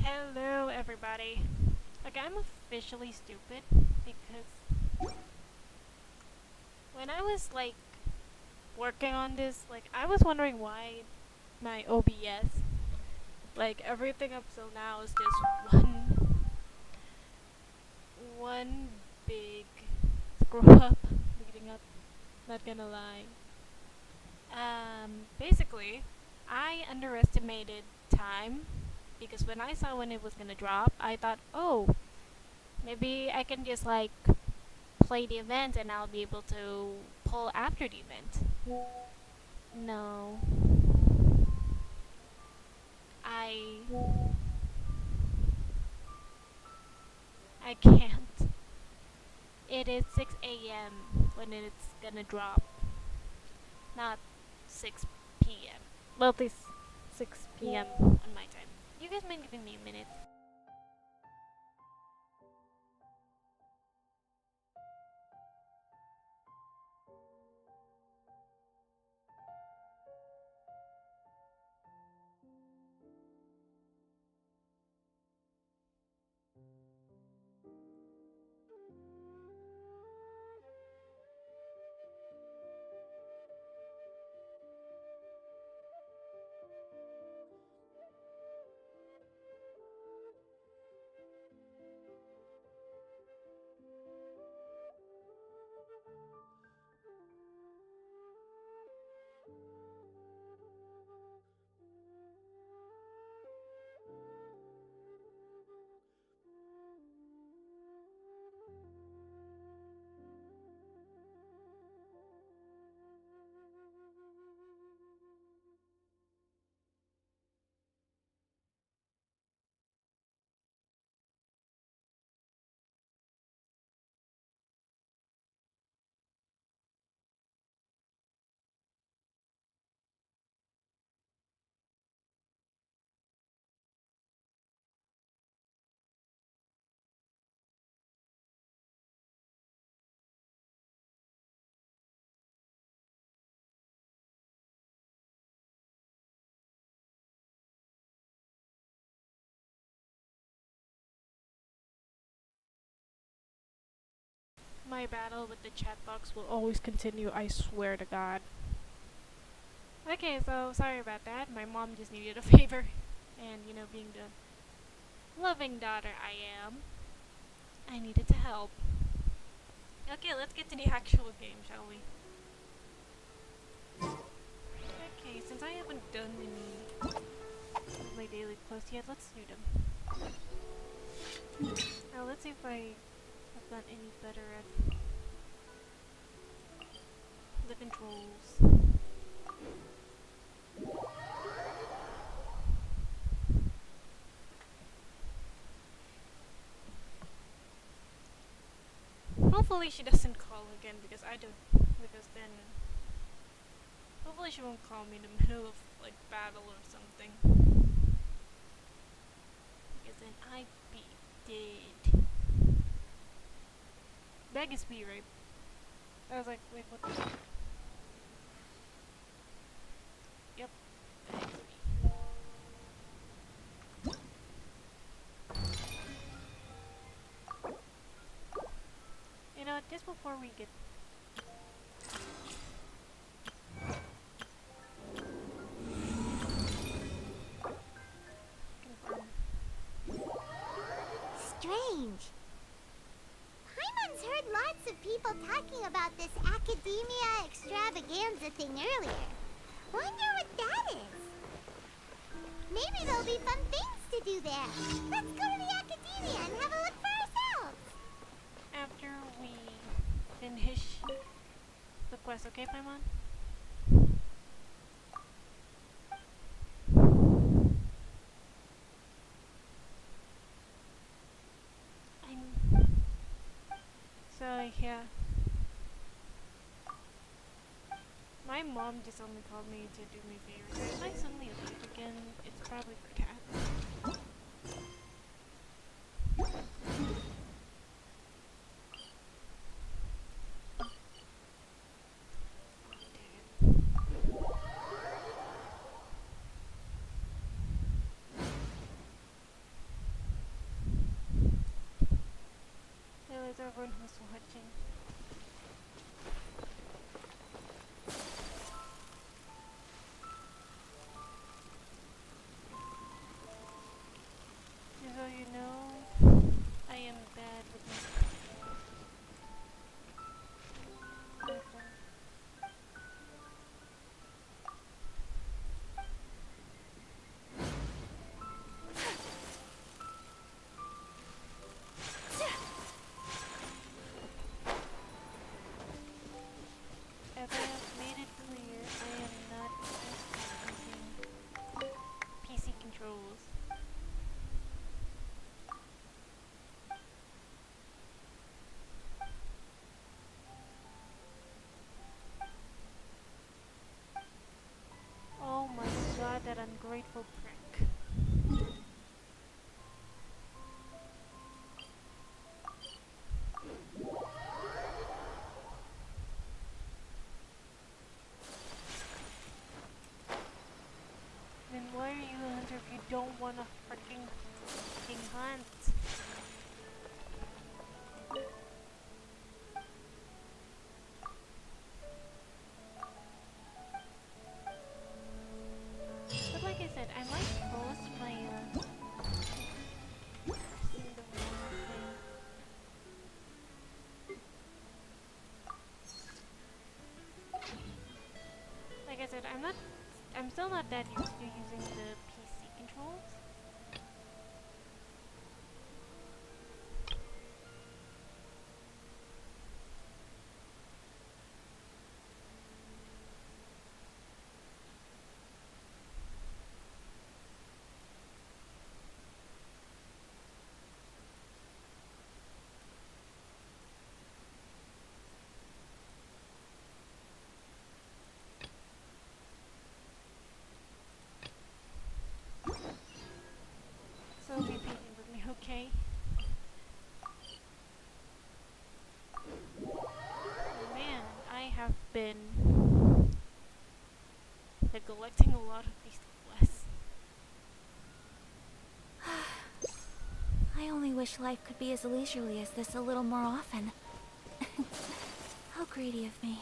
Hello, everybody. Like, I'm officially stupid because when I was like working on this, like, I was wondering why my OBS, like, everything up till now is just one big screw up leading up. Not gonna lie. Basically, I underestimated time because when I saw when it was gonna drop, I thought, oh, maybe I can just like play the event and I'll be able to pull after the event. No. I I can't. It is 6 a.m. when it's gonna drop. Not 6 p.m. Well, at least 6 p.m. on my time. You guys mind giving me a minute? My battle with the chat box will always continue, I swear to God. Okay, so sorry about that. My mom just needed a favor. And, you know, being the loving daughter I am, I needed to help. Okay, let's get to the actual game, shall we? Okay, since I haven't done any of my daily quests yet, let's do them. Now, let's see if I have gotten any better at the controls. Hopefully she doesn't call again because because then hopefully she won't call me in the middle of like battle or something. Because then I'd be dead. Beg is B, right? I was like, wait, what the? Yep. Beg is B. You know what, just before we get confirmed. Strange. Paimon's heard lots of people talking about this academia extravaganza thing earlier. Wonder what that is. Maybe there'll be fun things to do there. Let's go to the academia and have a look for ourselves. After we finish the quest, okay, Paimon? I'm so yeah. My mom just only called me to do me favors. If I suddenly leave again, it's probably for cats. ungrateful prick. Then why are you a hunter if you don't want to freaking hunt? But like I said, I might post my seeing the wrong thing. Like I said, I'm still not that used to using the PC controls. So be patient with me, okay? Man, I have been neglecting a lot of these quests. I only wish life could be as leisurely as this a little more often. How greedy of me.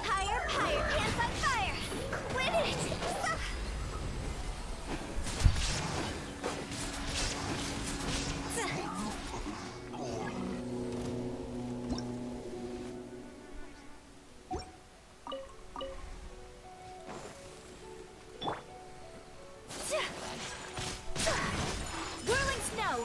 Higher, higher, hands on fire! Quit it! Whirling snow!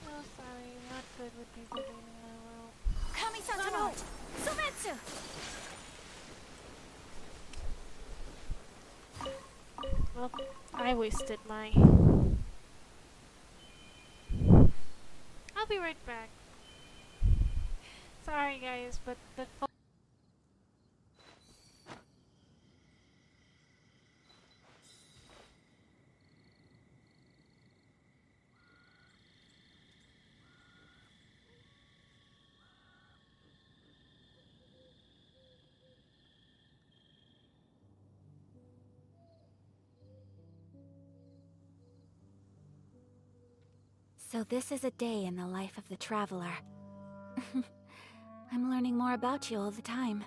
Oh, sorry, not good with people doing my world. Kami Santomo! Sometsu! Well, I wasted my... I'll be right back. Sorry guys, but the phone... So this is a day in the life of the traveler. I'm learning more about you all the time.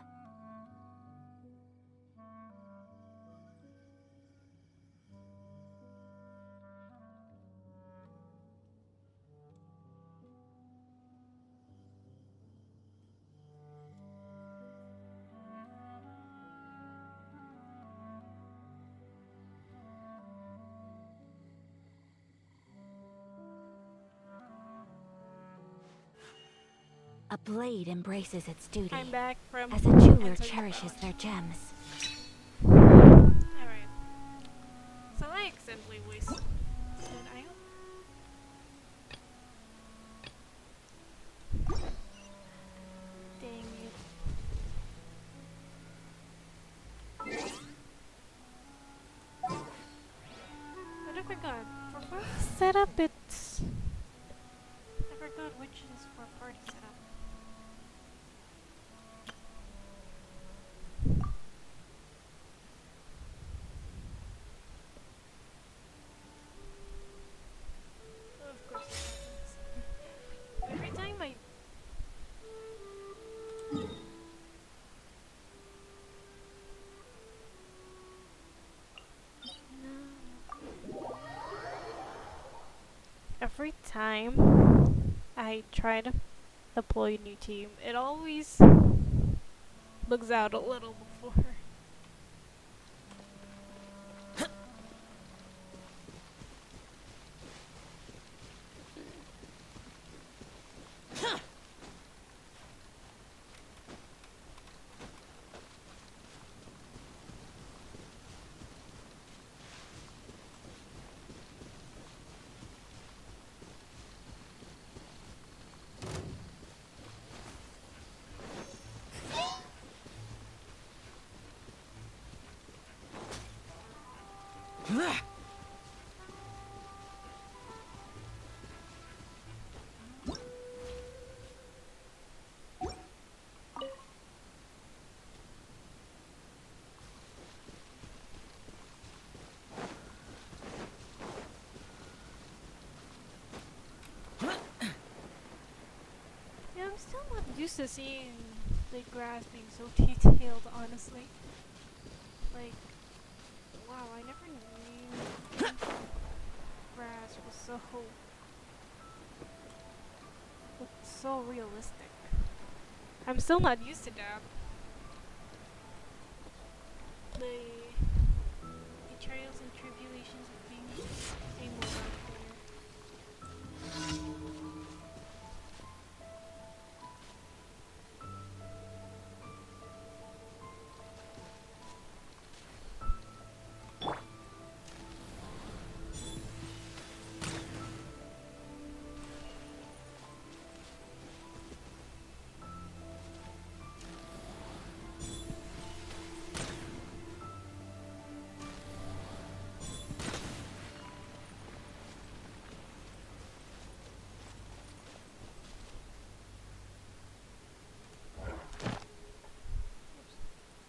A blade embraces its duty, I'm back from... as a jeweler answering cherishes the their gems. phone. Alright. So I accidentally wasted... I Dang it. But I forgot. For party setup, it's... I forgot which is for party setup. Of course it happens. Every time I... Every time I try to deploy a new team, it always bugs out a little before. Yeah, I'm still not used to seeing the grass being so detailed, honestly. Like, wow, I never knew grass was looked so realistic. I'm still not used to that. The trials and tribulations of being a mobile player.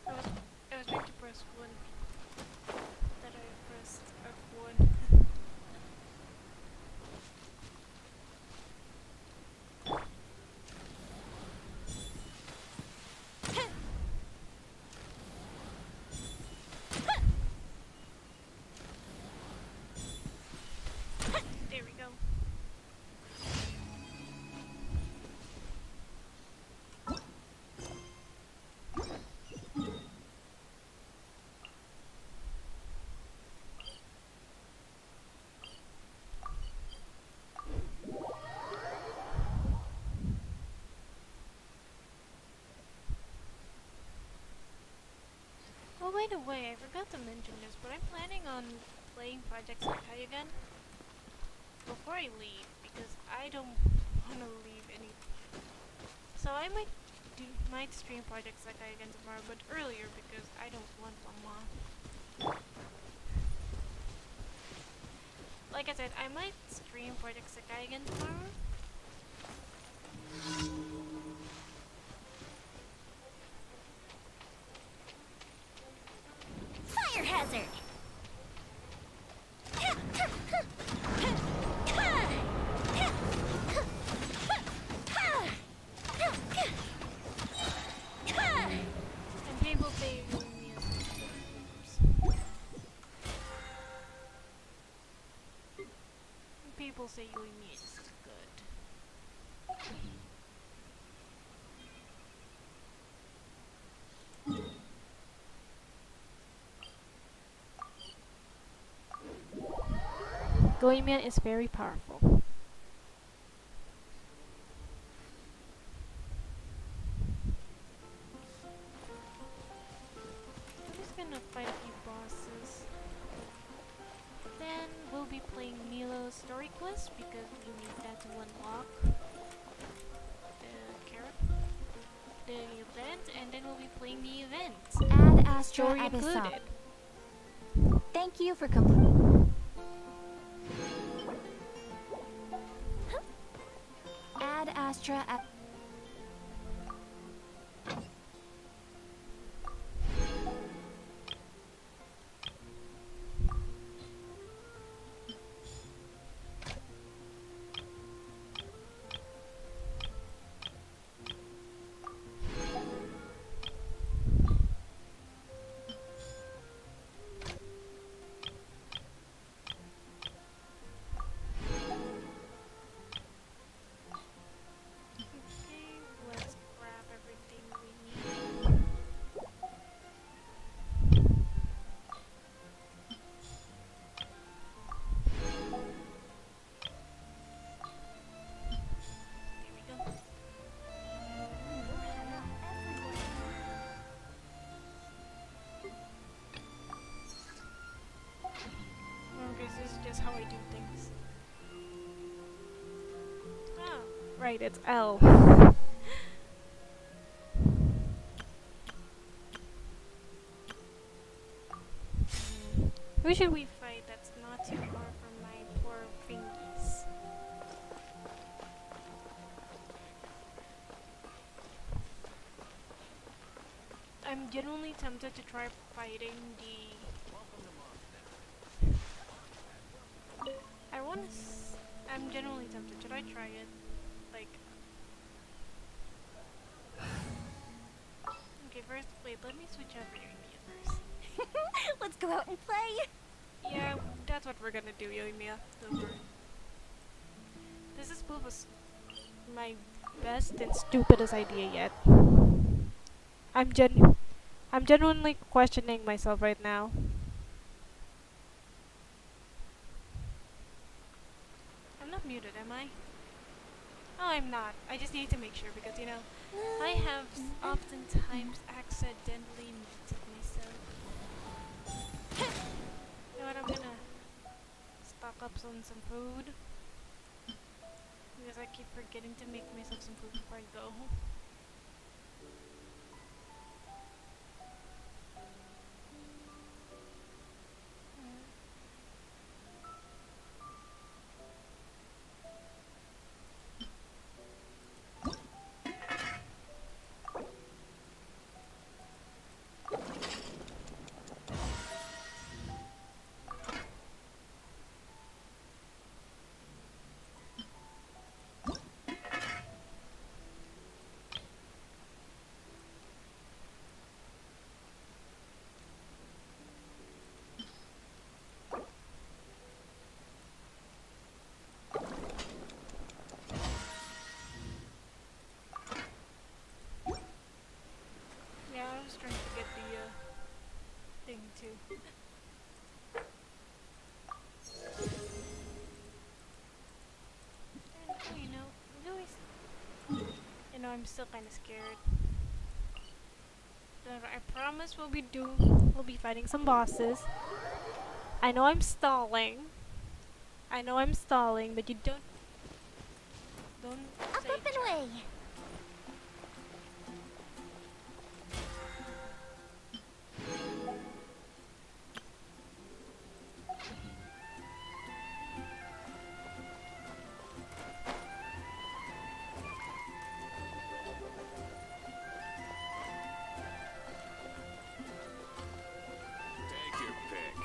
I was, I was trying to press 1. That I pressed F1. There we go. Oh, by the way, I forgot to mention this, but I'm planning on playing Project Sakai again before I leave, because I don't want to leave any. So I might stream Project Sakai again tomorrow, but earlier because I don't want Mama. Like I said, I might stream Project Sakai again tomorrow. Fire hazard! And people say Yumi is people say Yumi is good. Goemon is very powerful. I'm just gonna fight a few bosses. Then we'll be playing Milo's story quest because we need that to unlock the event, and then we'll be playing the event. Ad Astra Story Abyssal. included. Thank you for completing. Ad Astra Ab Okay, let's grab everything we need. Here we go. Okay, this is just how I do things. Ah, right, it's L. Who should we fight I'm genuinely tempted to try fighting the. I want to. I'm genuinely tempted. Should I try it? Like. Okay, first, wait. Let me switch out Yoimiya first. Let's go out and play. Yeah, that's what we're gonna do, Yoimiya. Don't worry. This is both my best and stupidest idea yet. I'm gen. I'm genuinely questioning myself right now. I'm not muted, am I? Oh, I'm not. I just need to make sure because, you know, I have oftentimes accidentally muted myself. You know what, I'm gonna stock up on some food. Because I keep forgetting to make myself some food before I go. Yeah, I was trying to get the thing too. And, you know, I'm still kind of scared. But I promise we'll be fighting some bosses. I know I'm stalling. But you don't Up, say up, and away. Take your pick.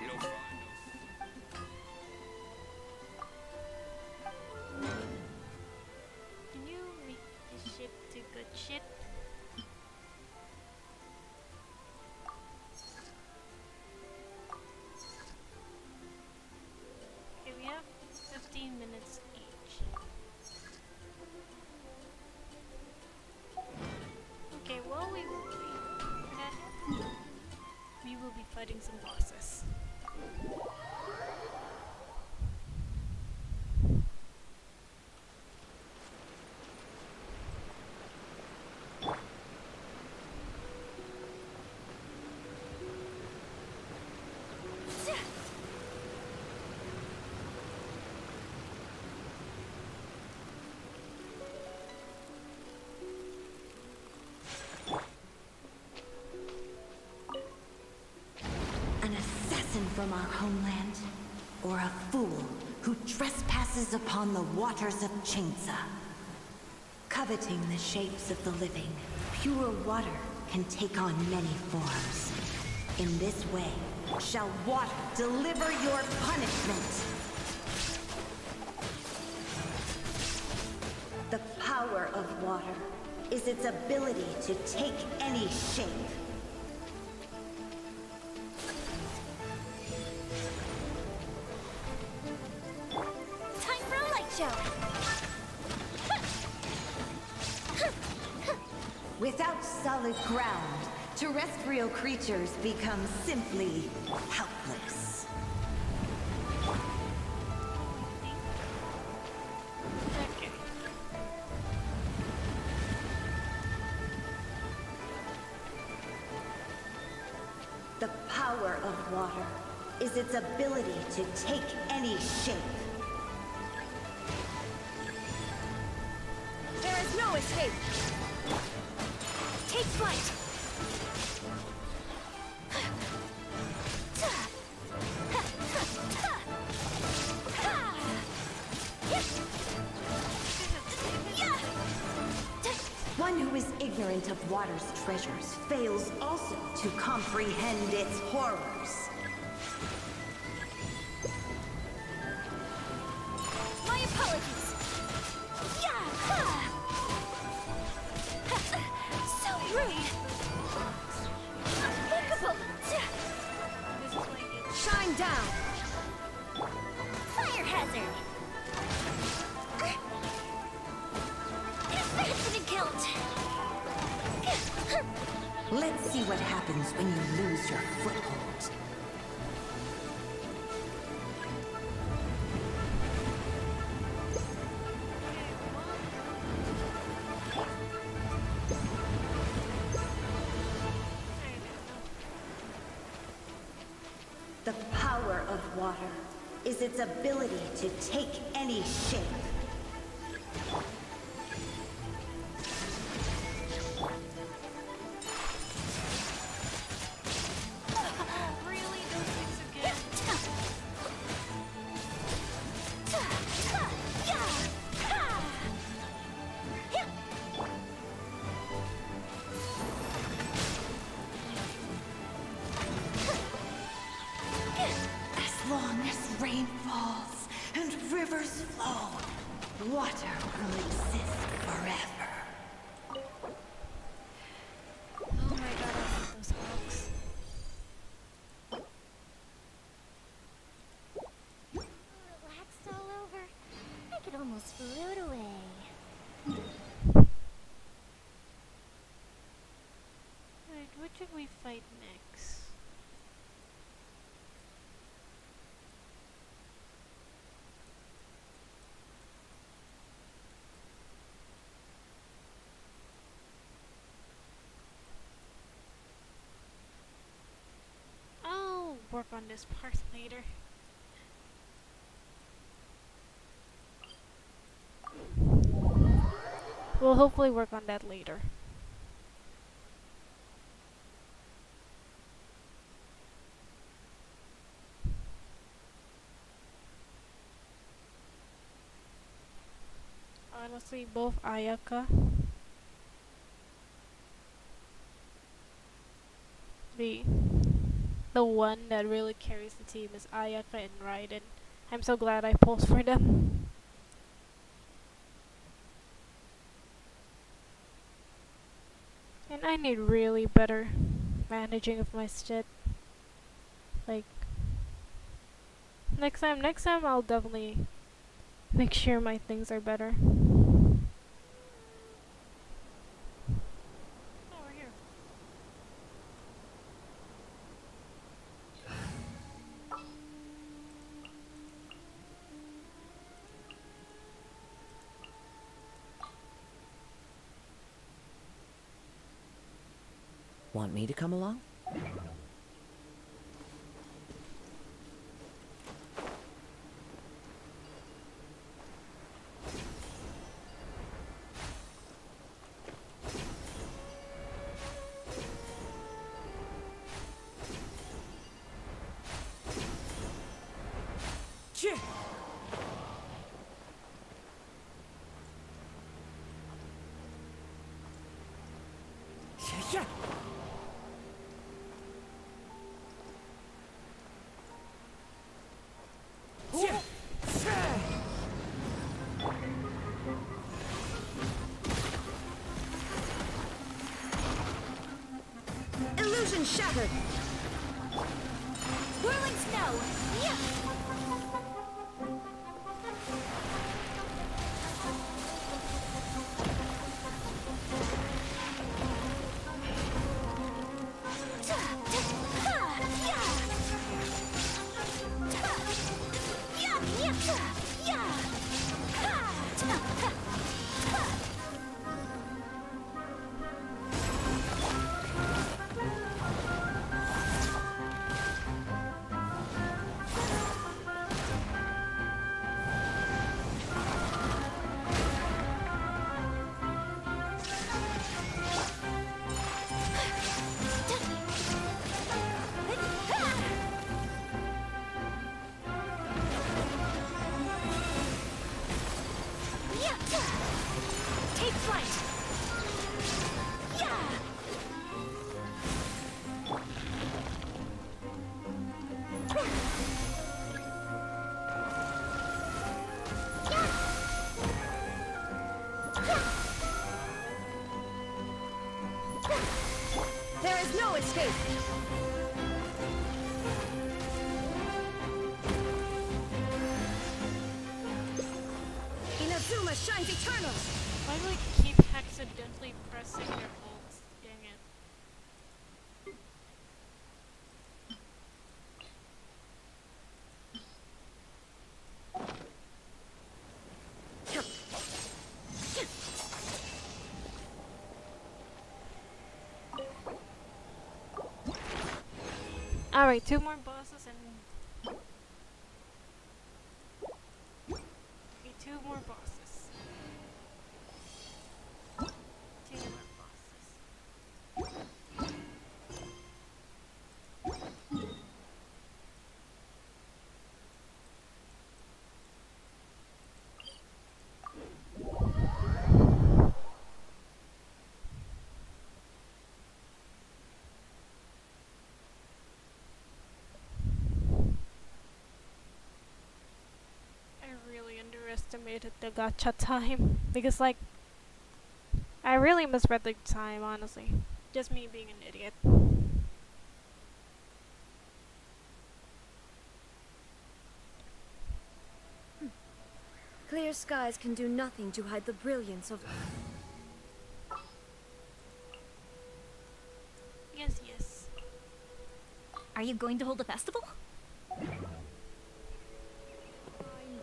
You'll find Can you make this shit to good shit? Okay, we have 15 minutes each. Okay, well we will be fighting some bosses. An assassin from our homeland, or a fool who trespasses upon the waters of Chainsa. Coveting the shapes of the living, pure water can take on many forms. In this way, shall water deliver your punishment. The power of water is its ability to take any shape. Time for a light show. Without solid ground, terrestrial creatures become simply helpless. Okay. The power of water is its ability to take any shape. There is no escape. Take flight. One who is ignorant recipient of water's treasures fails also to comprehend its horrors. My apologies. Yeah. Ha. So rude. Unthinkable. This is why you Shine down! Fire hazard. Advancing guilt. Let's see what happens when you lose your foothold. The power of water is its ability to take any shape. really those things again. As long as rain falls and rivers flow, water will exist forever. Oh my god, I hate those hawks. Relaxed all over. I could almost float away. Alright, what should we fight next? I'll work on this part later. We'll hopefully work on that later. Honestly, both Ayaka, the the one that really carries the team is Ayaka and Raiden. I'm so glad I posed for them. And I need really better managing of my shit. Like next time I'll definitely make sure my things are better. Oh, we're here. Want me to come along? Illusion shattered! Whirling snow. Yeah. Inazuma shines eternal! Why do I keep accidentally pressing their ults? Dang it. Alright, 2 more bosses and... Okay, 2 more bosses. 2 more bosses. I really underestimated the gacha time because like I really misread the time, honestly. Just me being an idiot. Clear skies can do nothing to hide the brilliance of... Yes, yes. Are you going to hold a festival? Fine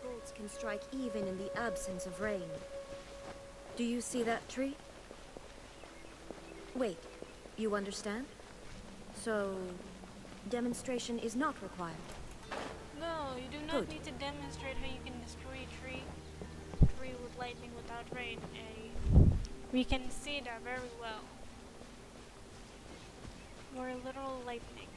bolts can strike even in the absence of rain. Do you see that tree? Wait, you understand? So, demonstration is not required. No, you do not Good. need to demonstrate how you can destroy a tree with lightning without rain. We can see that very well. More literal lightning.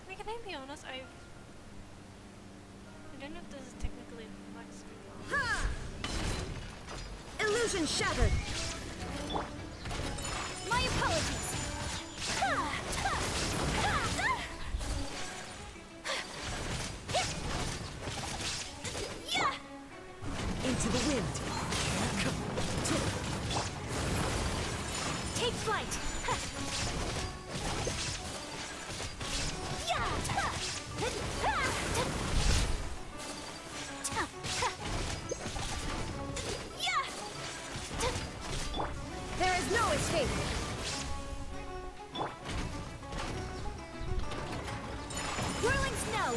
Like, can I be honest? I don't know if this is technically flexible. Illusion shattered! My apologies. Into the wind! Take flight. There is no escape! Whirling snow.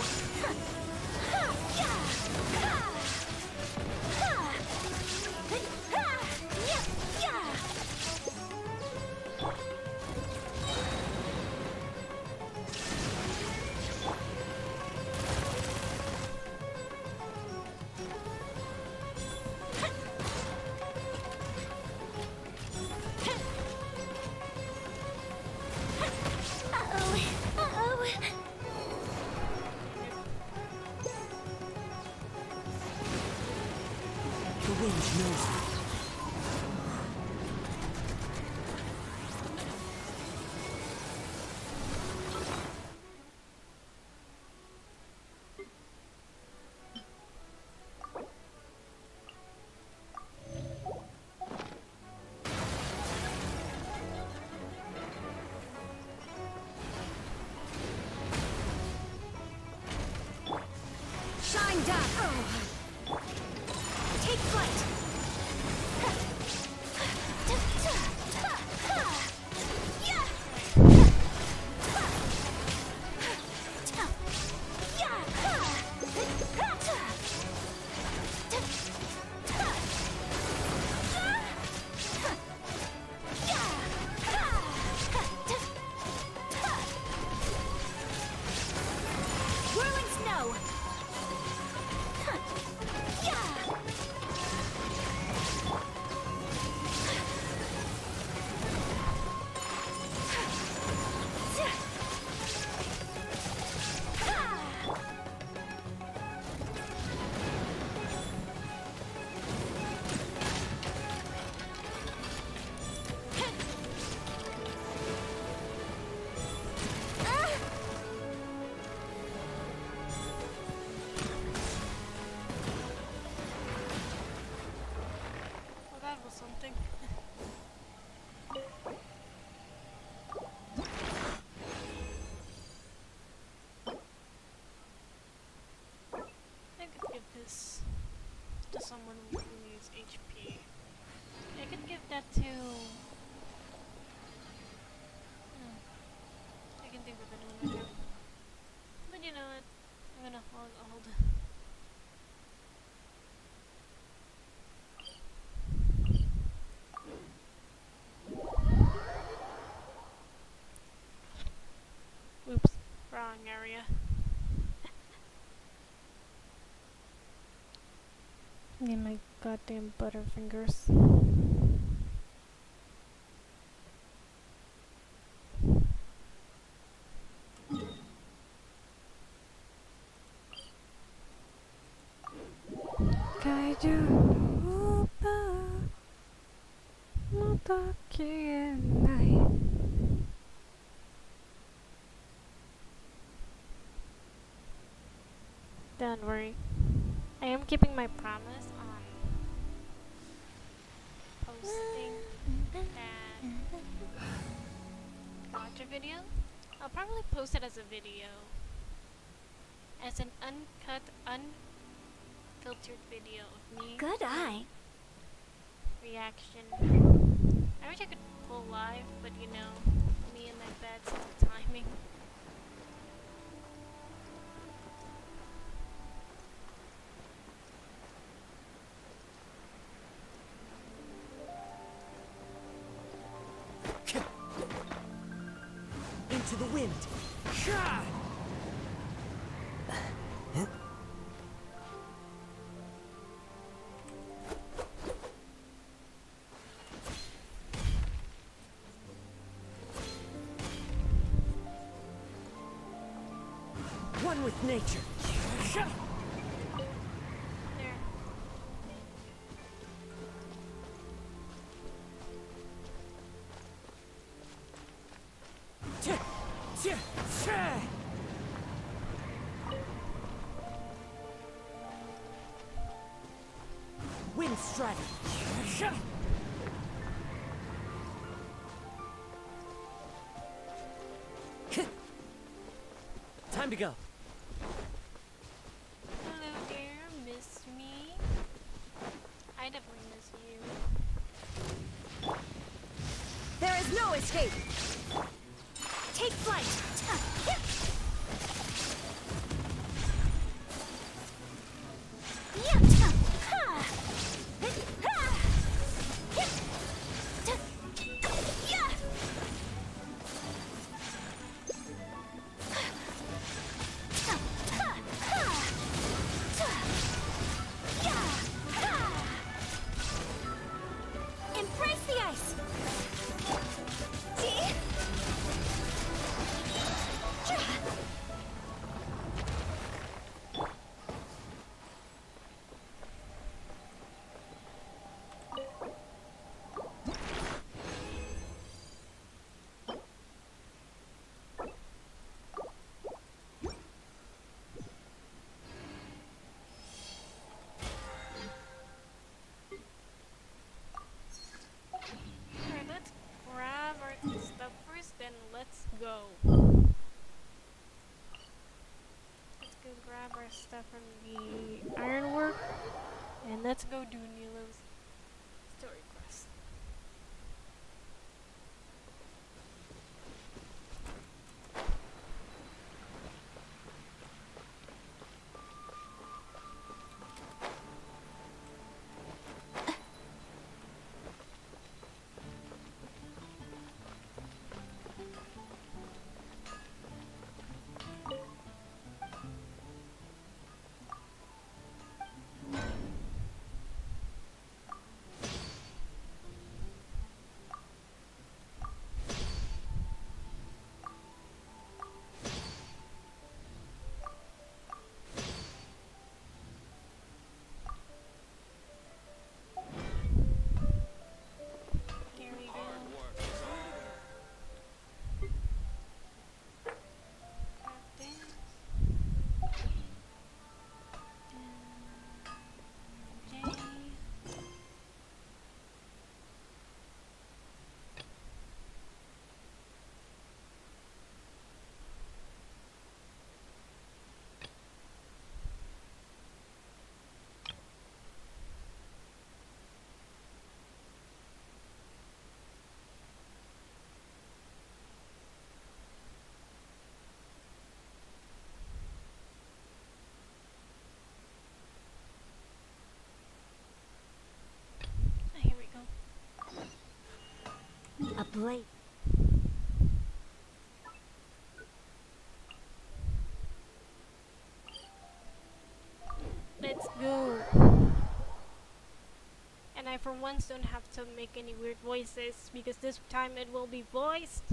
And my goddamn butterfingers. Kaiju Opa no Takienai. Don't worry. I am keeping my promise on posting that gacha video. I'll probably post it as a video. As an uncut, unfiltered video of me. Good eye. Reaction. I wish I could pull live, but you know, me and my bad sense of timing. Into the wind. One with nature. There. Wind strider. Time to go. Hello there, miss me. I definitely miss you. There is no escape! Take flight! Embrace the ice. Alright, let's grab our stuff first, then let's go. Let's go grab our stuff from the ironwork, and let's go do Nilo's story quest. Here we go. Hard work is over. Grab this. And J. Here we go. A blade. Let's go. for once don't have to make any weird voices because this time it will be voiced.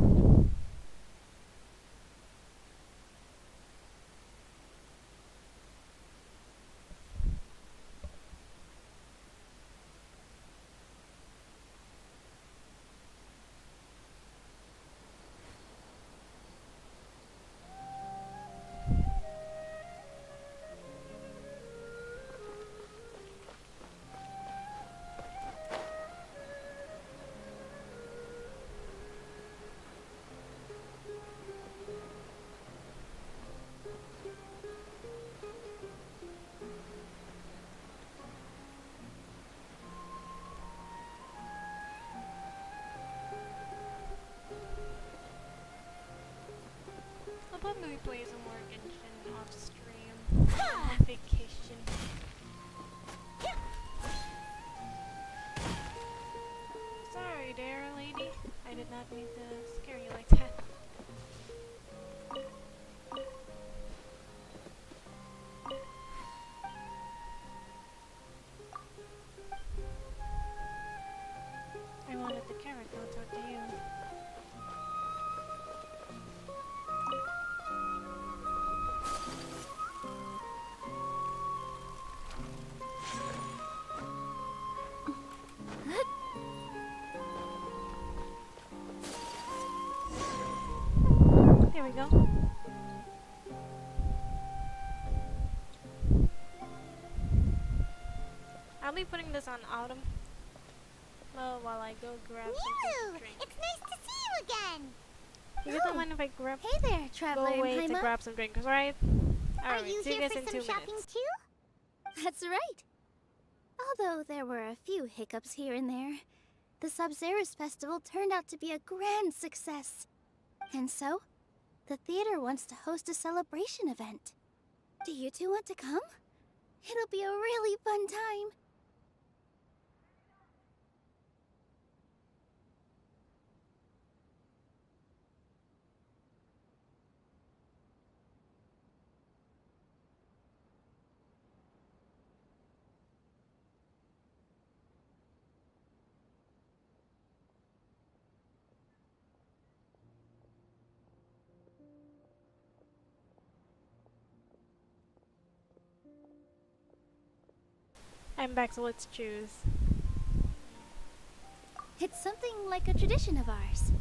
I'll probably play some more Genshin off stream. On vacation. Sorry there, lady. I did not mean to scare you like that. I wanted the carrot, not talk to you. There we go. I'll be putting this on autumn. Well, while I go grab something to drink. It's nice to see you again. You don't mind if I grab Hey there, traveler go in away to Paimon. grab some drinks, right? Are Alright, you see you here guys for in some 2 shopping minutes. too? That's right. Although there were a few hiccups here and there, the Sub-Zerus festival turned out to be a grand success. And so, the theater wants to host a celebration event. Do you two want to come? It'll be a really fun time. I'm back, so let's choose. It's something like a tradition of ours.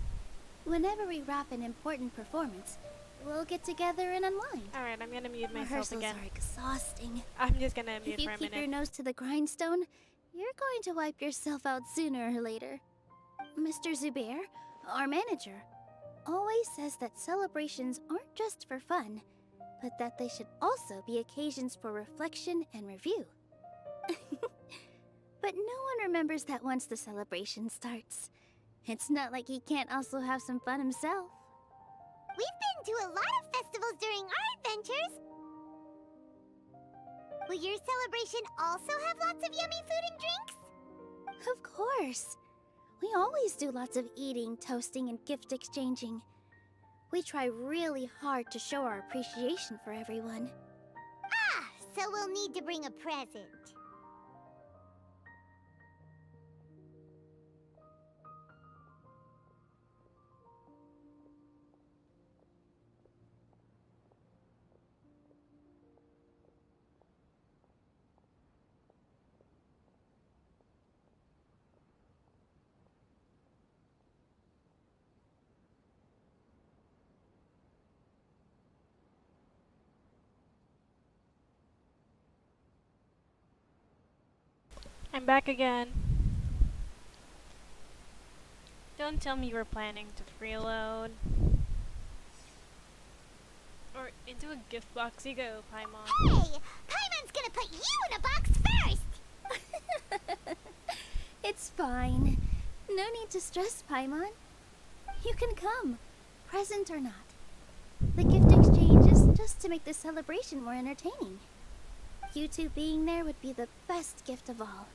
Whenever we wrap an important performance, we'll get together and unwind. Alright, I'm gonna mute myself Rehearsals again. are exhausting. I'm just gonna mute If you for a keep your minute. nose to the grindstone, you're going to wipe yourself out sooner or later. Mr. Zubair, our manager, always says that celebrations aren't just for fun, but that they should also be occasions for reflection and review. But no one remembers that once the celebration starts. It's not like he can't also have some fun himself. We've been to a lot of festivals during our adventures. Will your celebration also have lots of yummy food and drinks? Of course. We always do lots of eating, toasting, and gift exchanging. We try really hard to show our appreciation for everyone. Ah, so we'll need to bring a present. I'm back again. Don't tell me you were planning to freeload. Or into a gift box you go, Paimon. Hey! Paimon's gonna put you in a box first! It's fine. No need to stress, Paimon. You can come, present or not. The gift exchange is just to make the celebration more entertaining. You two being there would be the best gift of all.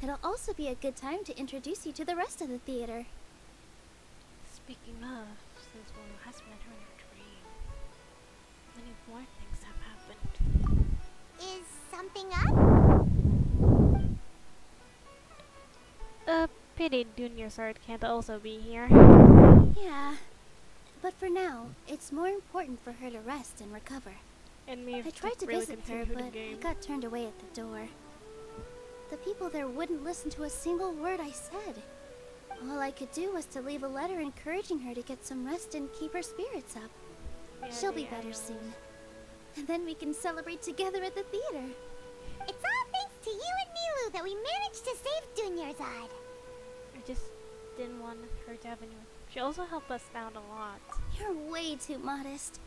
It'll also be a good time to introduce you to the rest of the theater. Speaking of, since one has met her in her dream, many more things have happened. Is something up? Pity Junior Sword can't also be here. Yeah. But for now, it's more important for her to rest and recover. And me I tried to really visit her, continue the but I game. got turned away at the door. The people there wouldn't listen to a single word I said. All I could do was to leave a letter encouraging her to get some rest and keep her spirits up. Yeah, She'll be the better animals. soon. And then we can celebrate together at the theater. It's all thanks to you and Nilu that we managed to save Dunyarzad. I just didn't want her to have any. She also helped us out a lot. You're way too modest.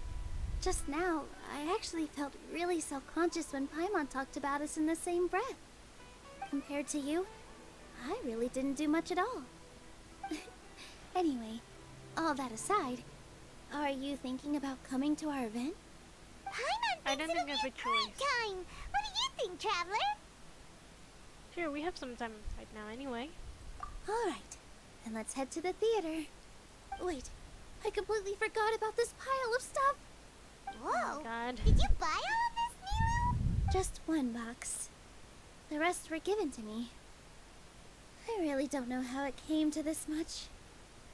Just now, I actually felt really self-conscious when Paimon talked about us in the same breath. Compared to you, I really didn't do much at all. Anyway, all that aside, are you thinking about coming to our event? Paimon I thinks don't it'll think be there's a a great choice. time. What do you think, Traveler? Sure, we have some time right now anyway. Alright, then let's head to the theater. Wait, I completely forgot about this pile of stuff. Oh Whoa. my god. Did you buy all of this, Nilu? Just one box. The rest were given to me. I really don't know how it came to this much.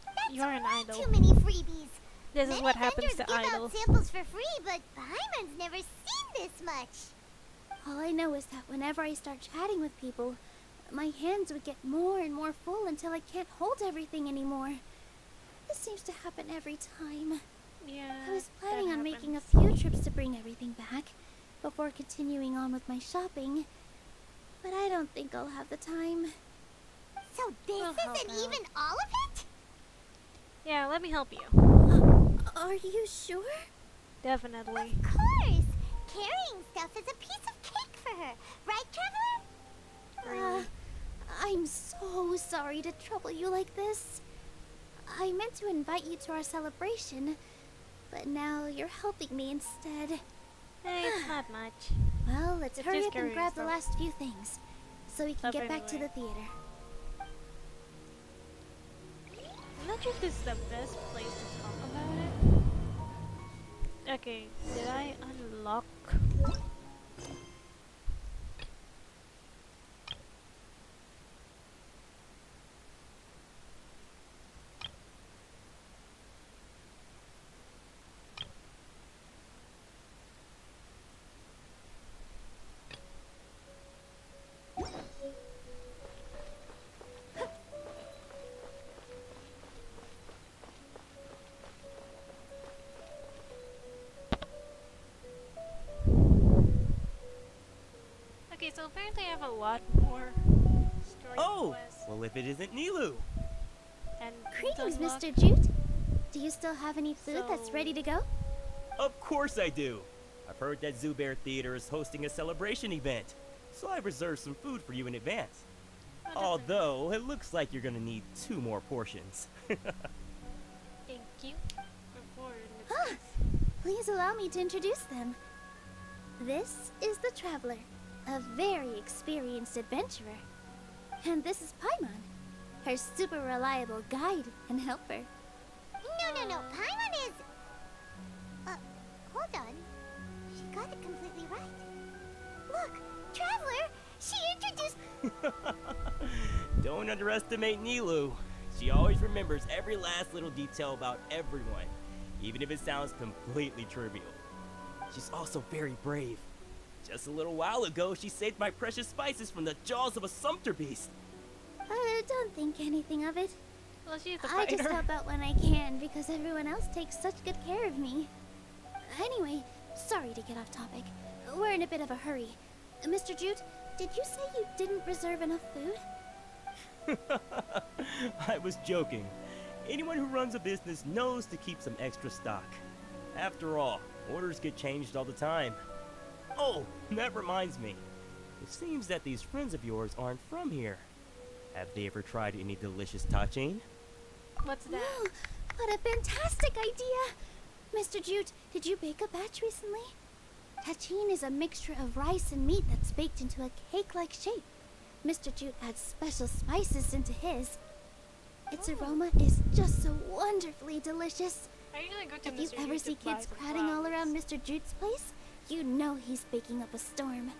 That's You're an way idol. too many freebies. This is Many what happens vendors to give idols. out samples for free, but Paimon's never seen this much. All I know is that whenever I start chatting with people, my hands would get more and more full until I can't hold everything anymore. This seems to happen every time. Yeah. I was planning that on making a happens. few trips to bring everything back before continuing on with my shopping, but I don't think I'll have the time. So this I'll help isn't out. even all of it? Yeah, let me help you. Are you sure? Definitely. Of course. Carrying stuff is a piece of cake for her. Right, Traveler? I'm so sorry to trouble you like this. I meant to invite you to our celebration, but now you're helping me instead. Hey, it's not much. Well, let's It's hurry just up and carrying grab the stuff. last few things, so we can Stuff get back to the anyway. theater. I'm not sure if this is the best place to talk about it. Okay, did I unlock? Okay, so apparently I have a lot more story Oh! quests Well, if it isn't Nilu. and Greetings, to unlock. Mr. Jute. Do you still have any food that's So- ready to go? Of course I do. I've heard that Zubair Theater is hosting a celebration event, so I've reserved some food for you in advance. Oh, that's Although, it looks like you're gonna need 2 more portions. nice. Thank you. Before Ah, please allow me to introduce them. This is the Traveler, a very experienced adventurer. And this is Paimon, her super reliable guide and helper. No. Paimon is... hold on. She got it completely right. Look, Traveler, she introduced... Don't underestimate Nilu. She always remembers every last little detail about everyone, even if it sounds completely trivial. She's also very brave. Just a little while ago, she saved my precious spices from the jaws of a sumpter beast. Don't think anything of it. Well, she's a I fighter. just help out when I can because everyone else takes such good care of me. Anyway, sorry to get off topic. We're in a bit of a hurry. Mr. Jute, did you say you didn't reserve enough food? I was joking. Anyone who runs a business knows to keep some extra stock. After all, orders get changed all the time. Oh, that reminds me. It seems that these friends of yours aren't from here. Have they ever tried any delicious tachin? What's that? What a fantastic idea! Mr. Jute, did you bake a batch recently? Tachin is a mixture of rice and meat that's baked into a cake-like shape. Mr. Jute adds special spices into his. Its aroma is just so wonderfully delicious. I usually go to If you Mr. ever Hughes to see buy kids some crowding all flowers. around Mr. Jute's place, you know he's baking up a storm.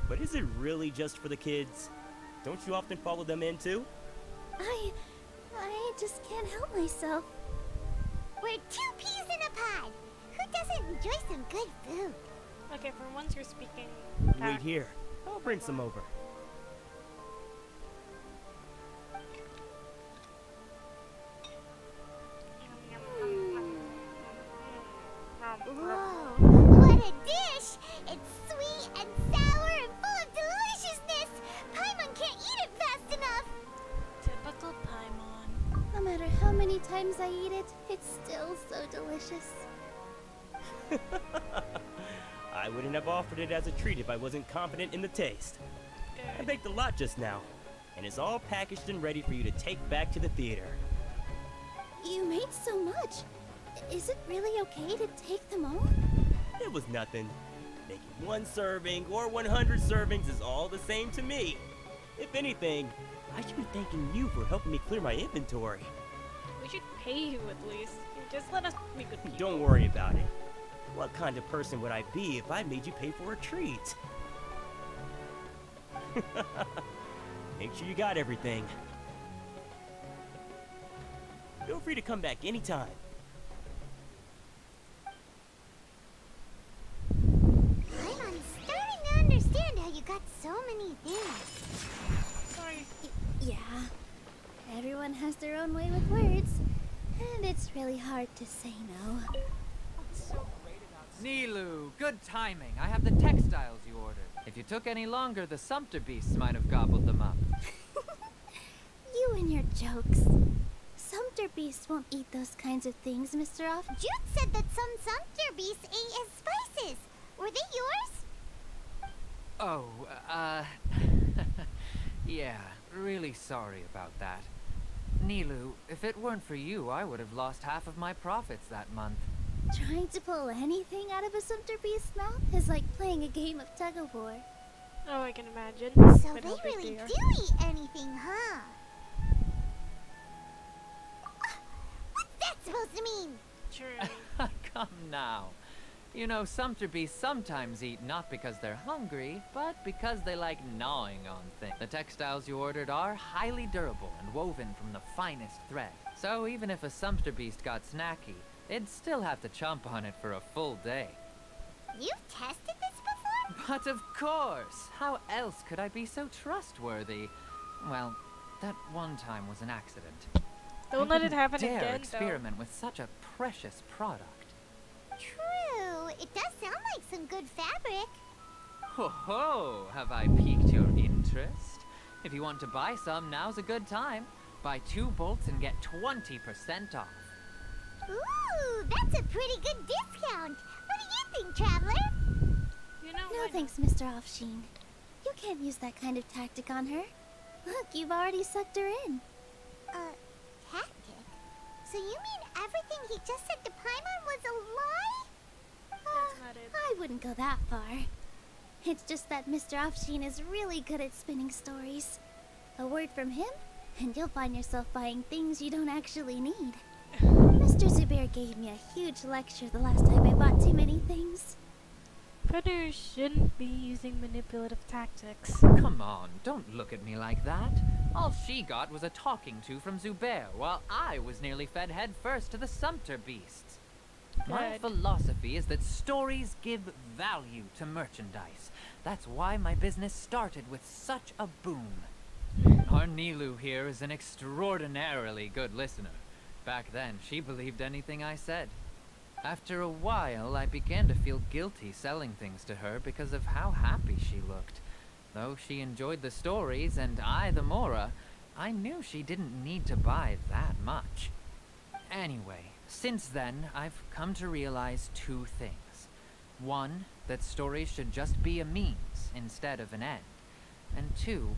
But is it really just for the kids? Don't you often follow them in too? I just can't help myself. We're two peas in a pod. Who doesn't enjoy some good food? Okay, for once you're speaking. Wait here. I'll bring some over. Whoa, what a dish! It's sweet and sour and full of deliciousness! Paimon can't eat it fast enough! Typical Paimon. No matter how many times I eat it, it's still so delicious. I wouldn't have offered it as a treat if I wasn't confident in the taste. I Good. baked a lot just now, and it's all packaged and ready for you to take back to the theater. You made so much. Is it really okay to take them all? It was nothing. Making one serving or 100 servings is all the same to me. If anything, I should be thanking you for helping me clear my inventory. We should pay you at least. You just let us be good people. Don't worry about it. What kind of person would I be if I made you pay for a treat? Make sure you got everything. Feel free to come back anytime. I'm starting to understand how you got so many things. Sorry. Yeah. Everyone has their own way with words, and it's really hard to say no. Nilu, good timing. I have the textiles you ordered. If you took any longer, the Sumpter beasts might have gobbled them up. You and your jokes. Sumpter beasts won't eat those kinds of things, Mr. Off. Jude said that some Sumpter beasts ate his spices. Were they yours? Oh, yeah, really sorry about that. Nilu, if it weren't for you, I would have lost half of my profits that month. Trying to pull anything out of a Sumpter beast's mouth is like playing a game of tug-of-war. Oh, I can imagine. So But they no big really deal. do eat anything, huh? What's that supposed to mean? True. Come now. You know, Sumpter beasts sometimes eat not because they're hungry, but because they like gnawing on things. The textiles you ordered are highly durable and woven from the finest thread. So even if a Sumpter beast got snacky, it'd still have to chomp on it for a full day. You've tested this before? But of course! How else could I be so trustworthy? Well, that one time was an accident. Don't let it happen Dare again, experiment with such a precious product. True. It does sound like some good fabric. Ho ho! Have I piqued your interest? If you want to buy some, now's a good time. Buy 2 bolts and get 20% off. Ooh, that's a pretty good discount. What do you think, Traveler? You know, No why not? thanks, Mr. Offsheen. You can't use that kind of tactic on her. Look, you've already sucked her in. Tactic? So you mean everything he just said to Paimon was a lie? That's not it. I wouldn't go that far. It's just that Mr. Offsheen is really good at spinning stories. A word from him, and you'll find yourself buying things you don't actually need. Mr. Zubair gave me a huge lecture the last time I bought too many things. Predators shouldn't be using manipulative tactics. Come on, don't look at me like that. All she got was a talking to from Zubair, while I was nearly fed head first to the Sumpter beasts. My Good. philosophy is that stories give value to merchandise. That's why my business started with such a boom. Our Nilu here is an extraordinarily good listener. Back then, she believed anything I said. After a while, I began to feel guilty selling things to her because of how happy she looked. Though she enjoyed the stories and I the Mora, I knew she didn't need to buy that much. Anyway, since then, I've come to realize 2 things. One, that stories should just be a means instead of an end. And 2,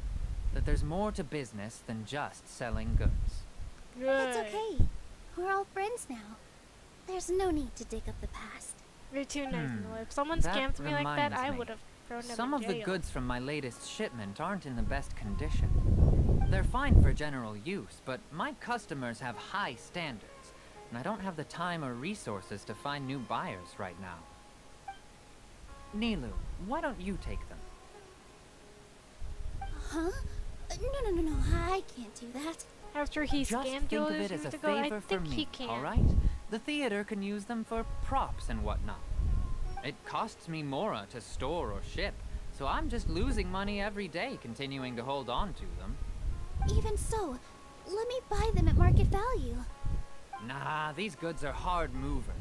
that there's more to business than just selling goods. Good. It's okay. We're all friends now. There's no need to dig up the past. You're too nice, Hmm. Milo. If someone That scams me like that, reminds I me. would have thrown them Some in of the jail. goods from my latest shipment aren't in the best condition. They're fine for general use, but my customers have high standards, and I don't have the time or resources to find new buyers right now. Nilu, why don't you take them? Huh? No, I can't do that. After he Just scammed think you of all it those as a years ago, I favor for think he me, can. alright? The theater can use them for props and whatnot. It costs me Mora to store or ship, so I'm just losing money every day continuing to hold on to them. Even so, let me buy them at market value. Nah, these goods are hard movers.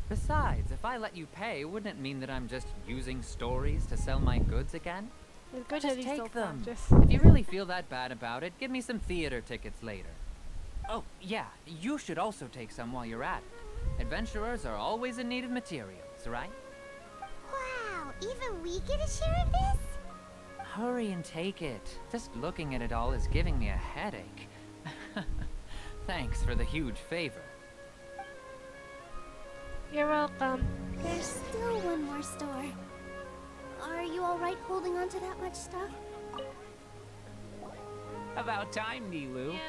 Besides, if I let you pay, wouldn't it mean that I'm just using stories to sell my goods again? It's good that Just he's still take them. conscious. If you really feel that bad about it, give me some theater tickets later. Oh, yeah, you should also take some while you're at it. Adventurers are always in need of materials, right? Wow, even we get a share of this? Hurry and take it. Just looking at it all is giving me a headache. Thanks for the huge favor. You're welcome. There's still one more store. Are you alright holding on to that much stuff? About time, Nilu. Yeah.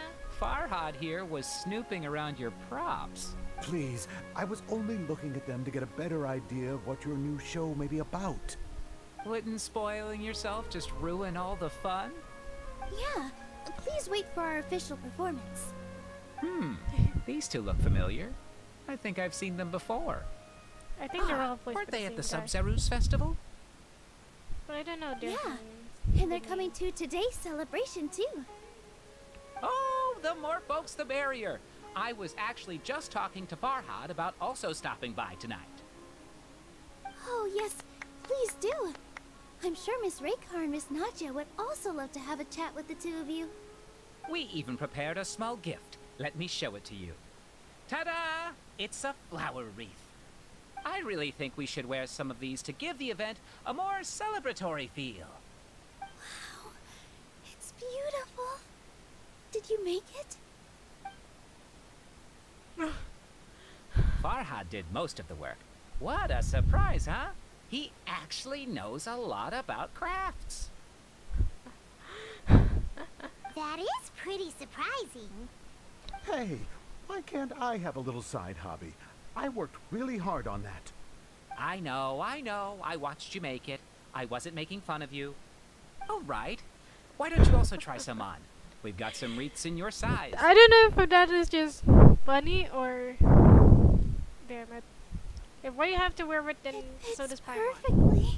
Farhad here was snooping around your props. Please, I was only looking at them to get a better idea of what your new show may be about. Wouldn't spoiling yourself just ruin all the fun? Yeah, please wait for our official performance. These two look familiar. I think I've seen them before. I think they're all voiced Weren't by they at the same guy. Sub-Zerus festival? But I don't know their Yeah. names. And they're coming to today's celebration too. Oh, the more folks the merrier. I was actually just talking to Farhad about also stopping by tonight. Oh yes, please do. I'm sure Miss Raykar and Miss Nadja would also love to have a chat with the two of you. We even prepared a small gift. Let me show it to you. Ta-da! It's a flower wreath. I really think we should wear some of these to give the event a more celebratory feel. Wow, it's beautiful. Did you make it? Farhad did most of the work. What a surprise, huh? He actually knows a lot about crafts. That is pretty surprising. Hey, why can't I have a little side hobby? I worked really hard on that. I know. I watched you make it. I wasn't making fun of you. All right. Why don't you also try some on? We've got some wreaths in your size. I don't know if that is just funny or... Damn it. If we have to wear it, then It's so does Paimon. perfectly.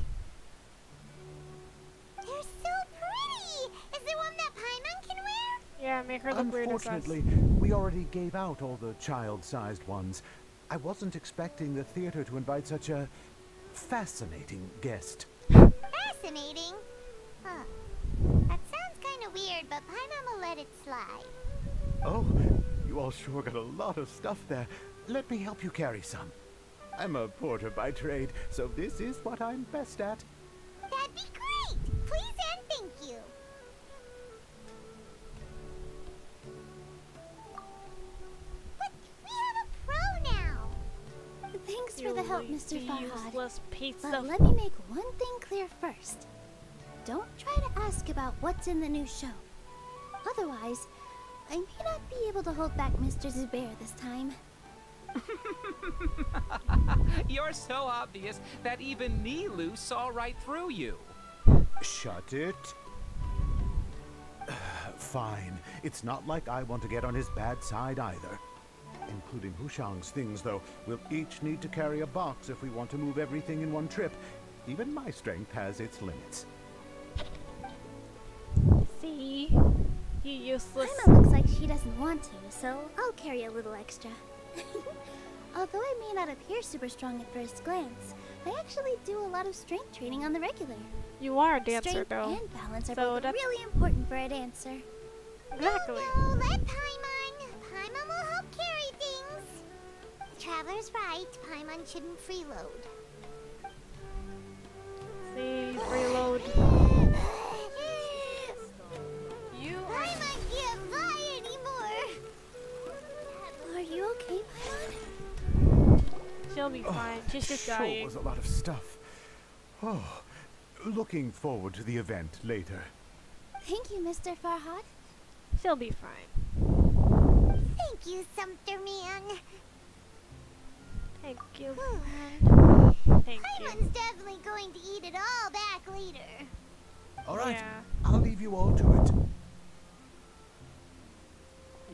They're so pretty! Is there one that Paimon can wear? Yeah, make her look weird as us. Unfortunately, we already gave out all the child-sized ones. I wasn't expecting the theater to invite such a fascinating guest. Fascinating. Huh. That sounds kind of weird, but Paimon will let it slide. Oh, you all sure got a lot of stuff there. Let me help you carry some. I'm a porter by trade, so this is what I'm best at. That'd be great! Please and thank you. But we have a pro now. Thanks for the help, Mr. Farhad. Useless piece But of... let me make one thing clear first. Don't try to ask about what's in the new show. Otherwise, I may not be able to hold back Mr. Zubair this time. You're so obvious that even Nilu saw right through you. Shut it. Fine. It's not like I want to get on his bad side either. Including Hushang's things, though. We'll each need to carry a box if we want to move everything in one trip. Even my strength has its limits. See? You useless... Paimon looks like she doesn't want to, so I'll carry a little extra. Although I may not appear super strong at first glance, I actually do a lot of strength training on the regular. You are a dancer, Strength though. and balance are So both that's- really important for a dancer. Exactly. No, let Paimon. Paimon will help carry things. Traveler's right. Paimon shouldn't freeload. See, reload. You Paimon can't fly anymore. Are you okay, Paimon? She'll be fine. She's just sure dying. was a lot of stuff. Oh, looking forward to the event later. Thank you, Mr. Farhad. She'll be fine. Thank you, Sumpter Man. Thank you. Whew. Thank you. Paimon's definitely going to eat it all back later. All right, Yeah. I'll leave you all to it.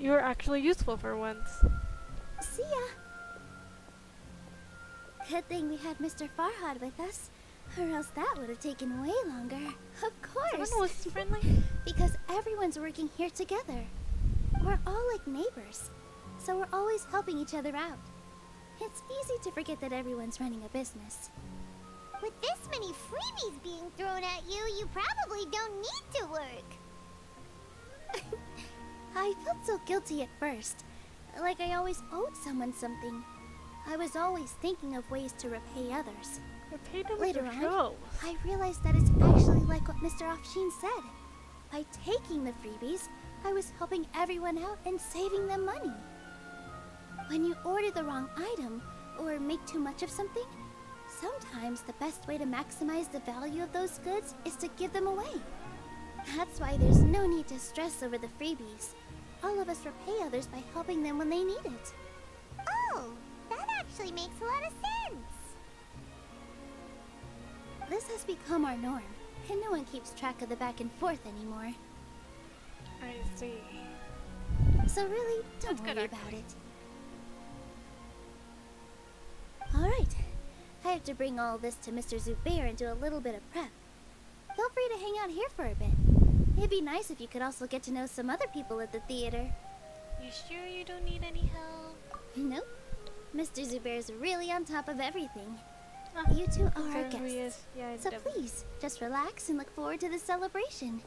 You're actually useful for once. See ya. Good thing we had Mr. Farhad with us, or else that would have taken way longer. Of course. Someone was friendly. Because everyone's working here together. We're all like neighbors, so we're always helping each other out. It's easy to forget that everyone's running a business. With this many freebies being thrown at you, you probably don't need to work. I felt so guilty at first, like I always owed someone something. I was always thinking of ways to repay others. Repay them with Later your on, shows. I realized that it's actually like what Mr. Afshin said. By taking the freebies, I was helping everyone out and saving them money. When you order the wrong item, or make too much of something, sometimes the best way to maximize the value of those goods is to give them away. That's why there's no need to stress over the freebies. All of us repay others by helping them when they need it. Oh, that actually makes a lot of sense. This has become our norm, and no one keeps track of the back and forth anymore. I see. So really, don't That's good, worry about actually. it. Alright, I have to bring all this to Mr. Zubair and do a little bit of prep. Feel free to hang out here for a bit. It'd be nice if you could also get to know some other people at the theater. You sure you don't need any help? Nope. Mr. Zubair's really on top of everything. Ah, You two are our considering who he guests. is. Yeah, So definitely. please, just relax and look forward to the celebration.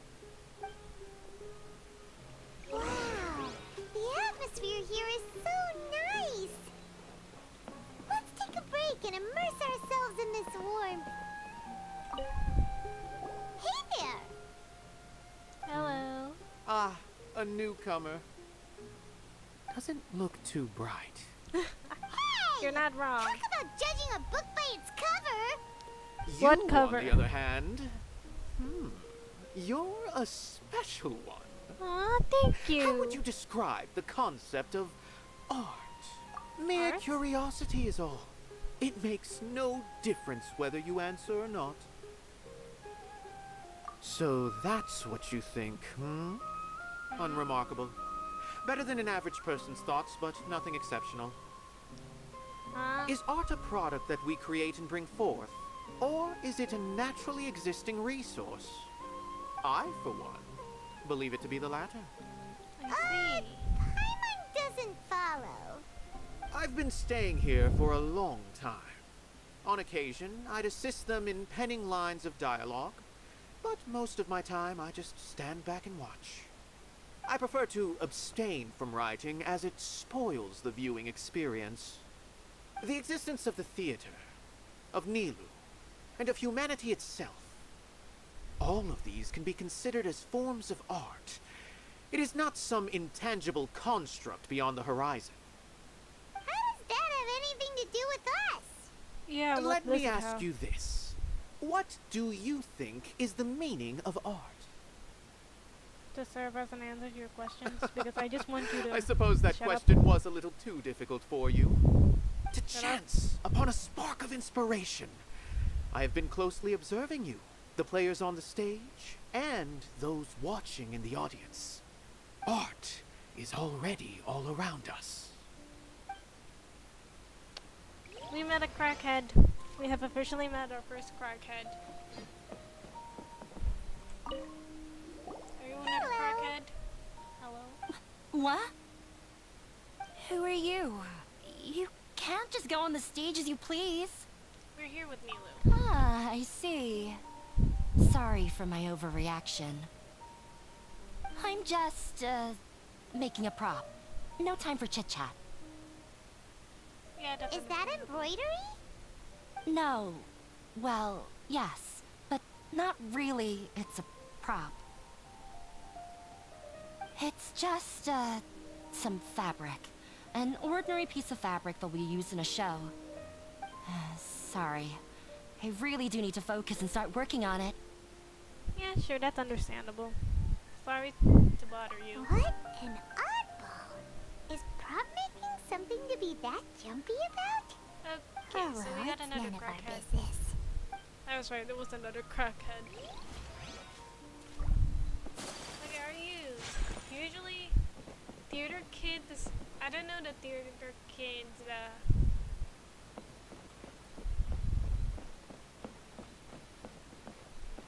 Wow, the atmosphere here is so nice. Let's take a break and immerse ourselves in this warmth. Hey there! Hello. Ah, a newcomer. Doesn't look too bright. Hey! You're not wrong. Talk about judging a book by its cover! What You, cover? on the other hand, you're a special one. Aw, thank you. How would you describe the concept of art? Mere Art? curiosity is all. It makes no difference whether you answer or not. So that's what you think, hmm? Unremarkable. Better than an average person's thoughts, but nothing exceptional. Is art a product that we create and bring forth? Or is it a naturally existing resource? I, for one, believe it to be the latter. I see. Paimon doesn't follow. I've been staying here for a long time. On occasion, I'd assist them in penning lines of dialogue, but most of my time I just stand back and watch. I prefer to abstain from writing as it spoils the viewing experience. The existence of the theater, of Nilu, and of humanity itself. All of these can be considered as forms of art. It is not some intangible construct beyond the horizon. How does that have anything to do with us? Yeah, well, Let this me is ask how- you this. What do you think is the meaning of art? to serve as an answer to your questions because I just want you to. I suppose that shut question up. was a little too difficult for you. To Shut up. chance upon a spark of inspiration. I have been closely observing you, the players on the stage, and those watching in the audience. Art is already all around us. We met a crackhead. We have officially met our first crackhead. Are you a crackhead? Hello? What? Who are you? You can't just go on the stage as you please. We're here with Nilu. Ah, I see. Sorry for my overreaction. I'm just, making a prop. No time for chit-chat. Yeah, definitely. Is that embroidery? No. Well, yes. But not really. It's a prop. It's just, some fabric. An ordinary piece of fabric that we use in a show. Sorry. I really do need to focus and start working on it. Yeah, sure, that's understandable. Sorry to bother you. What an oddball. Is prop making something to be that jumpy about? Okay, so we got it's another none of our crackhead. business. I was right, there was another crackhead. Okay, are you? Usually, theater kids, I don't know the theater kids, I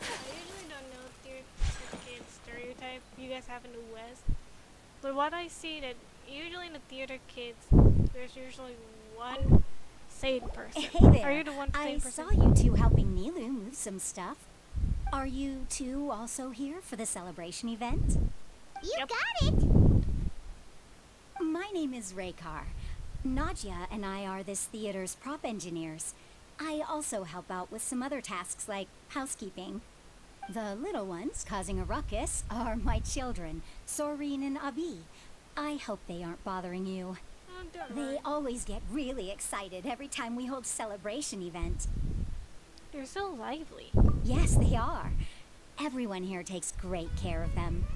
usually don't know theater kids stereotype you guys have in the West. But what I see that usually in the theater kids, there's usually one sane person. Hey there. Are you the one sane I person? saw you two helping Nilu move some stuff. Are you two also here for the celebration event? You Yep. got it! My name is Raykar. Nadia and I are this theater's prop engineers. I also help out with some other tasks like housekeeping. The little ones causing a ruckus are my children, Soreen and Abi. I hope they aren't bothering you. Oh, don't They worry. always get really excited every time we hold a celebration event. They're so lively. Yes, they are. Everyone here takes great care of them.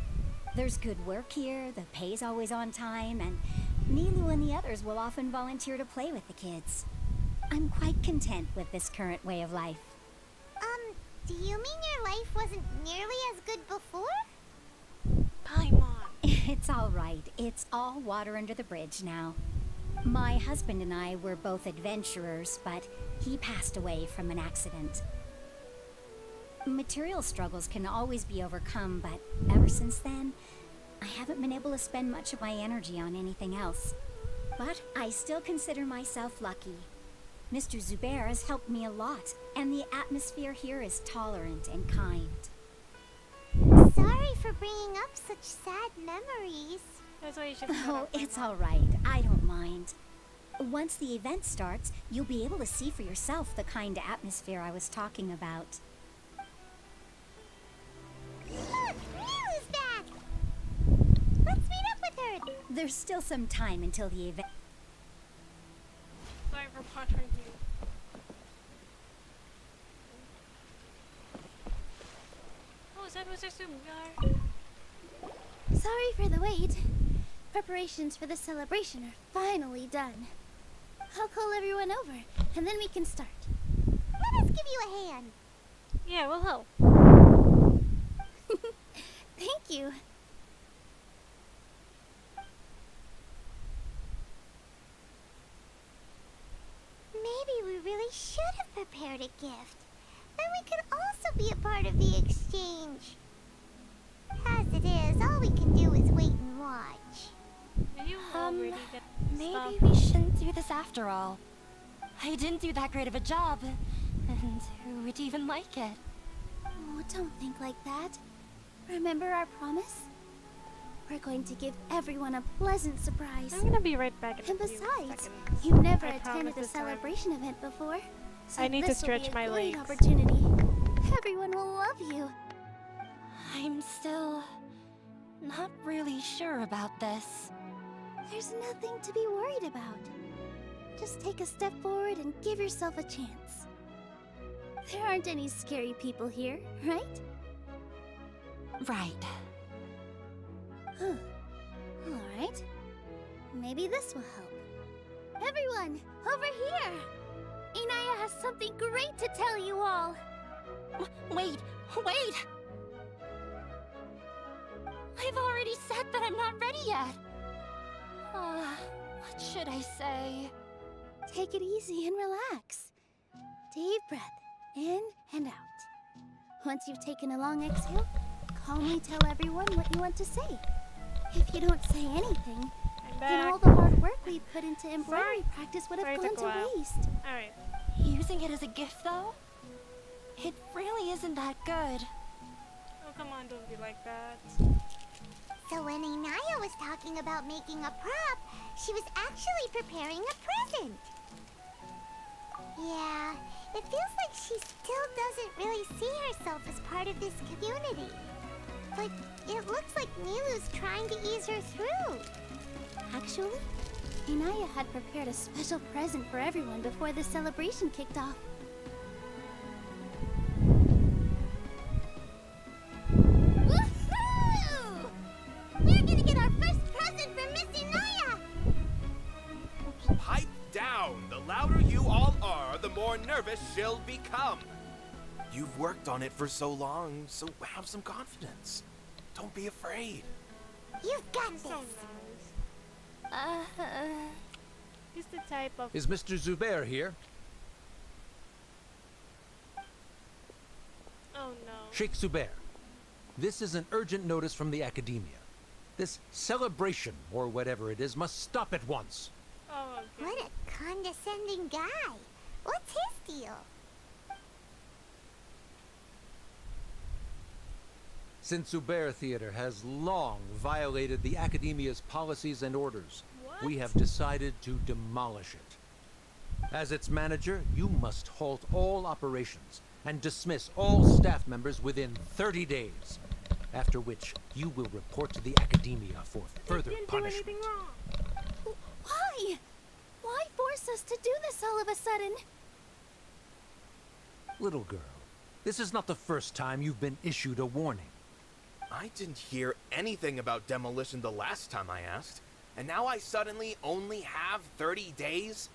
There's good work here, the pay's always on time, and Nilu and the others will often volunteer to play with the kids. I'm quite content with this current way of life. Do you mean your life wasn't nearly as good before? Paimon. It's all right. It's all water under the bridge now. My husband and I were both adventurers, but he passed away from an accident. Material struggles can always be overcome, but ever since then, I haven't been able to spend much of my energy on anything else. But I still consider myself lucky. Mr. Zubair has helped me a lot, and the atmosphere here is tolerant and kind. Sorry for bringing up such sad memories. That's why you should Oh, it's all right. I don't mind. Once the event starts, you'll be able to see for yourself the kind of atmosphere I was talking about. Look, Nilu's back! Let's meet up with her. There's still some time until the event. Sorry for bothering you. Oh, is that Mr. Sumgar? Sorry for the wait. Preparations for the celebration are finally done. I'll call everyone over, and then we can start. Let us give you a hand. Yeah, we'll help. Thank you. Maybe we really should have prepared a gift. Then we could also be a part of the exchange. As it is, all we can do is wait and watch. Did you already get Maybe stuff? we shouldn't do this after all. I didn't do that great of a job, and who would even like it? Oh, don't think like that. Remember our promise? We're going to give everyone a pleasant surprise. I'm gonna be right back in And a few besides, seconds. you've never I attended promise a this time. celebration event before. So I need to this will be stretch a my great legs. opportunity. Everyone will love you. I'm still not really sure about this. There's nothing to be worried about. Just take a step forward and give yourself a chance. There aren't any scary people here, right? Right. Huh. Alright. Maybe this will help. Everyone, over here! Inaya has something great to tell you all! Wait! I've already said that I'm not ready yet. What should I say? Take it easy and relax. Deep breath, in and out. Once you've taken a long exhale, calmly tell everyone what you want to say. If you don't say anything, I'm then all back. the hard work we put into embroidery practice would have Sorry gone took a while. to waste. Alright. Using it as a gift, though? It really isn't that good. Oh, come on, don't be like that. So when Inaya was talking about making a prop, she was actually preparing a present. Yeah, it feels like she still doesn't really see herself as part of this community. But it looks like Nilu's trying to ease her through. Actually, Inaya had prepared a special present for everyone before the celebration kicked off. Woohoo! We're gonna get our first present from Miss Inaya! Pipe down! The louder you all are, the more nervous she'll become. You've worked on it for so long, so have some confidence. Don't be afraid. You've got this. So nice. He's the type of... Is Mr. Zubair here? Oh no. Sheikh Zubair, this is an urgent notice from the Academia. This celebration, or whatever it is, must stop at once. Oh, okay. What a condescending guy. What's his deal? Since Zubair Theater has long violated the Academia's policies and orders, we have decided to demolish it. As its manager, you must halt all operations and dismiss all staff members within 30 days, after which you will report to the Academia for further punishment. Do anything wrong. Why? Why force us to do this all of a sudden? Little girl, this is not the first time you've been issued a warning. I didn't hear anything about demolition the last time I asked, and now I suddenly only have 30 days?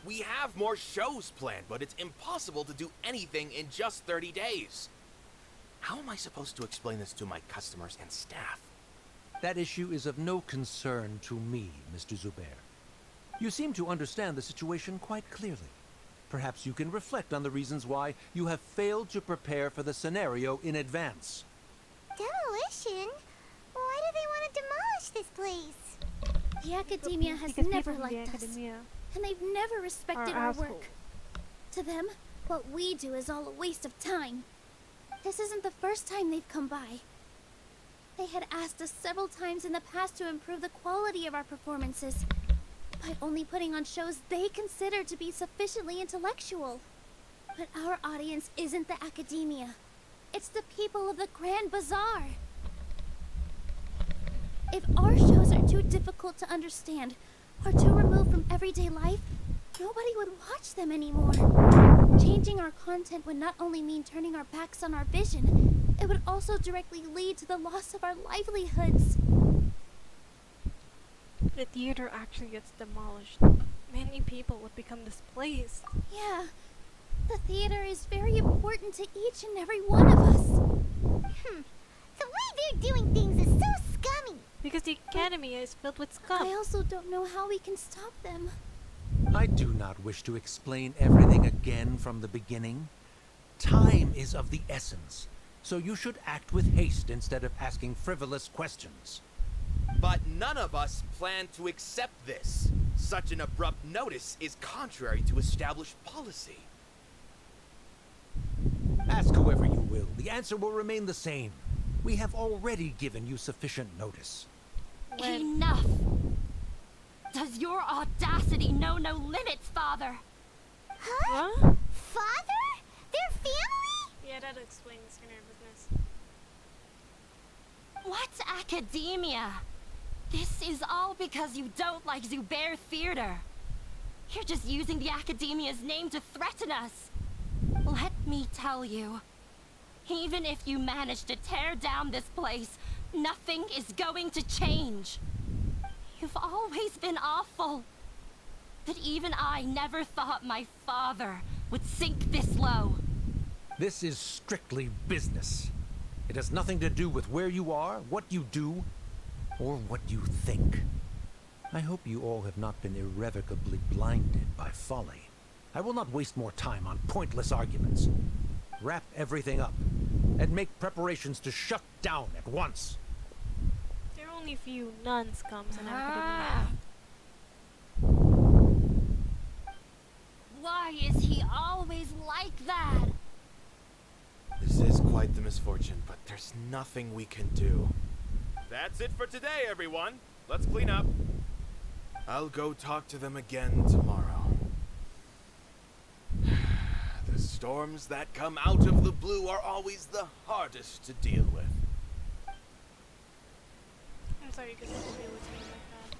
We have more shows planned, but it's impossible to do anything in just 30 days. How am I supposed to explain this to my customers and staff? That issue is of no concern to me, Mr. Zubair. You seem to understand the situation quite clearly. Perhaps you can reflect on the reasons why you have failed to prepare for the scenario in advance. Demolition? Why do they want to demolish this place? The Academia has Because never people in the liked us, Academia and they've never respected are our assholes. work. To them, what we do is all a waste of time. This isn't the first time they've come by. They had asked us several times in the past to improve the quality of our performances by only putting on shows they consider to be sufficiently intellectual. But our audience isn't the Academia. It's the people of the Grand Bazaar. If our shows are too difficult to understand or too removed from everyday life, nobody would watch them anymore. Changing our content would not only mean turning our backs on our vision, it would also directly lead to the loss of our livelihoods. The theater actually gets demolished. Many people would become displaced. Yeah, the theater is very important to each and every one of us. The way they're doing things is so scummy. Because the Academy is filled with scum. I also don't know how we can stop them. I do not wish to explain everything again from the beginning. Time is of the essence, so you should act with haste instead of asking frivolous questions. But none of us plan to accept this. Such an abrupt notice is contrary to established policy. Ask whoever you will, the answer will remain the same. We have already given you sufficient notice. Enough! Does your audacity know no limits, Father? Huh? What? Father? Their family? Yeah, that explains your nervousness. What's academia? This is all because you don't like Zubair Theater. You're just using the Academia's name to threaten us. Let me tell you, even if you manage to tear down this place, nothing is going to change. You've always been awful. But even I never thought my father would sink this low. This is strictly business. It has nothing to do with where you are, what you do, or what you think. I hope you all have not been irrevocably blinded by folly. I will not waste more time on pointless arguments. Wrap everything up, and make preparations to shut down at once. There are only few non-scums in Academia. Why is he always like that? This is quite the misfortune, but there's nothing we can do. That's it for today, everyone. Let's clean up. I'll go talk to them again tomorrow. The storms that come out of the blue are always the hardest to deal with. I'm sorry you could deal with me like that.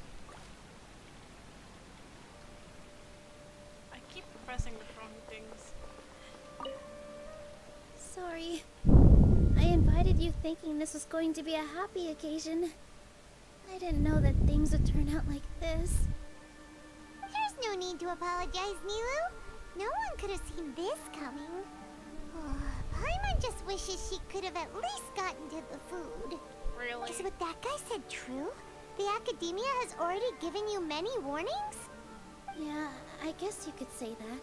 I keep pressing the wrong things. Sorry. I invited you thinking this was going to be a happy occasion. I didn't know that things would turn out like this. There's no need to apologize, Nilu. No one could have seen this coming. Paimon just wishes she could have at least gotten to the food. Really? Is what that guy said true? The Academia has already given you many warnings? Yeah, I guess you could say that.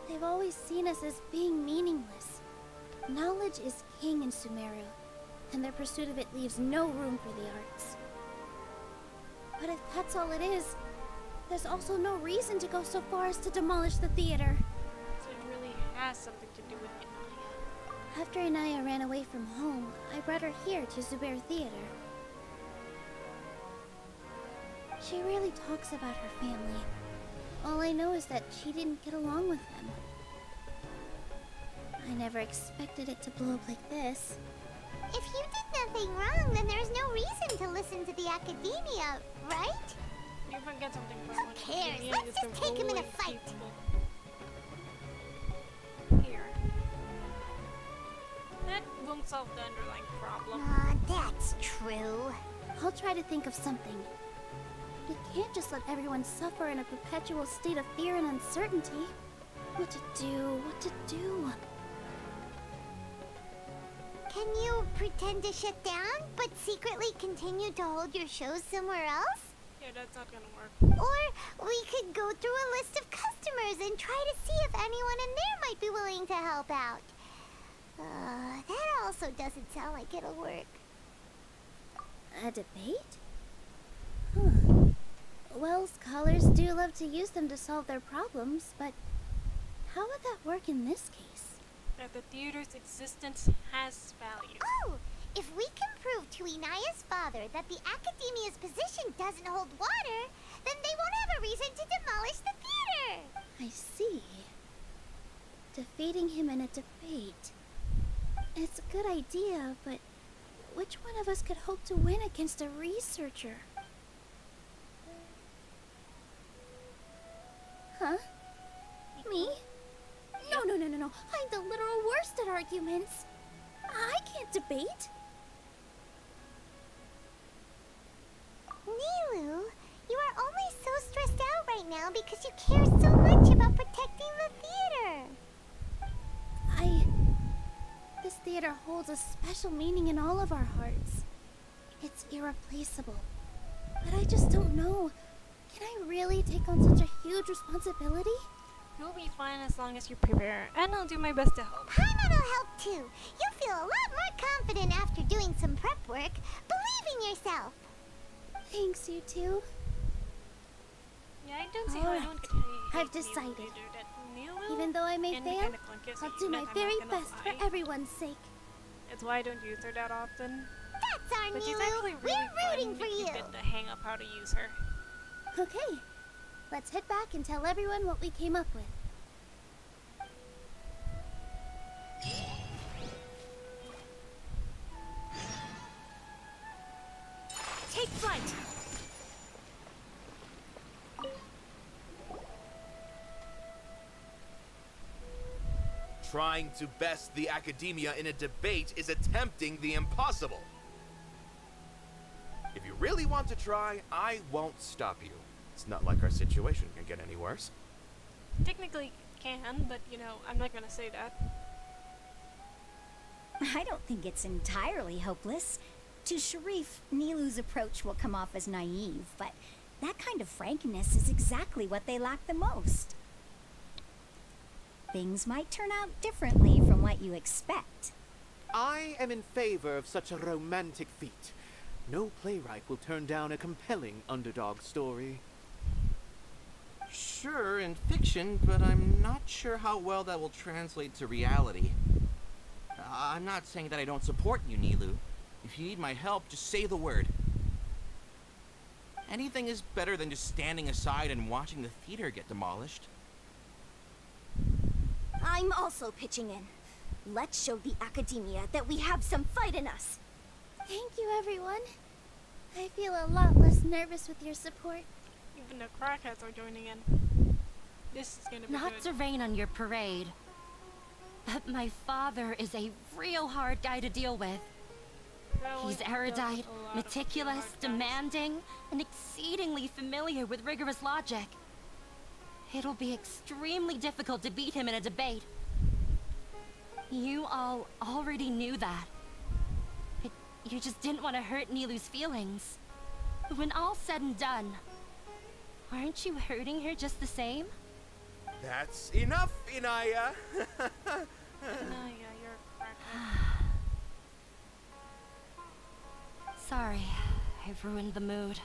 They've always seen us as being meaningless. Knowledge is king in Sumeru, and their pursuit of it leaves no room for the arts. But if that's all it is, there's also no reason to go so far as to demolish the theater. So it really has something to do with Inaya. After Inaya ran away from home, I brought her here to Zubair Theater. She rarely talks about her family. All I know is that she didn't get along with them. I never expected it to blow up like this. If you did nothing wrong, then there's no reason to listen to the Academia, right? You forget something from Who cares? Let's just take him in a fight. Here. That won't solve the underlying problem. That's true. I'll try to think of something. We can't just let everyone suffer in a perpetual state of fear and uncertainty. What to do? What to do? Can you pretend to shut down, but secretly continue to hold your shows somewhere else? Yeah, that's not gonna work. Or we could go through a list of customers and try to see if anyone in there might be willing to help out. That also doesn't sound like it'll work. A debate? Huh. Well, scholars do love to use them to solve their problems, but how would that work in this case? That the theater's existence has value. Oh! If we can prove to Inaya's father that the Academia's position doesn't hold water, then they won't have a reason to demolish the theater! I see. Defeating him in a debate. It's a good idea, but which one of us could hope to win against a researcher? Huh? Me? No. I'm the literal worst at arguments. I can't debate. Nilu, you are only so stressed out right now because you care so much about protecting the theater. This theater holds a special meaning in all of our hearts. It's irreplaceable. But I just don't know. Can I really take on such a huge responsibility? You'll be fine as long as you prepare, and I'll do my best to help. Paimon will help too. You'll feel a lot more confident after doing some prep work. Believe in yourself. Thanks, you two. Yeah, I don't see how anyone could hate I've decided. Even though I may fail, I'll do my very best for everyone's sake. It's why I don't use her that often. That's our But she's Nilu. actually really We're rooting fun for if you. get the hang of how to use her. Okay, let's head back and tell everyone what we came up with. Take flight! Trying to best the Academia in a debate is attempting the impossible. If you really want to try, I won't stop you. It's not like our situation can get any worse. Technically can, but you know, I'm not gonna say that. I don't think it's entirely hopeless. To Sharif, Nilu's approach will come off as naive, but that kind of frankness is exactly what they lack the most. Things might turn out differently from what you expect. I am in favor of such a romantic feat. No playwright will turn down a compelling underdog story. Sure, in fiction, but I'm not sure how well that will translate to reality. I'm not saying that I don't support you, Nilu. If you need my help, just say the word. Anything is better than just standing aside and watching the theater get demolished. I'm also pitching in. Let's show the Academia that we have some fight in us. Thank you, everyone. I feel a lot less nervous with your support. Even the crackheads are joining in. This is gonna be Not good. to rain on your parade, but my father is a real hard guy to deal with. He's erudite, meticulous, demanding, and exceedingly familiar with rigorous logic. It'll be extremely difficult to beat him in a debate. You all already knew that. You just didn't want to hurt Nilu's feelings. When all's said and done, aren't you hurting her just the same? That's enough, Inaya. Inaya, you're a crackhead. Sorry, I've ruined the mood.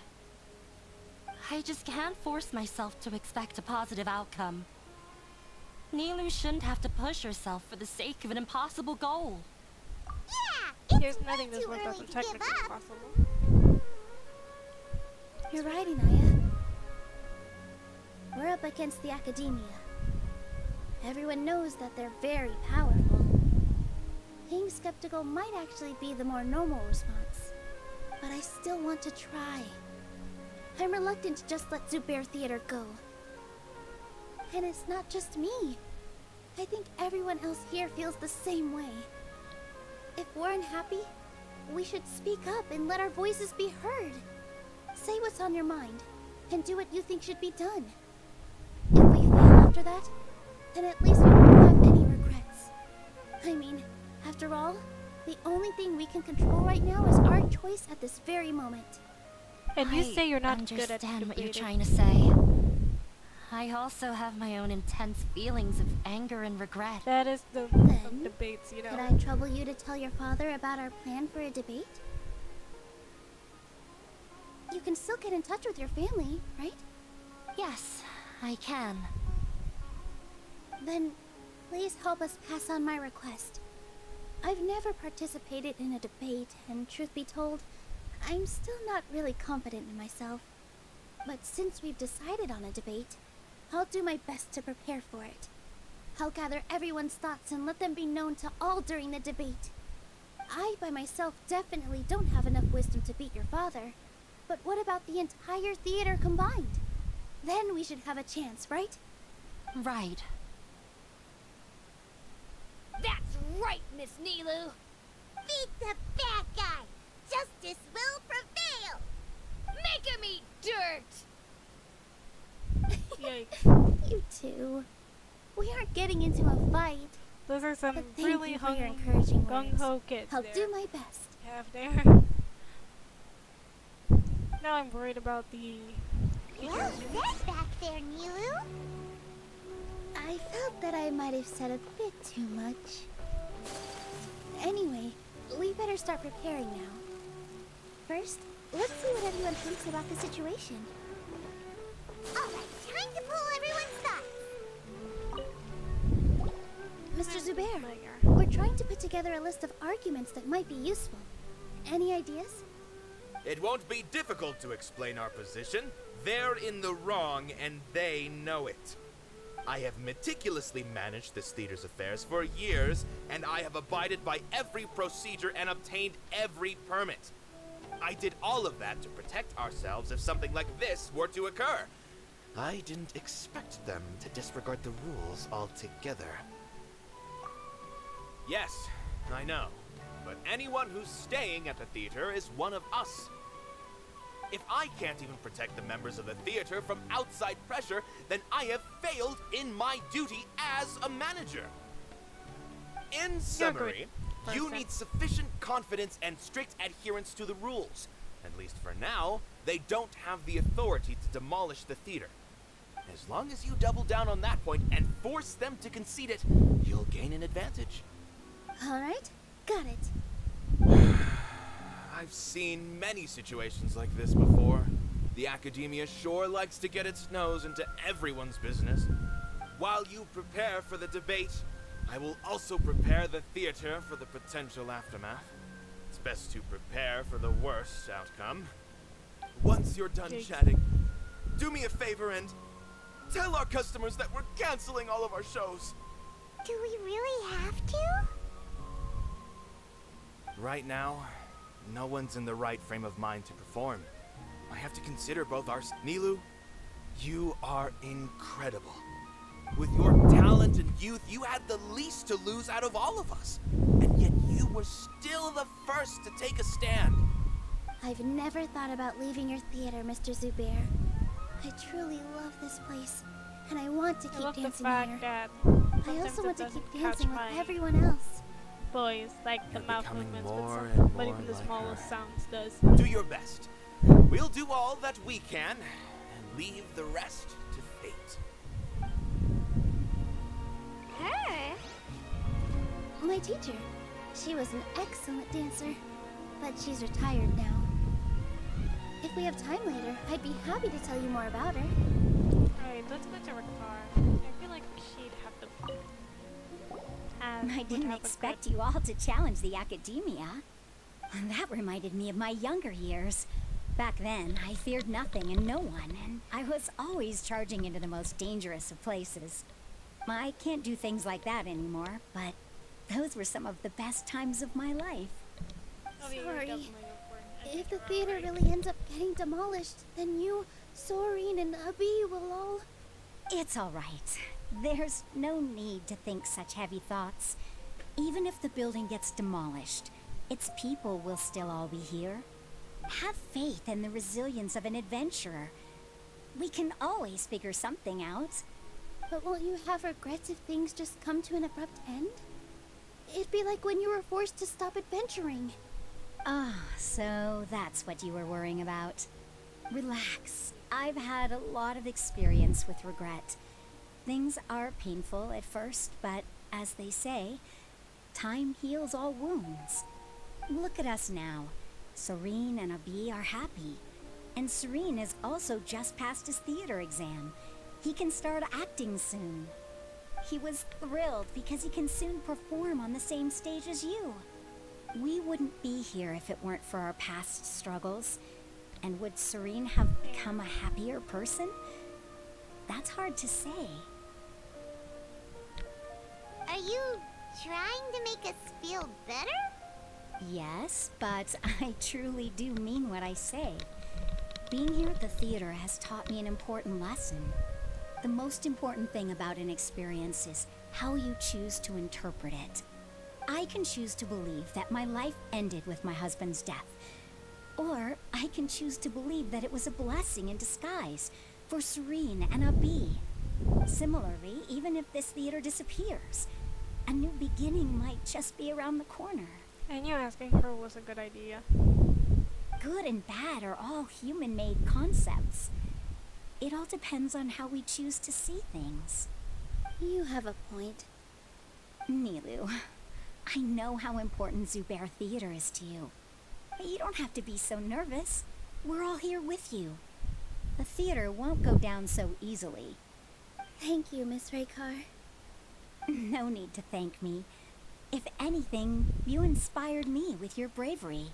I just can't force myself to expect a positive outcome. Nilu shouldn't have to push herself for the sake of an impossible goal. Yeah, There's it's nothing way this too world early doesn't to give technically up. possible. You're right, Inaya. We're up against the academia. Everyone knows that they're very powerful. Being skeptical might actually be the more normal response. But I still want to try. I'm reluctant to just let Zubair Theater go. And it's not just me. I think everyone else here feels the same way. If we're unhappy, we should speak up and let our voices be heard. Say what's on your mind, and do what you think should be done. If we fail after that, then at least we won't have any regrets. I mean, after all, the only thing we can control right now is our choice at this very moment. And you say you're not good at understand what you're debating. trying to say. I also have my own intense feelings of anger and regret. That is the Then, debates, you know. Could I trouble you to tell your father about our plan for a debate? You can still get in touch with your family, right? Yes, I can. Then, please help us pass on my request. I've never participated in a debate, and truth be told, I'm still not really confident in myself. But since we've decided on a debate, I'll do my best to prepare for it. I'll gather everyone's thoughts and let them be known to all during the debate. I, by myself, definitely don't have enough wisdom to beat your father. But what about the entire theater combined? Then we should have a chance, right? Right. That's right, Miss Nilu. Beat the bad guy. Justice will prevail. Make him eat dirt. Yikes. You two. We aren't getting into a fight. Those are some But thank really you for your encouraging words. gung-ho kids I'll there. do my best. Have there. Now I'm worried about the... Well said back there, Nilu. I felt that I might have said a bit too much. Anyway, we better start preparing now. First, let's see what everyone thinks about the situation. Alright, time to pull everyone's thoughts. Mr. Zubair, we're trying to put together a list of arguments that might be useful. Any ideas? It won't be difficult to explain our position. They're in the wrong, and they know it. I have meticulously managed this theater's affairs for years, and I have abided by every procedure and obtained every permit. I did all of that to protect ourselves if something like this were to occur. I didn't expect them to disregard the rules altogether. Yes, I know. But anyone who's staying at the theater is one of us. If I can't even protect the members of the theater from outside pressure, then I have failed in my duty as a manager. In summary, you need sufficient confidence and strict adherence to the rules. At least for now, they don't have the authority to demolish the theater. As long as you double down on that point and force them to concede it, you'll gain an advantage. Alright, got it. I've seen many situations like this before. The academia sure likes to get its nose into everyone's business. While you prepare for the debate, I will also prepare the theater for the potential aftermath. It's best to prepare for the worst outcome. Once you're done chatting, do me a favor and tell our customers that we're canceling all of our shows. Do we really have to? Right now, no one's in the right frame of mind to perform. I have to consider both our... Nilu, you are incredible. With your talent and youth, you had the least to lose out of all of us. And yet you were still the first to take a stand. I've never thought about leaving your theater, Mr. Zubair. I truly love this place, and I want to keep dancing here. I also want to keep dancing with everyone else. Voice, like the mouth movements, more but and even more the like smallest her. sounds does. Do your best. We'll do all that we can and leave the rest to fate. Her? My teacher. She was an excellent dancer, but she's retired now. If we have time later, I'd be happy to tell you more about her. Alright, let's go to Ricard. I feel like she'd have to. I didn't expect you all to challenge the academia. That reminded me of my younger years. Back then, I feared nothing and no one, and I was always charging into the most dangerous of places. I can't do things like that anymore, but those were some of the best times of my life. Sorry. If the theater really ends up getting demolished, then you, Soreen, and Abi will all... It's all right. There's no need to think such heavy thoughts. Even if the building gets demolished, its people will still all be here. Have faith in the resilience of an adventurer. We can always figure something out. But won't you have regrets if things just come to an abrupt end? It'd be like when you were forced to stop adventuring. Ah, so that's what you were worrying about. Relax. I've had a lot of experience with regret. Things are painful at first, but as they say, time heals all wounds. Look at us now. Serene and Abi are happy. And Serene has also just passed his theater exam. He can start acting soon. He was thrilled because he can soon perform on the same stage as you. We wouldn't be here if it weren't for our past struggles. And would Serene have become a happier person? That's hard to say. Are you trying to make us feel better? Yes, but I truly do mean what I say. Being here at the theater has taught me an important lesson. The most important thing about an experience is how you choose to interpret it. I can choose to believe that my life ended with my husband's death. Or I can choose to believe that it was a blessing in disguise for Serene and Abi. Similarly, even if this theater disappears, a new beginning might just be around the corner. And you asking her was a good idea. Good and bad are all human-made concepts. It all depends on how we choose to see things. You have a point. Nilou, I know how important Zubair Theater is to you. But you don't have to be so nervous. We're all here with you. The theater won't go down so easily. Thank you, Miss Raykar. No need to thank me. If anything, you inspired me with your bravery.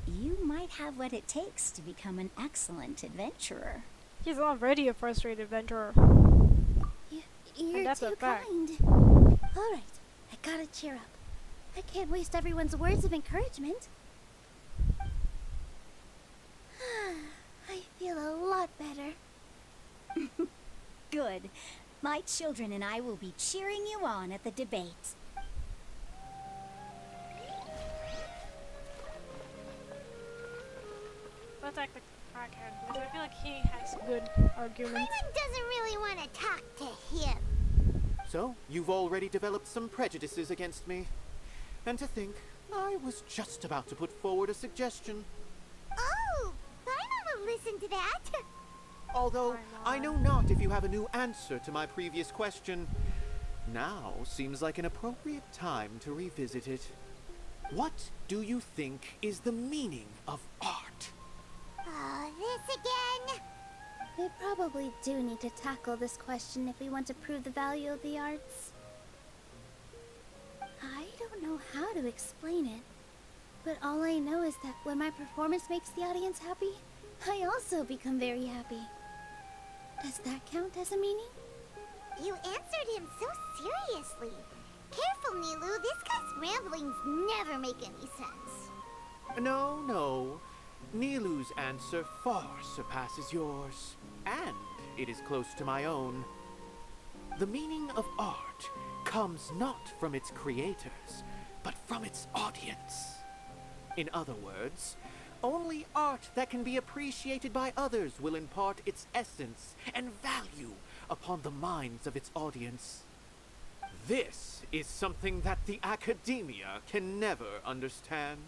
You might have what it takes to become an excellent adventurer. He's already a frustrated adventurer. You're too kind. All right, I gotta cheer up. I can't waste everyone's words of encouragement. I feel a lot better. Good. My children and I will be cheering you on at the debate. Let's act like a crackhead, because I feel like he has good arguments. Paimon doesn't really want to talk to him. So, you've already developed some prejudices against me. And to think, I was just about to put forward a suggestion. Oh, Paimon will listen to that. Although, I know not if you have a new answer to my previous question. Now seems like an appropriate time to revisit it. What do you think is the meaning of art? Oh, this again? We probably do need to tackle this question if we want to prove the value of the arts. I don't know how to explain it, but all I know is that when my performance makes the audience happy, I also become very happy. Does that count as a meaning? You answered him so seriously. Careful, Nilou. This guy's ramblings never make any sense. No. Nilou's answer far surpasses yours, and it is close to my own. The meaning of art comes not from its creators, but from its audience. In other words, only art that can be appreciated by others will impart its essence and value upon the minds of its audience. This is something that the academia can never understand.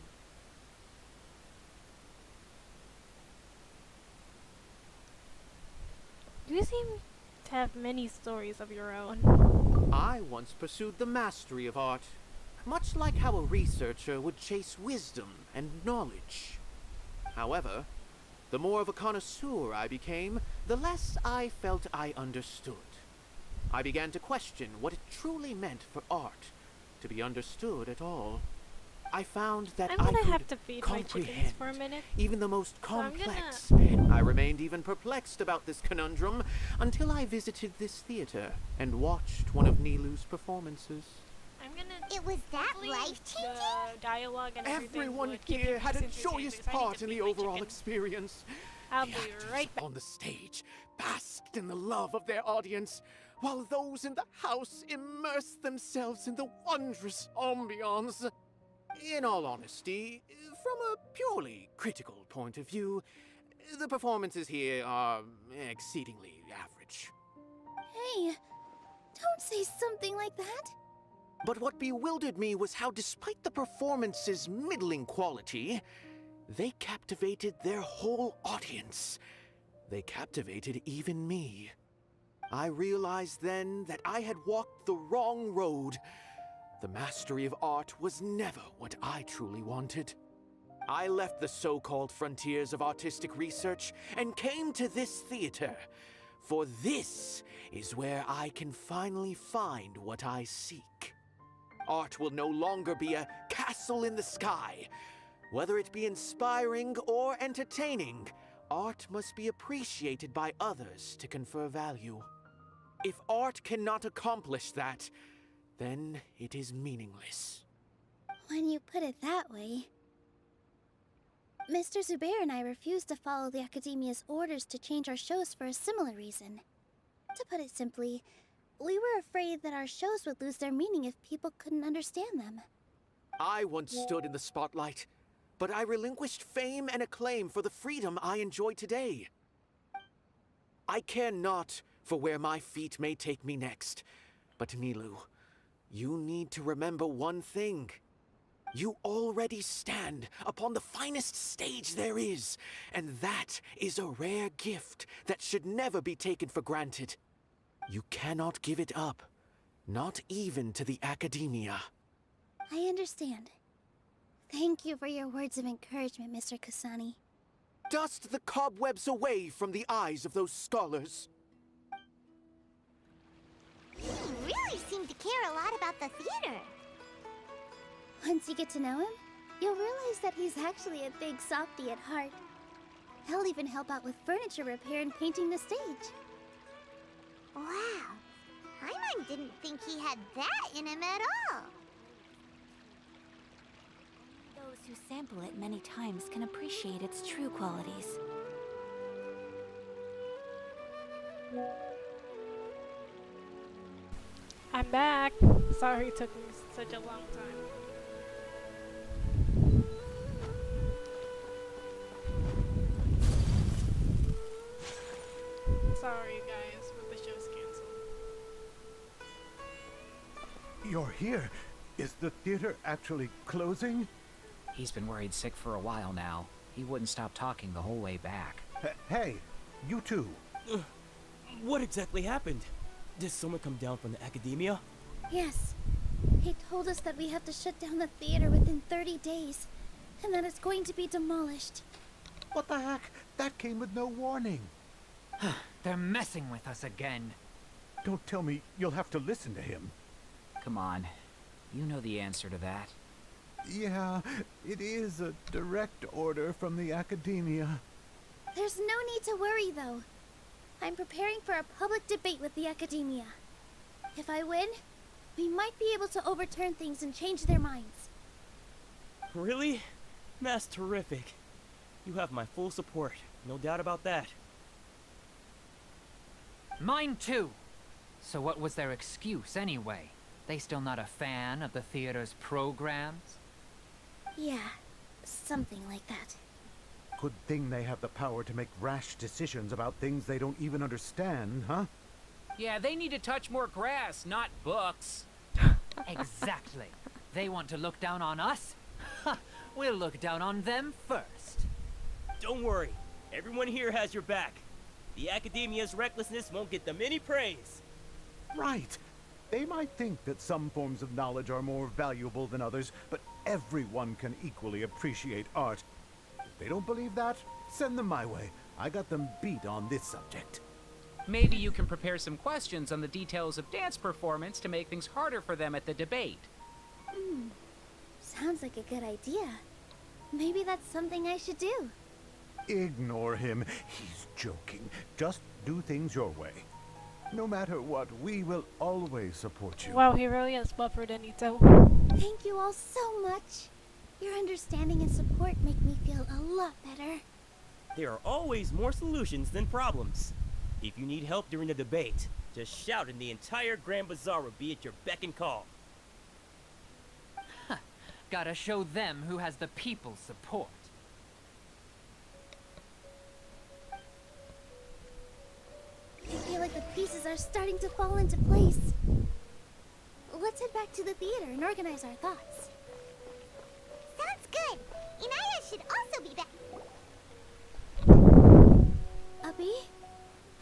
You seem to have many stories of your own. I once pursued the mastery of art, much like how a researcher would chase wisdom and knowledge. However, the more of a connoisseur I became, the less I felt I understood. I began to question what it truly meant for art to be understood at all. I found that I'm I gonna could have to feed my chickens comprehend for a minute. even the most So I'm complex, and I remained even perplexed about this conundrum until I visited this theater and watched one of Nilu's performances. I'm gonna. It was that hopefully life-changing? The dialogue and everything Everyone would keep here you had a entertained joyous because I need part to in the feed my overall chicken. experience. I'll The be actors right back. on the stage basked in the love of their audience, while those in the house immersed themselves in the wondrous ambiance. In all honesty, from a purely critical point of view, the performances here are exceedingly average. Hey, don't say something like that. But what bewildered me was how, despite the performance's middling quality, they captivated their whole audience. They captivated even me. I realized then that I had walked the wrong road. The mastery of art was never what I truly wanted. I left the so-called frontiers of artistic research and came to this theater, for this is where I can finally find what I seek. Art will no longer be a castle in the sky. Whether it be inspiring or entertaining, art must be appreciated by others to confer value. If art cannot accomplish that, then it is meaningless. When you put it that way. Mr. Zubair and I refused to follow the Academia's orders to change our shows for a similar reason. To put it simply, we were afraid that our shows would lose their meaning if people couldn't understand them. I once stood in the spotlight, but I relinquished fame and acclaim for the freedom I enjoy today. I care not for where my feet may take me next, but Nilu, you need to remember one thing. You already stand upon the finest stage there is, and that is a rare gift that should never be taken for granted. You cannot give it up, not even to the Academia. I understand. Thank you for your words of encouragement, Mr. Kasani. Dust the cobwebs away from the eyes of those scholars. You really seem to care a lot about the theater. Once you get to know him, you'll realize that he's actually a big softie at heart. He'll even help out with furniture repair and painting the stage. Wow. Paimon didn't think he had that in him at all. Those who sample it many times can appreciate its true qualities. I'm back. Sorry it took me such a long time. Sorry guys, but the show's canceled. You're here. Is the theater actually closing? He's been worried sick for a while now. He wouldn't stop talking the whole way back. Hey, you two. What exactly happened? Did someone come down from the Academia? Yes. He told us that we have to shut down the theater within 30 days, and that it's going to be demolished. What the heck? That came with no warning. They're messing with us again. Don't tell me you'll have to listen to him. Come on. You know the answer to that. Yeah, it is a direct order from the Academia. There's no need to worry, though. I'm preparing for a public debate with the Academia. If I win, we might be able to overturn things and change their minds. Really? That's terrific. You have my full support, no doubt about that. Mine too. So what was their excuse anyway? They still not a fan of the theater's programs? Yeah, something like that. Good thing they have the power to make rash decisions about things they don't even understand, huh? Yeah, they need to touch more grass, not books. Exactly. They want to look down on us? Ha! We'll look down on them first. Don't worry. Everyone here has your back. The Academia's recklessness won't get them any praise. Right. They might think that some forms of knowledge are more valuable than others, but everyone can equally appreciate art. If they don't believe that, send them my way. I got them beat on this subject. Maybe you can prepare some questions on the details of dance performance to make things harder for them at the debate. Sounds like a good idea. Maybe that's something I should do. Ignore him. He's joking. Just do things your way. No matter what, we will always support you. Wow, he really has buffered Anito. Thank you all so much. Your understanding and support make me feel a lot better. There are always more solutions than problems. If you need help during the debate, just shout and the entire Grand Bazaar will be at your beck and call. Gotta show them who has the people's support. I feel like the pieces are starting to fall into place. Let's head back to the theater and organize our thoughts. Sounds good. Inaya should also be back. Abi,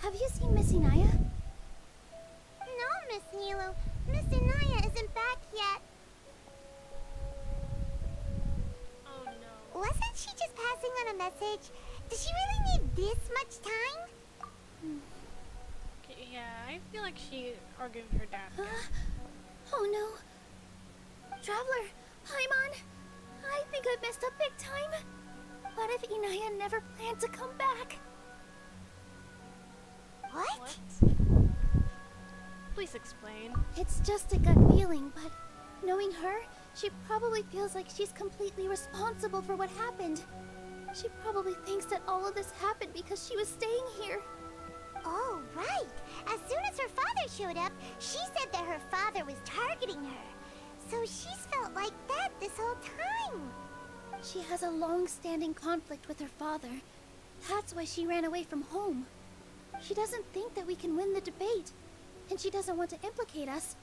have you seen Miss Inaya? No, Miss Nilu. Miss Inaya isn't back yet. Oh no. Wasn't she just passing on a message? Does she really need this much time? Okay, yeah, I feel like she argued with her dad. Oh no. Traveler, Paimon, I think I messed up big time. What if Inaya never planned to come back? What? Please explain. It's just a gut feeling, but knowing her, she probably feels like she's completely responsible for what happened. She probably thinks that all of this happened because she was staying here. Oh, right. As soon as her father showed up, she said that her father was targeting her. So she's felt like that this whole time. She has a long-standing conflict with her father. That's why she ran away from home. She doesn't think that we can win the debate, and she doesn't want to implicate us,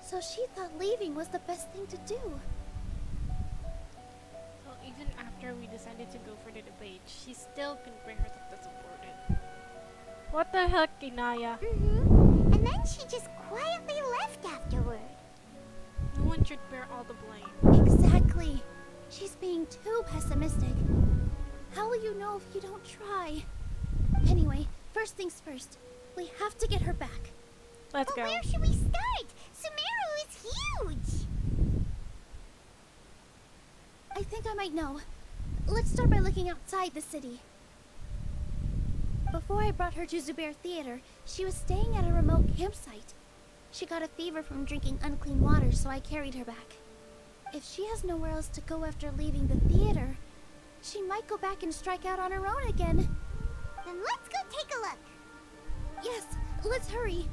so she thought leaving was the best thing to do. So even after we decided to go for the debate, she still couldn't bring herself to support it. What the heck, Inaya? And then she just quietly left afterward. No one should bear all the blame. Exactly. She's being too pessimistic. How will you know if you don't try? Anyway, first things first. We have to get her back. Let's go. Where should we start? Sumeru is huge! I think I might know. Let's start by looking outside the city. Before I brought her to Zubair Theater, she was staying at a remote campsite. She got a fever from drinking unclean water, so I carried her back. If she has nowhere else to go after leaving the theater, she might go back and strike out on her own again. Then let's go take a look. Yes, let's hurry.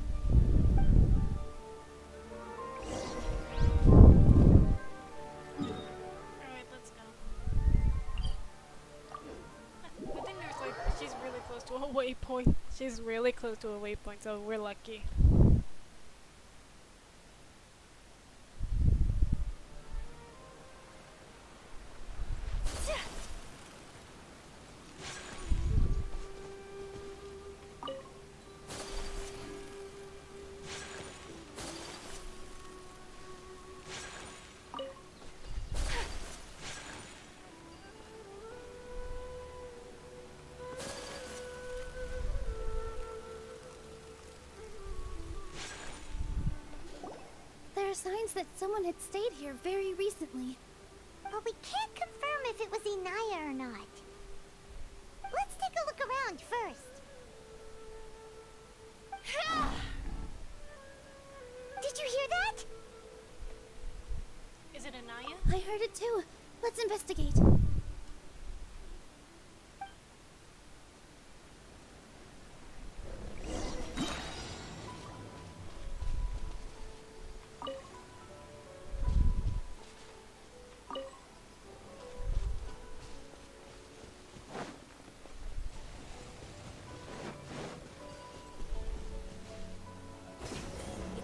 Alright, let's go. I think there's like, she's really close to a waypoint. She's really close to a waypoint, so we're lucky. There are signs that someone had stayed here very recently. But we can't confirm if it was Inaya or not. Let's take a look around first. Did you hear that? Is it Inaya? I heard it too. Let's investigate.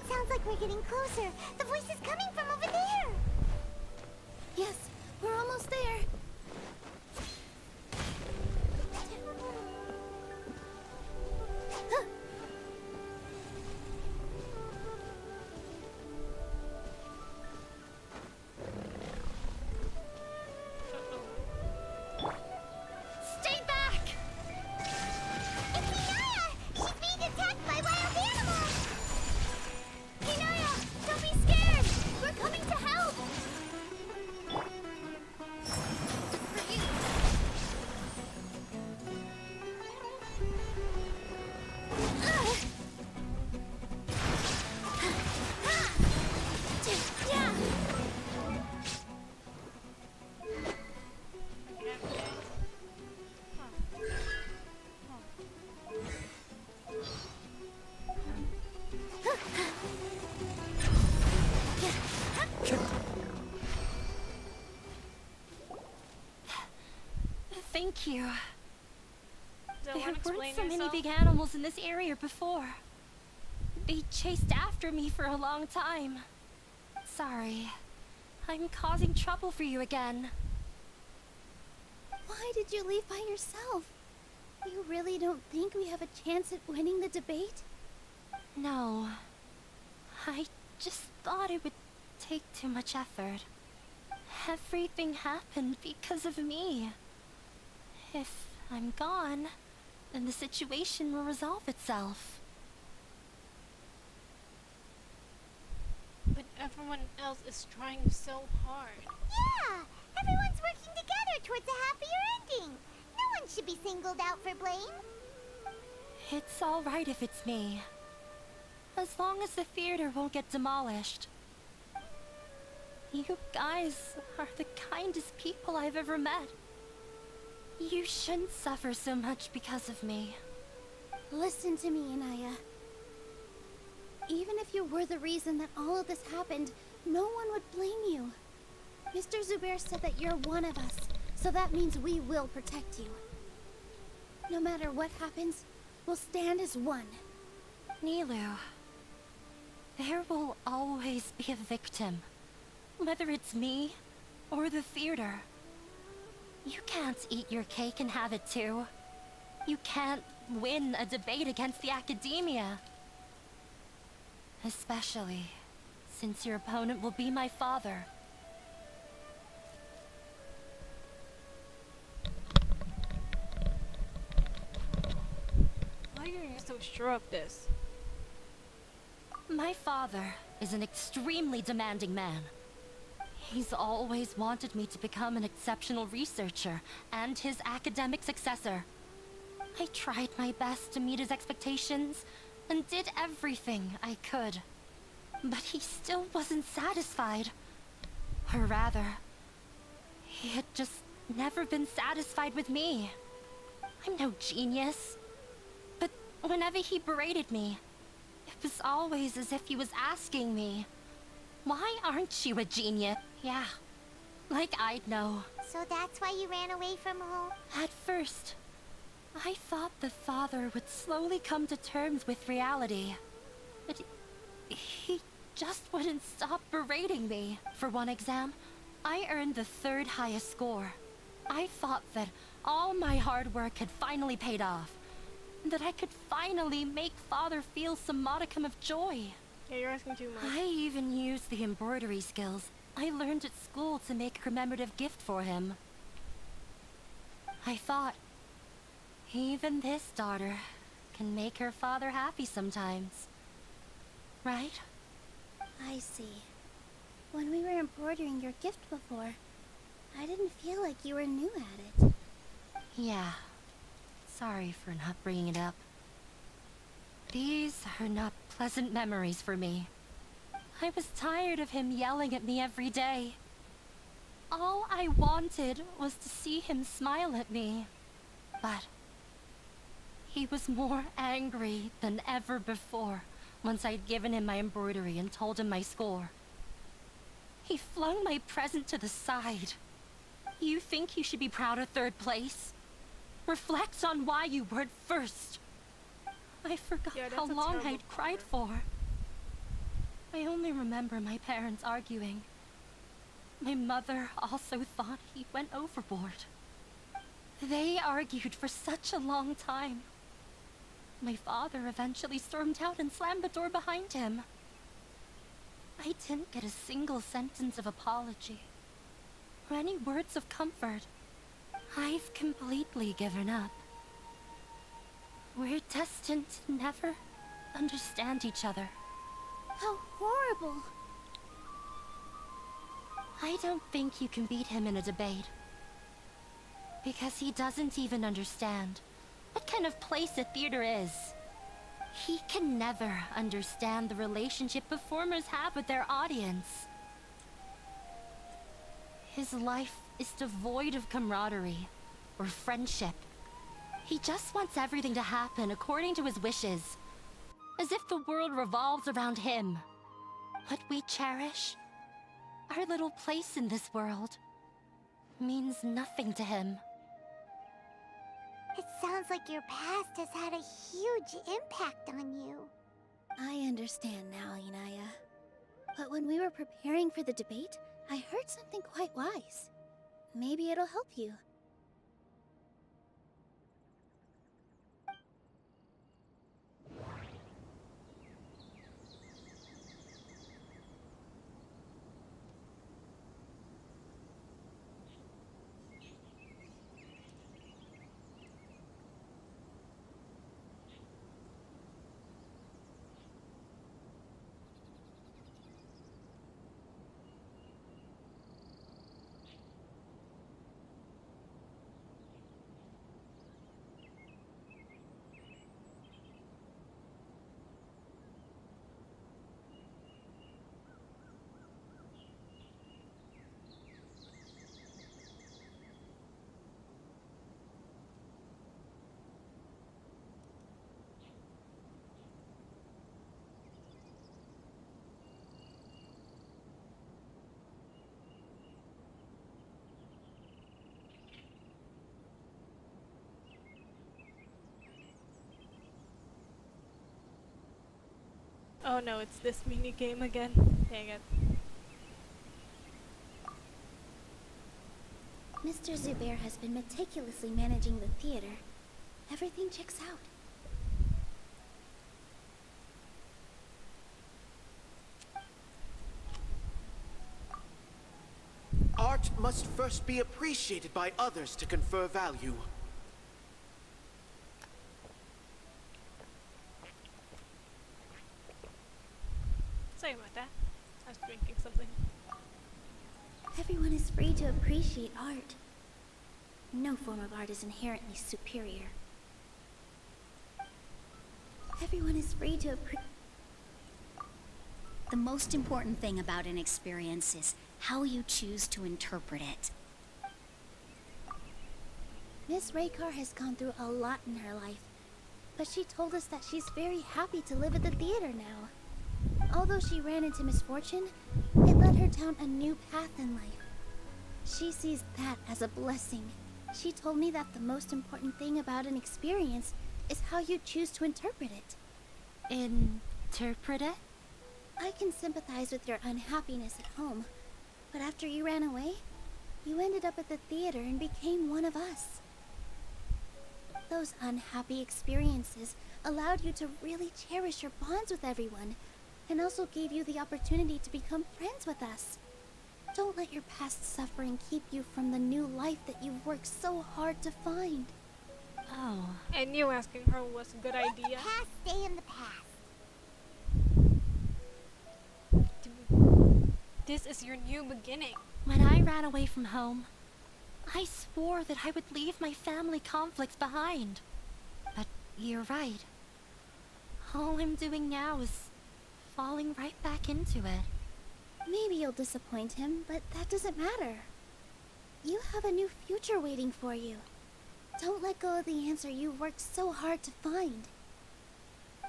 Sounds like we're getting closer. The voice is coming from over there. Yes, we're almost there. Thank you. Don't There wanna weren't explain so many yourself? big animals in this area before. They chased after me for a long time. Sorry. I'm causing trouble for you again. Why did you leave by yourself? You really don't think we have a chance at winning the debate? No. I just thought it would take too much effort. Everything happened because of me. If I'm gone, then the situation will resolve itself. But everyone else is trying so hard. Yeah! Everyone's working together towards a happier ending. No one should be singled out for blame. It's alright if it's me. As long as the theater won't get demolished. You guys are the kindest people I've ever met. You shouldn't suffer so much because of me. Listen to me, Inaya. Even if you were the reason that all of this happened, no one would blame you. Mr. Zubair said that you're one of us, so that means we will protect you. No matter what happens, we'll stand as one. Nilu, there will always be a victim. Whether it's me or the theater. You can't eat your cake and have it too. You can't win a debate against the academia. Especially since your opponent will be my father. Why are you so sure of this? My father is an extremely demanding man. He's always wanted me to become an exceptional researcher and his academic successor. I tried my best to meet his expectations and did everything I could. But he still wasn't satisfied. Or rather, he had just never been satisfied with me. I'm no genius. But whenever he berated me, it was always as if he was asking me, "Why aren't you a genius?" Yeah, like I'd know. So that's why you ran away from home? At first, I thought the father would slowly come to terms with reality. But he just wouldn't stop berating me. For one exam, I earned the 3rd highest score. I thought that all my hard work had finally paid off. That I could finally make father feel some modicum of joy. Yeah, you're asking too much. I even used the embroidery skills I learned at school to make a commemorative gift for him. I thought, even this daughter can make her father happy sometimes. Right? I see. When we were embroidering your gift before, I didn't feel like you were new at it. Yeah. Sorry for not bringing it up. These are not pleasant memories for me. I was tired of him yelling at me every day. All I wanted was to see him smile at me. But he was more angry than ever before once I'd given him my embroidery and told him my score. He flung my present to the side. You think you should be proud of 3rd place? Reflect on why you weren't first. I forgot how long I'd cried for. I only remember my parents arguing. My mother also thought he went overboard. They argued for such a long time. My father eventually stormed out and slammed the door behind him. I didn't get a single sentence of apology or any words of comfort. I've completely given up. We're destined to never understand each other. How horrible! I don't think you can beat him in a debate. Because he doesn't even understand what kind of place a theater is. He can never understand the relationship performers have with their audience. His life is devoid of camaraderie or friendship. He just wants everything to happen according to his wishes, as if the world revolves around him. What we cherish, our little place in this world, means nothing to him. It sounds like your past has had a huge impact on you. I understand now, Inaya. But when we were preparing for the debate, I heard something quite wise. Maybe it'll help you. Oh no, it's this mini game again. Dang it. Mr. Zubair has been meticulously managing the theater. Everything checks out. Art must first be appreciated by others to confer value. Sorry about that. I was drinking something. Everyone is free to appreciate art. No form of art is inherently superior. Everyone is free to appreciate. The most important thing about an experience is how you choose to interpret it. Miss Raykar has gone through a lot in her life, but she told us that she's very happy to live at the theater now. Although she ran into misfortune, it led her down a new path in life. She sees that as a blessing. She told me that the most important thing about an experience is how you choose to interpret it. Interpret it? I can sympathize with your unhappiness at home, but after you ran away, you ended up at the theater and became one of us. Those unhappy experiences allowed you to really cherish your bonds with everyone, and also gave you the opportunity to become friends with us. Don't let your past suffering keep you from the new life that you've worked so hard to find. Oh. I knew asking her was a good Let idea. the past stay in the past. This is your new beginning. When I ran away from home, I swore that I would leave my family conflicts behind. But you're right. All I'm doing now is falling right back into it. Maybe you'll disappoint him, but that doesn't matter. You have a new future waiting for you. Don't let go of the answer you worked so hard to find.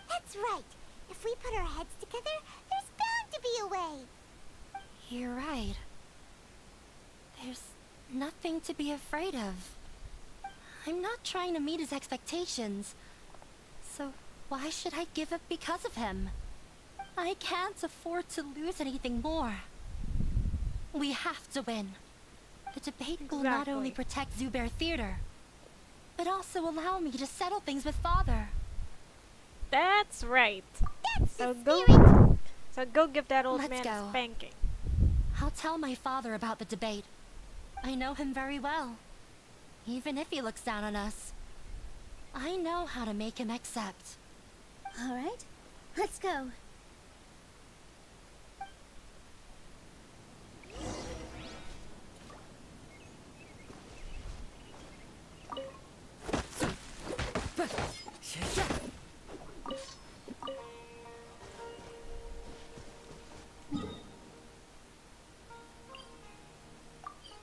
That's right. If we put our heads together, there's bound to be a way. You're right. There's nothing to be afraid of. I'm not trying to meet his expectations. So why should I give up because of him? I can't afford to lose anything more. We have to win. The debate will not only protect Zubair Theater, but also allow me to settle things with Father. That's right. That's So the go give that old Let's man go. a spanking. I'll tell my father about the debate. I know him very well. Even if he looks down on us, I know how to make him accept. All right, let's go.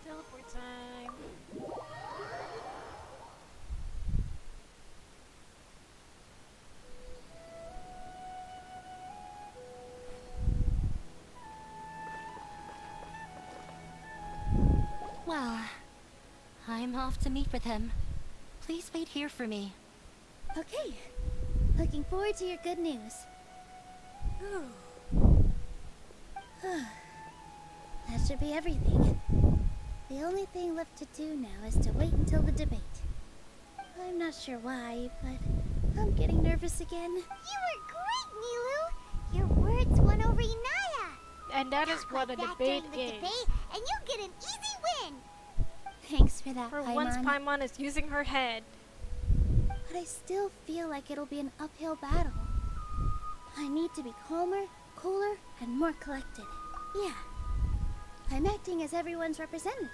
Teleport time. Well, I'm off to meet with him. Please wait here for me. Okay. Looking forward to your good news. That should be everything. The only thing left to do now is to wait until the debate. I'm not sure why, but I'm getting nervous again. You were great, Nilu! Your words won over Inaya! And that is what a Talk like that debate during the is. debate, and you get an easy win! Thanks for that, For Paimon. once, Paimon is using her head. But I still feel like it'll be an uphill battle. I need to be calmer, cooler, and more collected. Yeah. I'm acting as everyone's representative,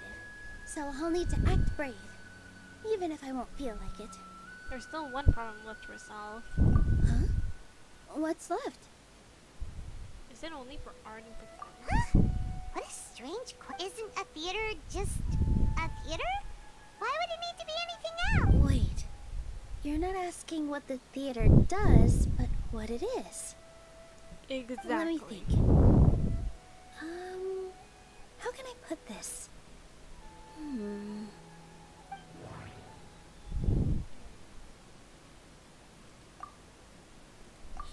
so I'll need to act brave, even if I won't feel like it. There's still one problem left to resolve. Huh? What's left? Is it only for art and performance? What a strange Isn't a theater just a theater? Why would it need to be anything else? Wait. You're not asking what the theater does, but what it is. Exactly. Let me think. How can I put this?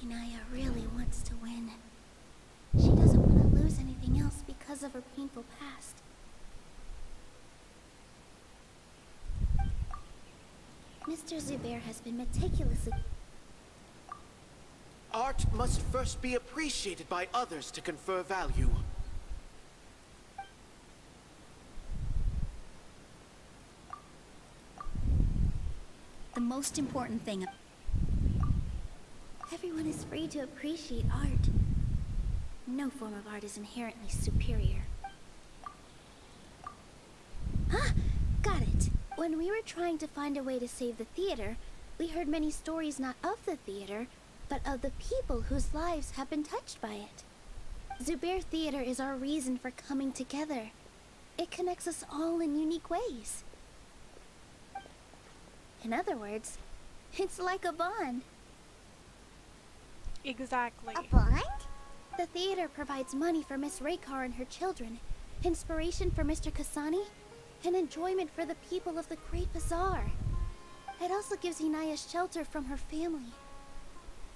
Inaya really wants to win. She doesn't want to lose anything else because of her painful past. Mr. Zubair has been meticulously... Art must first be appreciated by others to confer value. The most important thing... Everyone is free to appreciate art. No form of art is inherently superior. Ah! Got it! When we were trying to find a way to save the theater, we heard many stories not of the theater, but of the people whose lives have been touched by it. Zubair Theater is our reason for coming together. It connects us all in unique ways. In other words, it's like a bond. Exactly. A bond? The theater provides money for Miss Raykar and her children, inspiration for Mr. Kasani, and enjoyment for the people of the Great Bazaar. It also gives Inaya shelter from her family.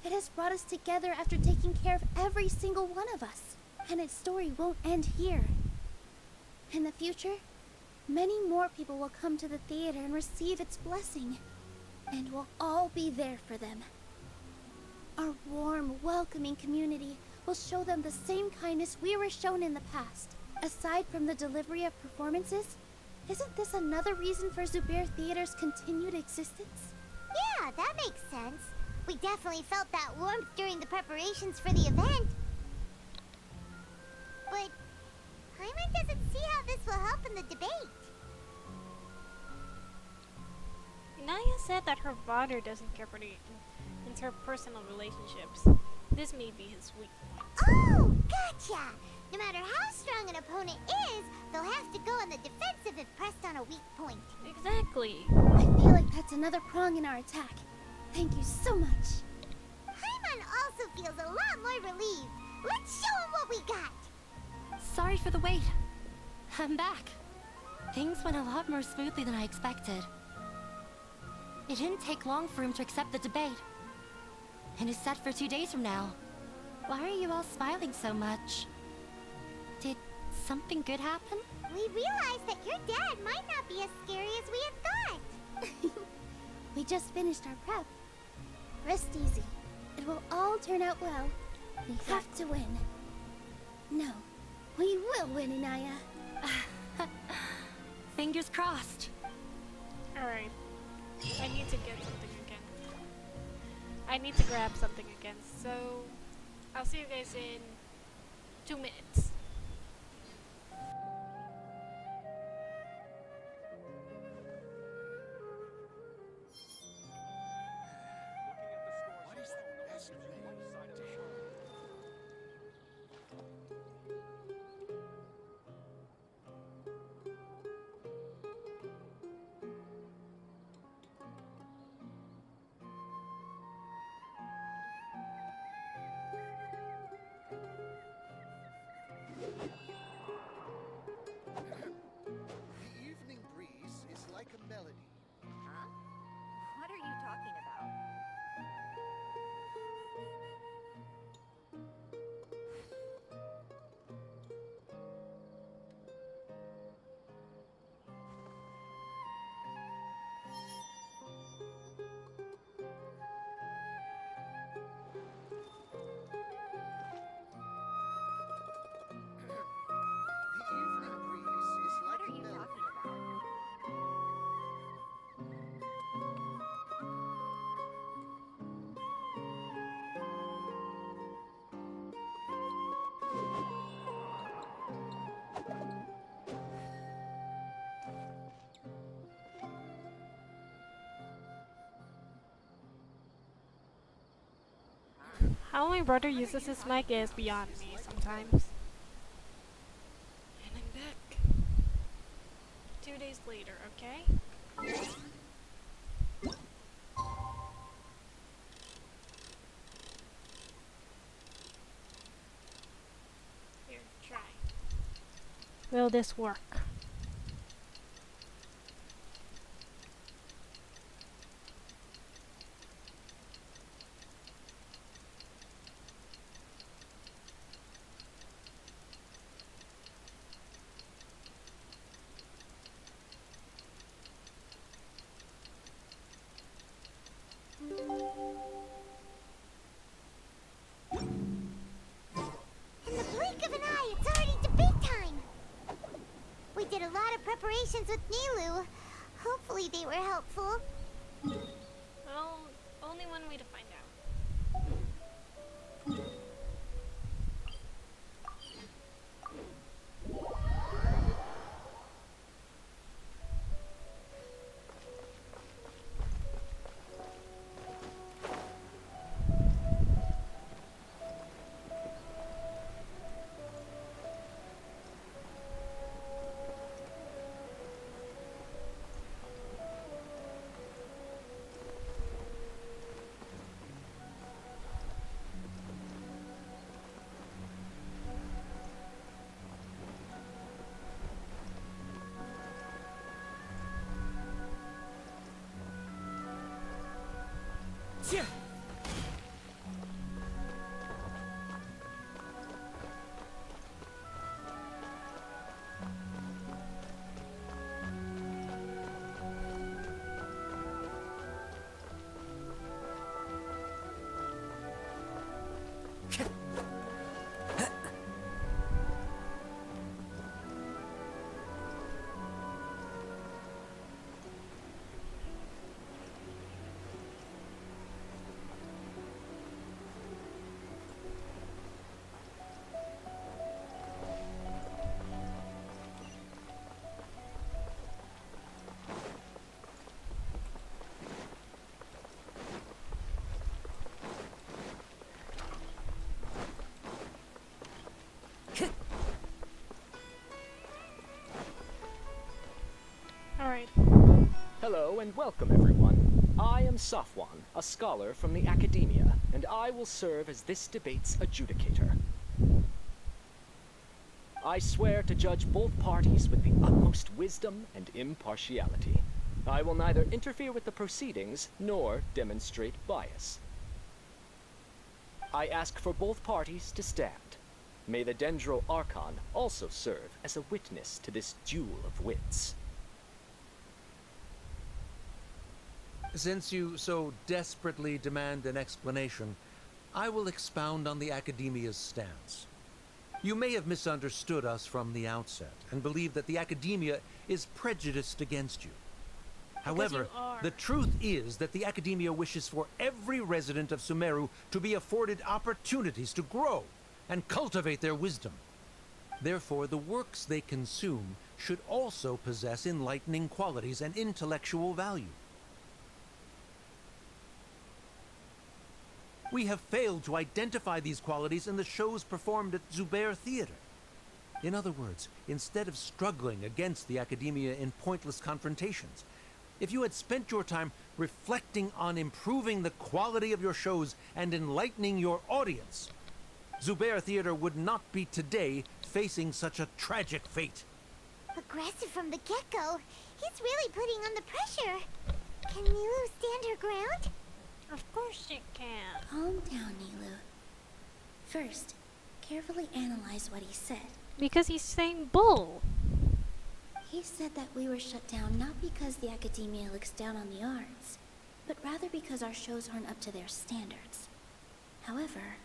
It has brought us together after taking care of every single one of us, and its story won't end here. In the future, many more people will come to the theater and receive its blessing, and we'll all be there for them. Our warm, welcoming community will show them the same kindness we were shown in the past. Aside from the delivery of performances, isn't this another reason for Zubair Theater's continued existence? Yeah, that makes sense. We definitely felt that warmth during the preparations for the event. But Paimon doesn't see how this will help in the debate. Inaya said that her father doesn't care for the interpersonal relationships. This may be his weak point. Oh, gotcha! No matter how strong an opponent is, they'll have to go on the defensive if pressed on a weak point. Exactly. I feel like that's another prong in our attack. Thank you so much. Paimon also feels a lot more relieved. Let's show him what we got! Sorry for the wait. I'm back. Things went a lot more smoothly than I expected. It didn't take long for him to accept the debate. And it's set for 2 days from now. Why are you all smiling so much? Did something good happen? We realized that your dad might not be as scary as we had thought. We just finished our prep. Rest easy. It will all turn out well. We have to win. No, we will win, Inaya. Fingers crossed. Alright. I need to get something again. I need to grab something again. So, I'll see you guys in 2 minutes. How my brother uses his mic is beyond me sometimes. And I'm back. 2 days later, okay? Here, try. Will this work? In the blink of an eye, it's already debate time! We did a lot of preparations with Nilu. Hopefully they were helpful. Well, only one way to find out. Alright. Hello and welcome, everyone. I am Safwan, a scholar from the Academia, and I will serve as this debate's adjudicator. I swear to judge both parties with the utmost wisdom and impartiality. I will neither interfere with the proceedings nor demonstrate bias. I ask for both parties to stand. May the Dendro Archon also serve as a witness to this duel of wits. Since you so desperately demand an explanation, I will expound on the Academia's stance. You may have misunderstood us from the outset and believe that the Academia is prejudiced against you. However, the truth is that the Academia wishes for every resident of Sumeru to be afforded opportunities to grow and cultivate their wisdom. Therefore, the works they consume should also possess enlightening qualities and intellectual value. We have failed to identify these qualities in the shows performed at Zubair Theater. In other words, instead of struggling against the Academia in pointless confrontations, if you had spent your time reflecting on improving the quality of your shows and enlightening your audience, Zubair Theater would not be today facing such a tragic fate. Aggressive from the get-go. He's really putting on the pressure. Can Nilu stand her ground? Of course she can. Calm down, Nilu. First, carefully analyze what he said. Because he's saying bull. He said that we were shut down not because the Academia looks down on the arts, but rather because our shows aren't up to their standards. However,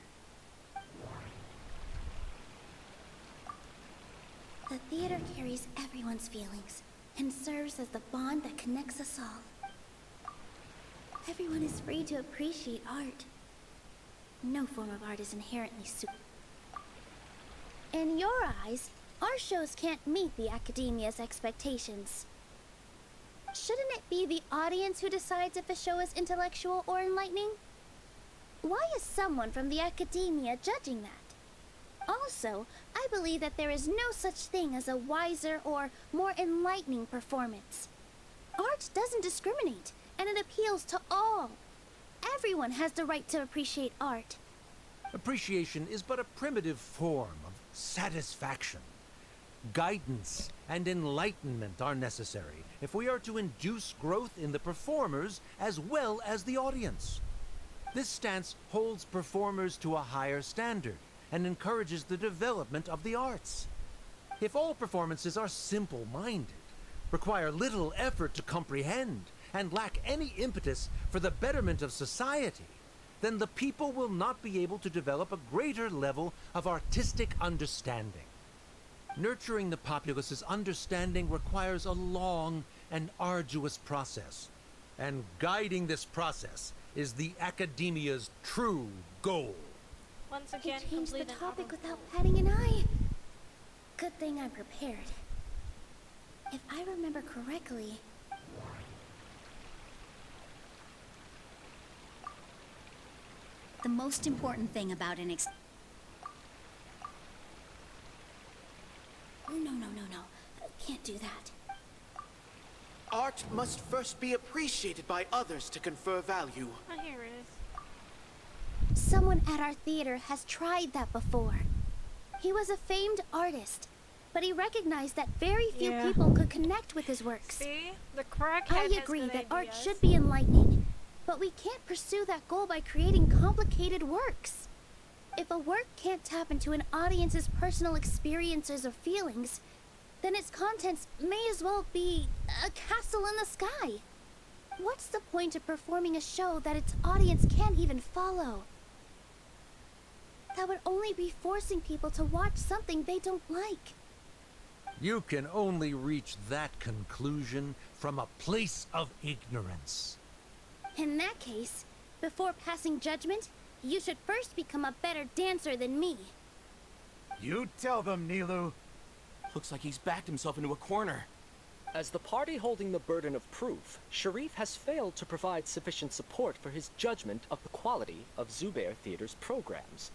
the theater carries everyone's feelings and serves as the bond that connects us all. Everyone is free to appreciate art. No form of art is inherently In your eyes, our shows can't meet the Academia's expectations. Shouldn't it be the audience who decides if a show is intellectual or enlightening? Why is someone from the academia judging that? Also, I believe that there is no such thing as a wiser or more enlightening performance. Art doesn't discriminate, and it appeals to all. Everyone has the right to appreciate art. Appreciation is but a primitive form of satisfaction. Guidance and enlightenment are necessary if we are to induce growth in the performers as well as the audience. This stance holds performers to a higher standard and encourages the development of the arts. If all performances are simple-minded, require little effort to comprehend, and lack any impetus for the betterment of society, then the people will not be able to develop a greater level of artistic understanding. Nurturing the populace's understanding requires a long and arduous process, and guiding this process is the academia's true goal. Once He again, changed the complete an topic auto- without batting an eye. Good thing I'm prepared. If I remember correctly, The most important thing about an No. Can't do that. Art must first be appreciated by others to confer value. Oh, here it is. Someone at our theater has tried that before. He was a famed artist, but he recognized that very few Yeah. people could connect with his works. See? The crackhead I has agree good that art ideas. should be enlightening, but we can't pursue that goal by creating complicated works. If a work can't tap into an audience's personal experiences or feelings, then its contents may as well be a castle in the sky. What's the point of performing a show that its audience can't even follow? That would only be forcing people to watch something they don't like. You can only reach that conclusion from a place of ignorance. In that case, before passing judgment, you should first become a better dancer than me. You tell them, Nilu. Looks like he's backed himself into a corner. As the party holding the burden of proof, Sharif has failed to provide sufficient support for his judgment of the quality of Zubair Theater's programs.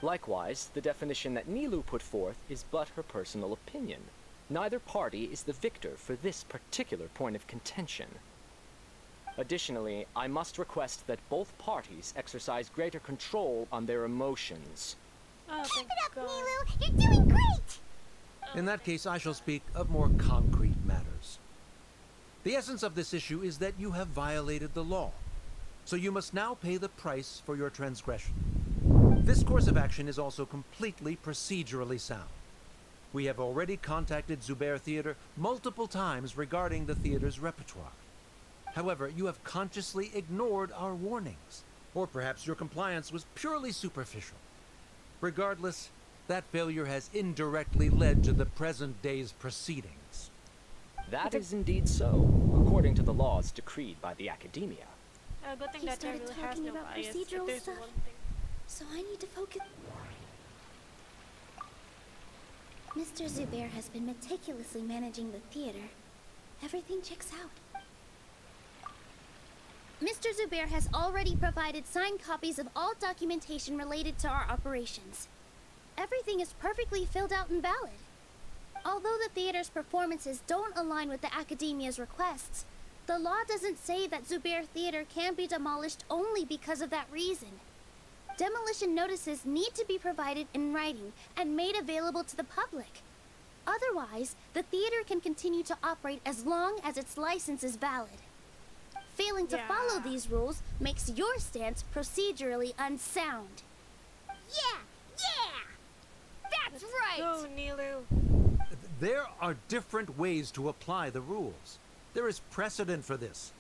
Likewise, the definition that Nilu put forth is but her personal opinion. Neither party is the victor for this particular point of contention. Additionally, I must request that both parties exercise greater control on their emotions. Oh, Keep thank it up, God. Nilu! You're doing great! In that case, I shall speak of more concrete matters. The essence of this issue is that you have violated the law, so you must now pay the price for your transgression. This course of action is also completely procedurally sound. We have already contacted Zubair Theater multiple times regarding the theater's repertoire. However, you have consciously ignored our warnings, or perhaps your compliance was purely superficial. Regardless, that failure has indirectly led to the present day's proceedings. That is indeed so, according to the laws decreed by the academia. Good thing He that there started really has talking no about bias. If procedural there's stuff. one thing. So I need to focus. Mr. Zubair has been meticulously managing the theater. Everything checks out. Mr. Zubair has already provided signed copies of all documentation related to our operations. Everything is perfectly filled out and valid. Although the theater's performances don't align with the academia's requests, the law doesn't say that Zubair Theater can be demolished only because of that reason. Demolition notices need to be provided in writing and made available to the public. Otherwise, the theater can continue to operate as long as its license is valid. Failing to follow these rules makes your stance procedurally unsound. Yeah! That's right! Go, Nilu. There are different ways to apply the rules. There is precedent for this.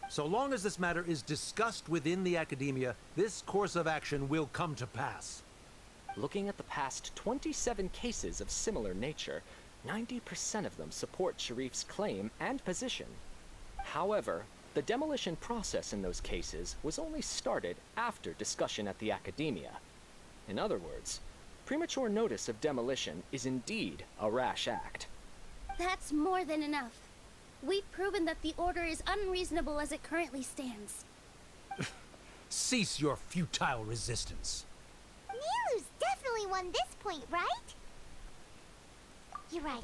So long as this matter is discussed within the academia, this course of action will come to pass. Looking at the past 27 cases of similar nature, 90% of them support Sharif's claim and position. However, the demolition process in those cases was only started after discussion at the academia. In other words, premature notice of demolition is indeed a rash act. That's more than enough. We've proven that the order is unreasonable as it currently stands. Cease your futile resistance. Nilu's definitely won this point, right? You're right.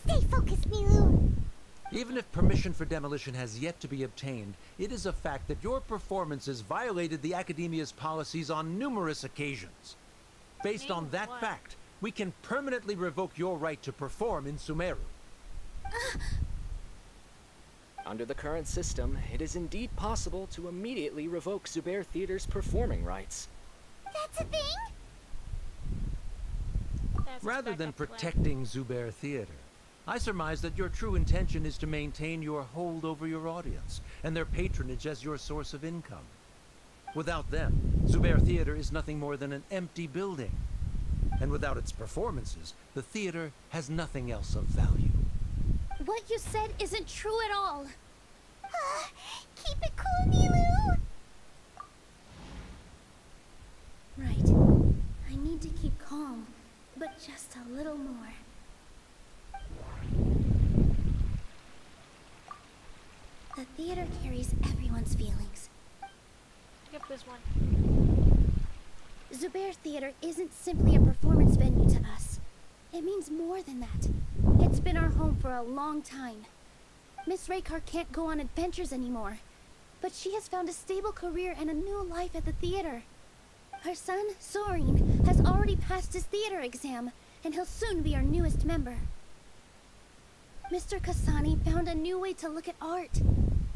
Stay focused, Nilu. Even if permission for demolition has yet to be obtained, it is a fact that your performances violated the Academia's policies on numerous occasions. Based on that fact, we can permanently revoke your right to perform in Sumeru. Under the current system, it is indeed possible to immediately revoke Zubair Theater's performing rights. That's a thing? Rather than protecting Zubair Theater, I surmise that your true intention is to maintain your hold over your audience and their patronage as your source of income. Without them, Zubair Theater is nothing more than an empty building. And without its performances, the theater has nothing else of value. What you said isn't true at all. Keep it cool, Nilu. Right. I need to keep calm, but just a little more. The theater carries everyone's feelings. Skip this one. Zubair Theater isn't simply a performance venue to us. It means more than that. It's been our home for a long time. Miss Raykar can't go on adventures anymore, but she has found a stable career and a new life at the theater. Her son, Sorin, has already passed his theater exam, and he'll soon be our newest member. Mr. Kasani found a new way to look at art.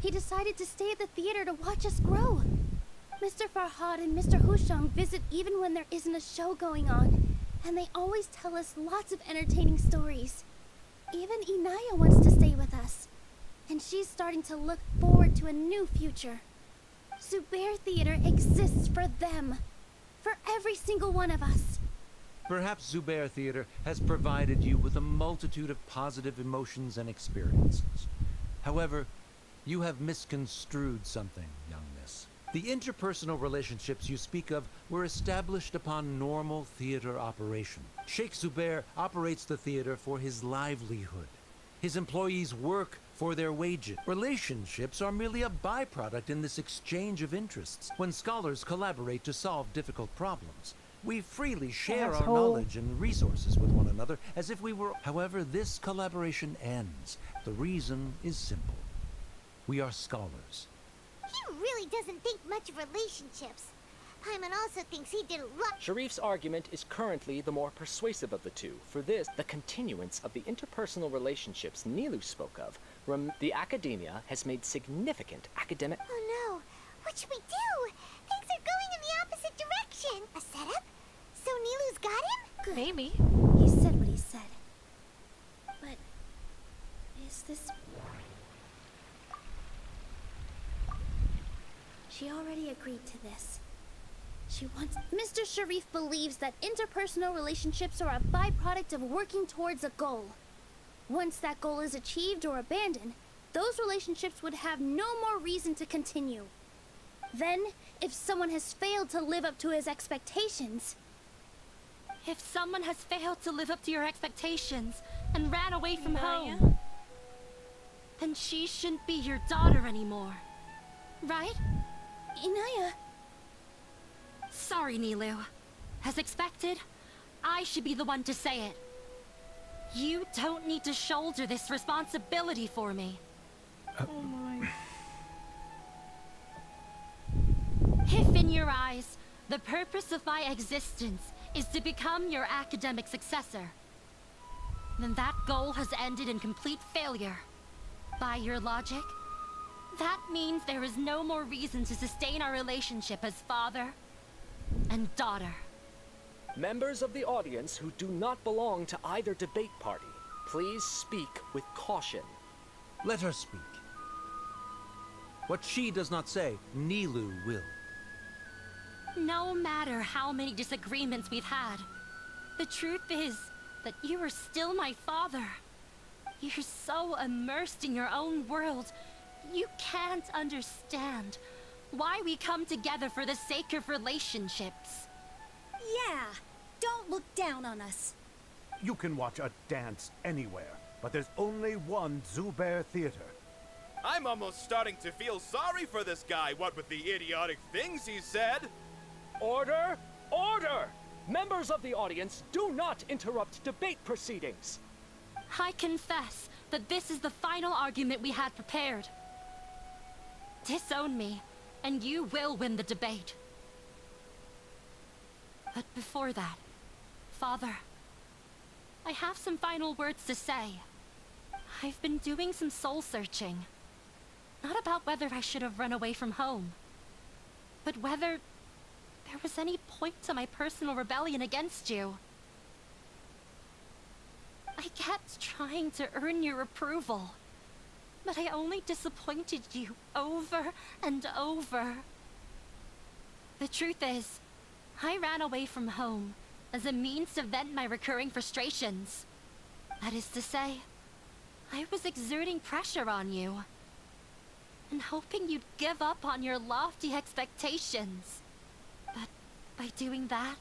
He decided to stay at the theater to watch us grow. Mr. Farhad and Mr. Hushang visit even when there isn't a show going on, and they always tell us lots of entertaining stories. Even Inaya wants to stay with us, and she's starting to look forward to a new future. Zubair Theater exists for them, for every single one of us. Perhaps Zubair Theater has provided you with a multitude of positive emotions and experiences. However, you have misconstrued something, young miss. The interpersonal relationships you speak of were established upon normal theater operation. Sheikh Zubair operates the theater for his livelihood. His employees work for their wages. Relationships are merely a byproduct in this exchange of interests. When scholars collaborate to solve difficult problems, we freely share our knowledge and resources with one another as if we were... However, this collaboration ends. The reason is simple. We are scholars. He really doesn't think much of relationships. Paimon also thinks he did a lot. Sharif's argument is currently the more persuasive of the two. For this, the continuance of the interpersonal relationships Nilu spoke of, the Academia has made significant academic... Oh no, what should we do? Things are going in the opposite direction. A setup? So Nilu's got him? Good. Maybe. He said what he said. But... is this... She already agreed to this. She wants... Mr. Sharif believes that interpersonal relationships are a byproduct of working towards a goal. Once that goal is achieved or abandoned, those relationships would have no more reason to continue. Then, if someone has failed to live up to his expectations... If someone has failed to live up to your expectations and ran away from home, then she shouldn't be your daughter anymore. Right? Inaya... Sorry, Nilu. As expected, I should be the one to say it. You don't need to shoulder this responsibility for me. Oh my. If in your eyes, the purpose of my existence is to become your academic successor, then that goal has ended in complete failure. By your logic, that means there is no more reason to sustain our relationship as father and daughter. Members of the audience who do not belong to either debate party, please speak with caution. Let her speak. What she does not say, Nilu will. No matter how many disagreements we've had, the truth is that you are still my father. You're so immersed in your own world, you can't understand why we come together for the sake of relationships. Yeah, don't look down on us. You can watch a dance anywhere, but there's only one Zubair Theater. I'm almost starting to feel sorry for this guy, what with the idiotic things he said. Order! Order! Members of the audience, do not interrupt debate proceedings. I confess that this is the final argument we had prepared. Disown me, and you will win the debate. But before that, Father, I have some final words to say. I've been doing some soul searching. Not about whether I should have run away from home, but whether there was any point to my personal rebellion against you. I kept trying to earn your approval, but I only disappointed you over and over. The truth is, I ran away from home as a means to vent my recurring frustrations. That is to say, I was exerting pressure on you and hoping you'd give up on your lofty expectations. But by doing that,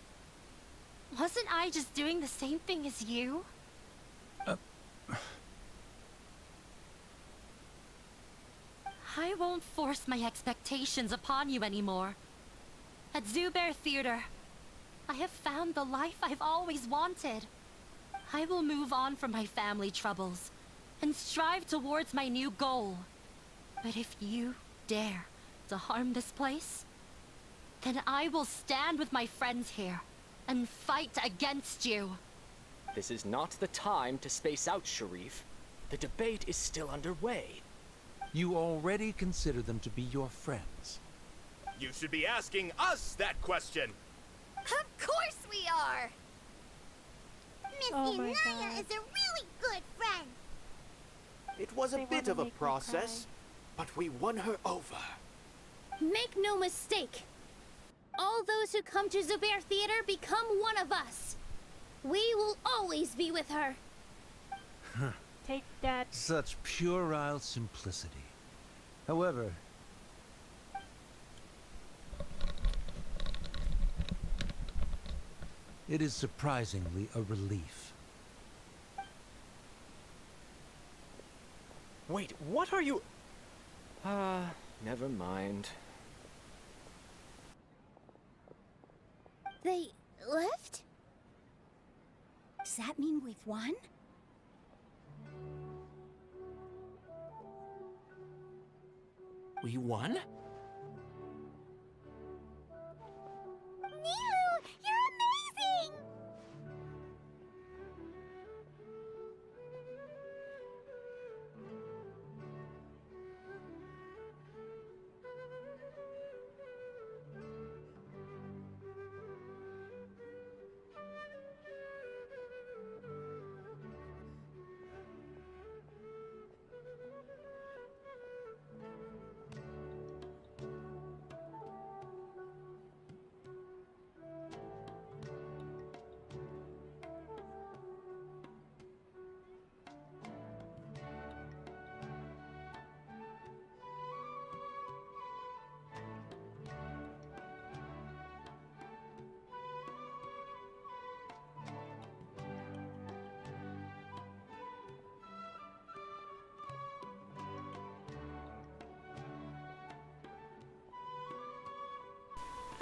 wasn't I just doing the same thing as you? I won't force my expectations upon you anymore. At Zubair Theater, I have found the life I've always wanted. I will move on from my family troubles and strive towards my new goal. But if you dare to harm this place, then I will stand with my friends here and fight against you. This is not the time to space out, Sharif. The debate is still underway. You already consider them to be your friends. You should be asking us that question. Of course we are! Miss Inaya is a really good friend. It was a bit of a process, but we won her over. Make no mistake. All those who come to Zubair Theater become one of us. We will always be with her. Take that. Such puerile simplicity. However, it is surprisingly a relief. Wait, what are you... never mind. They left? Does that mean we've won? We won? Nilu, you're amazing!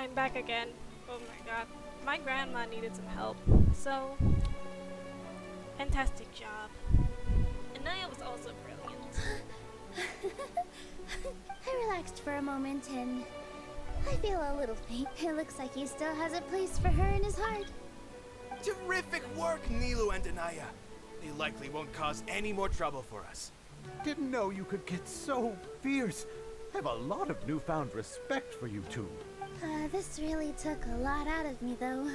I'm back again. Oh my god. My grandma needed some help. So, fantastic job. And Naya was also brilliant. I relaxed for a moment and I feel a little faint. It looks like he still has a place for her in his heart. Terrific work, Nilu and Anaya. They likely won't cause any more trouble for us. Didn't know you could get so fierce. I have a lot of newfound respect for you two. This really took a lot out of me, though.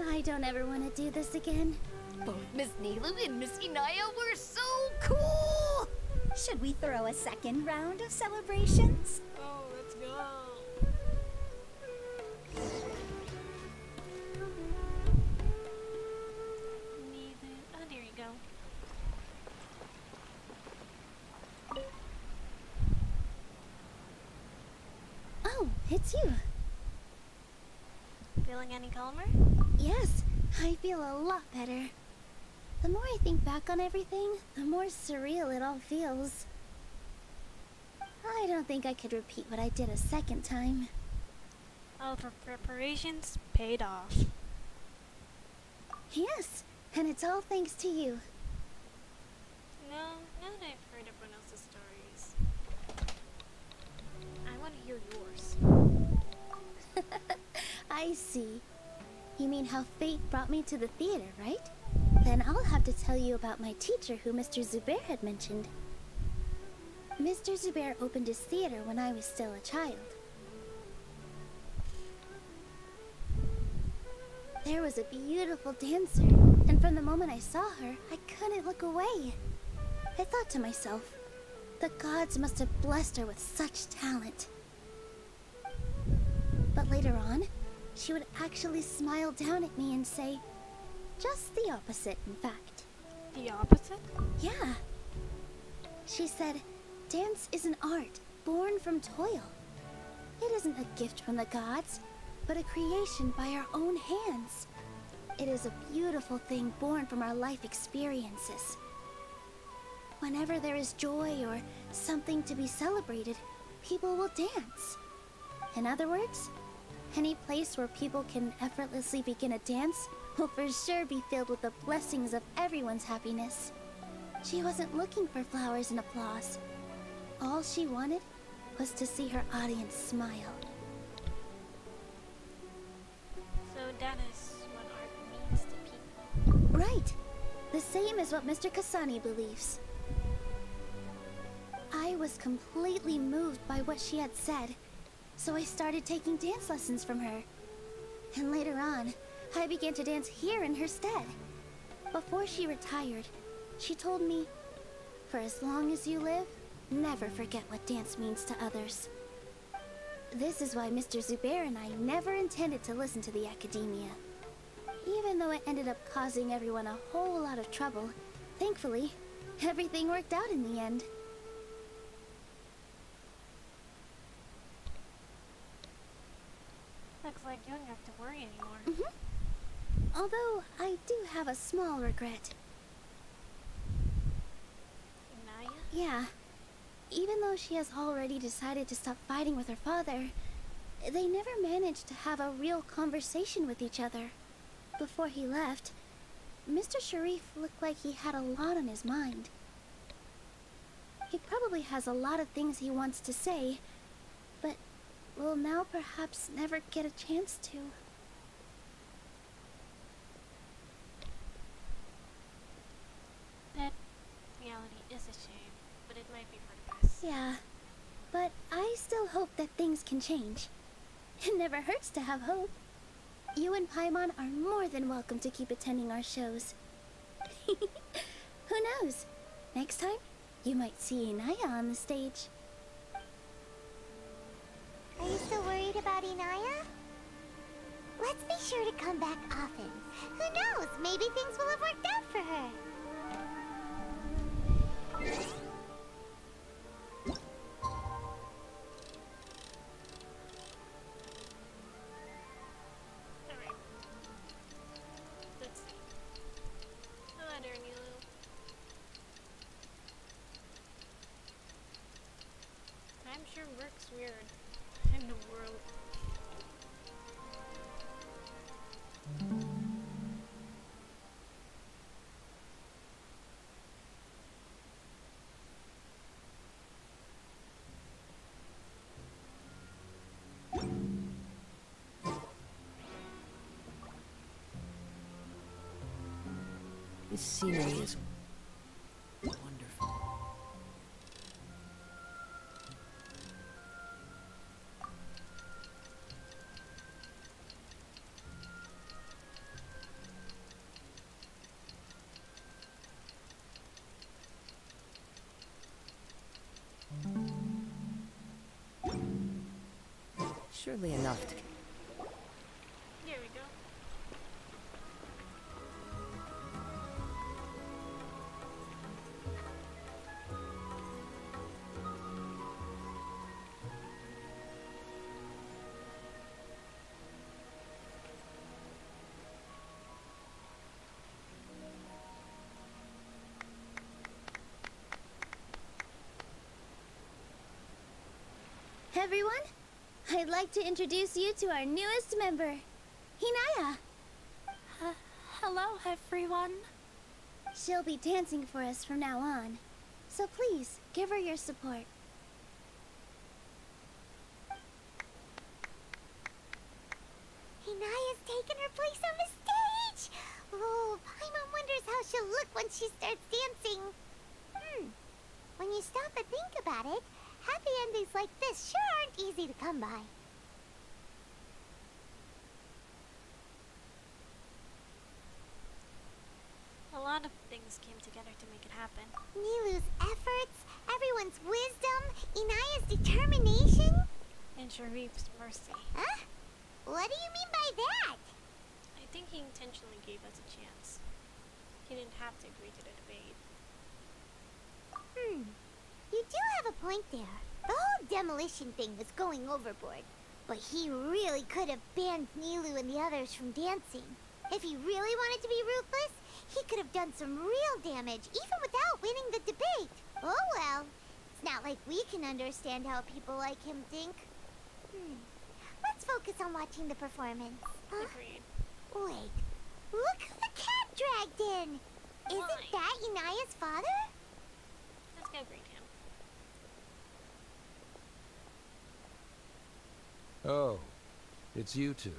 I don't ever want to do this again. Both Miss Nilu and Miss Inaya were so cool! Should we throw a second round of celebrations? Oh, let's go. Oh, there you go. Oh, it's you. Feeling any calmer? Yes, I feel a lot better. The more I think back on everything, the more surreal it all feels. I don't think I could repeat what I did a second time. All the preparations paid off. Yes, and it's all thanks to you. No, now that I've heard everyone else's stories, I want to hear yours. I see. You mean how fate brought me to the theater, right? Then I'll have to tell you about my teacher who Mr. Zubair had mentioned. Mr. Zubair opened his theater when I was still a child. There was a beautiful dancer, and from the moment I saw her, I couldn't look away. I thought to myself, the gods must have blessed her with such talent. But later on, she would actually smile down at me and say, just the opposite, in fact. The opposite? Yeah. She said, dance is an art born from toil. It isn't a gift from the gods, but a creation by our own hands. It is a beautiful thing born from our life experiences. Whenever there is joy or something to be celebrated, people will dance. In other words, any place where people can effortlessly begin a dance will for sure be filled with the blessings of everyone's happiness. She wasn't looking for flowers and applause. All she wanted was to see her audience smile. So that is what art means to people. Right. The same as what Mr. Kasani believes. I was completely moved by what she had said, so I started taking dance lessons from her. And later on, I began to dance here in her stead. Before she retired, she told me, for as long as you live, never forget what dance means to others. This is why Mr. Zubair and I never intended to listen to the academia. Even though it ended up causing everyone a whole lot of trouble, thankfully, everything worked out in the end. Looks like you don't have to worry anymore. Although, I do have a small regret. Naya? Yeah. Even though she has already decided to stop fighting with her father, they never managed to have a real conversation with each other. Before he left, Mr. Sharif looked like he had a lot on his mind. He probably has a lot of things he wants to say, but will now perhaps never get a chance to. That reality is a shame, but it might be for the best. Yeah, but I still hope that things can change. It never hurts to have hope. You and Paimon are more than welcome to keep attending our shows. Who knows? Next time, you might see Inaya on the stage. Are you still worried about Inaya? Let's be sure to come back often. Who knows? Maybe things will have worked out for her. Alright. Let's see. Hello there, Nilu. Time sure works weird in the world. This scenery is wonderful. Surely enough to... There we go. everyone. I'd like to introduce you to our newest member, Hinaya. Hello, everyone. She'll be dancing for us from now on, so please give her your support. Hinaya's taken her place on the stage! Oh, Paimon wonders how she'll look when she starts dancing. When you stop and think about it, happy endings like this sure aren't easy to come by. A lot of things came together to make it happen. Nilu's efforts, everyone's wisdom, Inaya's determination. And Sharif's mercy. Huh? What do you mean by that? I think he intentionally gave us a chance. He didn't have to agree to the debate. You do have a point there. The whole demolition thing was going overboard. But he really could have banned Nilu and the others from dancing. If he really wanted to be ruthless, he could have done some real damage, even without winning the debate. Oh well. It's not like we can understand how people like him think. Let's focus on watching the performance. Agreed. Wait. Look who the cat dragged in! Isn't that Inaya's father? Let's go greet him. Oh, it's you two.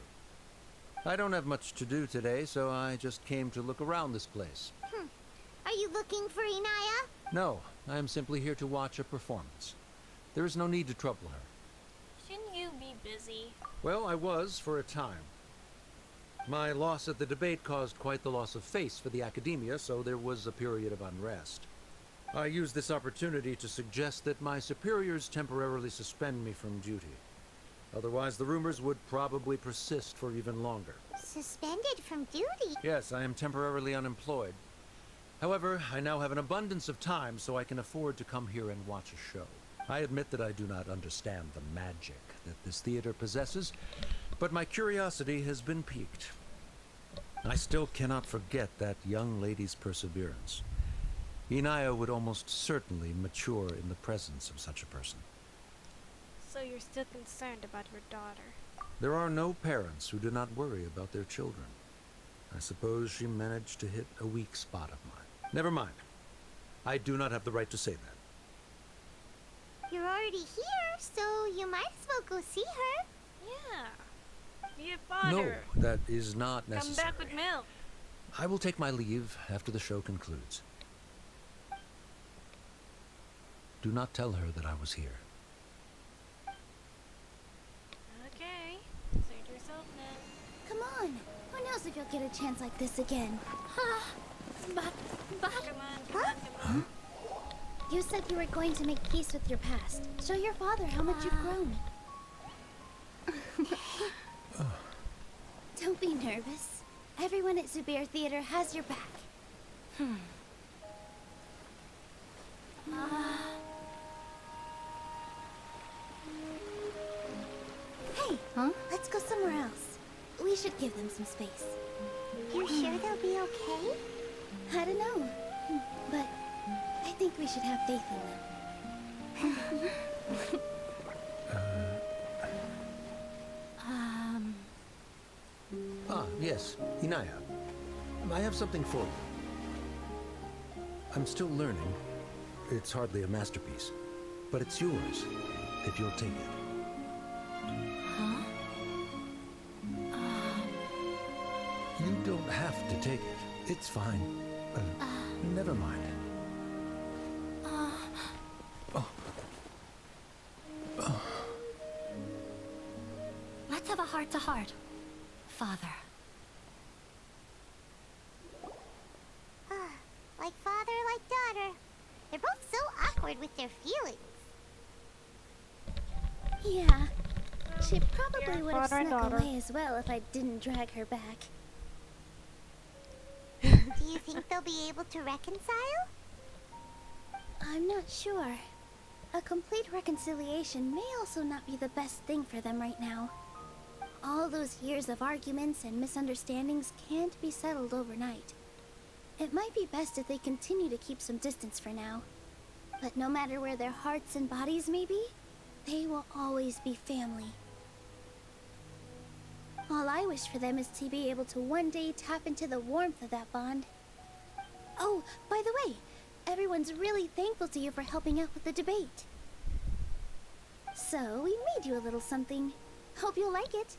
I don't have much to do today, so I just came to look around this place. Are you looking for Inaya? No, I am simply here to watch a performance. There is no need to trouble her. Shouldn't you be busy? Well, I was for a time. My loss at the debate caused quite the loss of face for the academia, so there was a period of unrest. I used this opportunity to suggest that my superiors temporarily suspend me from duty. Otherwise, the rumors would probably persist for even longer. Suspended from duty? Yes, I am temporarily unemployed. However, I now have an abundance of time, so I can afford to come here and watch a show. I admit that I do not understand the magic that this theater possesses, but my curiosity has been piqued. I still cannot forget that young lady's perseverance. Inaya would almost certainly mature in the presence of such a person. So you're still concerned about your daughter? There are no parents who do not worry about their children. I suppose she managed to hit a weak spot of mine. Never mind. I do not have the right to say that. You're already here, so you might as well go see her. Yeah. Be a father. No, that is not necessary. Come back with milk. I will take my leave after the show concludes. Do not tell her that I was here. Okay. Suit yourself then. Come on. Who knows if you'll get a chance like this again? Come on. Huh? You said you were going to make peace with your past. Show your father how much you've grown. Don't be nervous. Everyone at Zubair Theater has your back. Hey, let's go somewhere else. We should give them some space. You sure they'll be okay? I don't know, but I think we should have faith in them. Yes, Inaya. I have something for you. I'm still learning. It's hardly a masterpiece, but it's yours, if you'll take it. You don't have to take it. It's fine. Never mind. Let's have a heart-to-heart, Father. Like father, like daughter. They're both so awkward with their feelings. Yeah, she probably would have father and snuck daughter. away as well if I didn't drag her back. Do you think they'll be able to reconcile? I'm not sure. A complete reconciliation may also not be the best thing for them right now. All those years of arguments and misunderstandings can't be settled overnight. It might be best if they continue to keep some distance for now. But no matter where their hearts and bodies may be, They will always be family. All I wish for them is to be able to one day tap into the warmth of that bond. Oh, by the way, everyone's really thankful to you for helping out with the debate. So, we made you a little something. Hope you'll like it.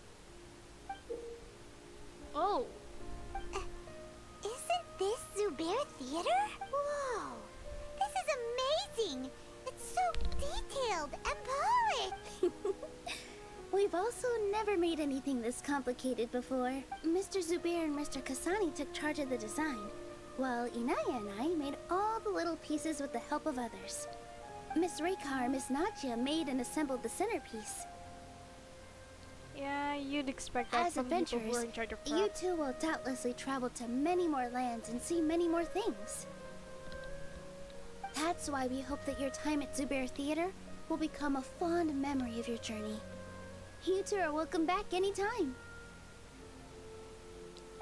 Oh. Isn't this Zubair Theater? Whoa! This is amazing! It's so detailed and polished! We've also never made anything this complicated before. Mr. Zubair and Mr. Kasani took charge of the design, while Inaya and I made all the little pieces with the help of others. Miss Rekar and Miss Nadia made and assembled the centerpiece. Yeah, you'd expect that As from people who adventurers, are in charge of you props. two will doubtlessly travel to many more lands and see many more things. That's why we hope that your time at Zubair Theater will become a fond memory of your journey. You two are welcome back anytime.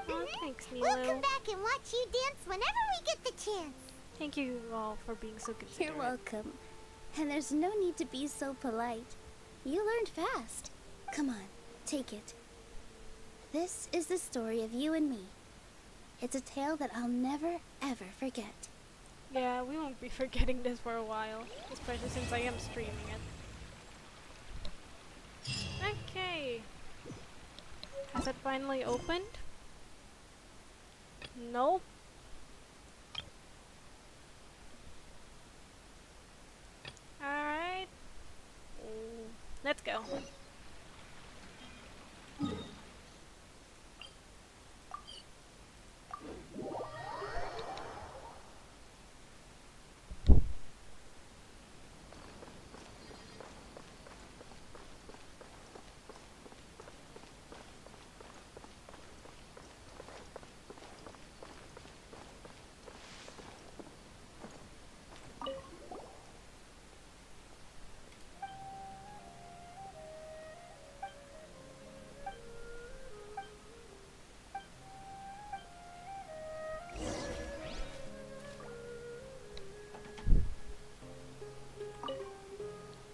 Oh, thanks, Nilo. We'll come back and watch you dance whenever we get the chance. Thank you all for being so considerate. You're welcome. And there's no need to be so polite. You learned fast. Come on, take it. This is the story of you and me. It's a tale that I'll never, ever forget. Yeah, we won't be forgetting this for a while, especially since I am streaming it. Okay. Has it finally opened? Nope. Alright. Let's go.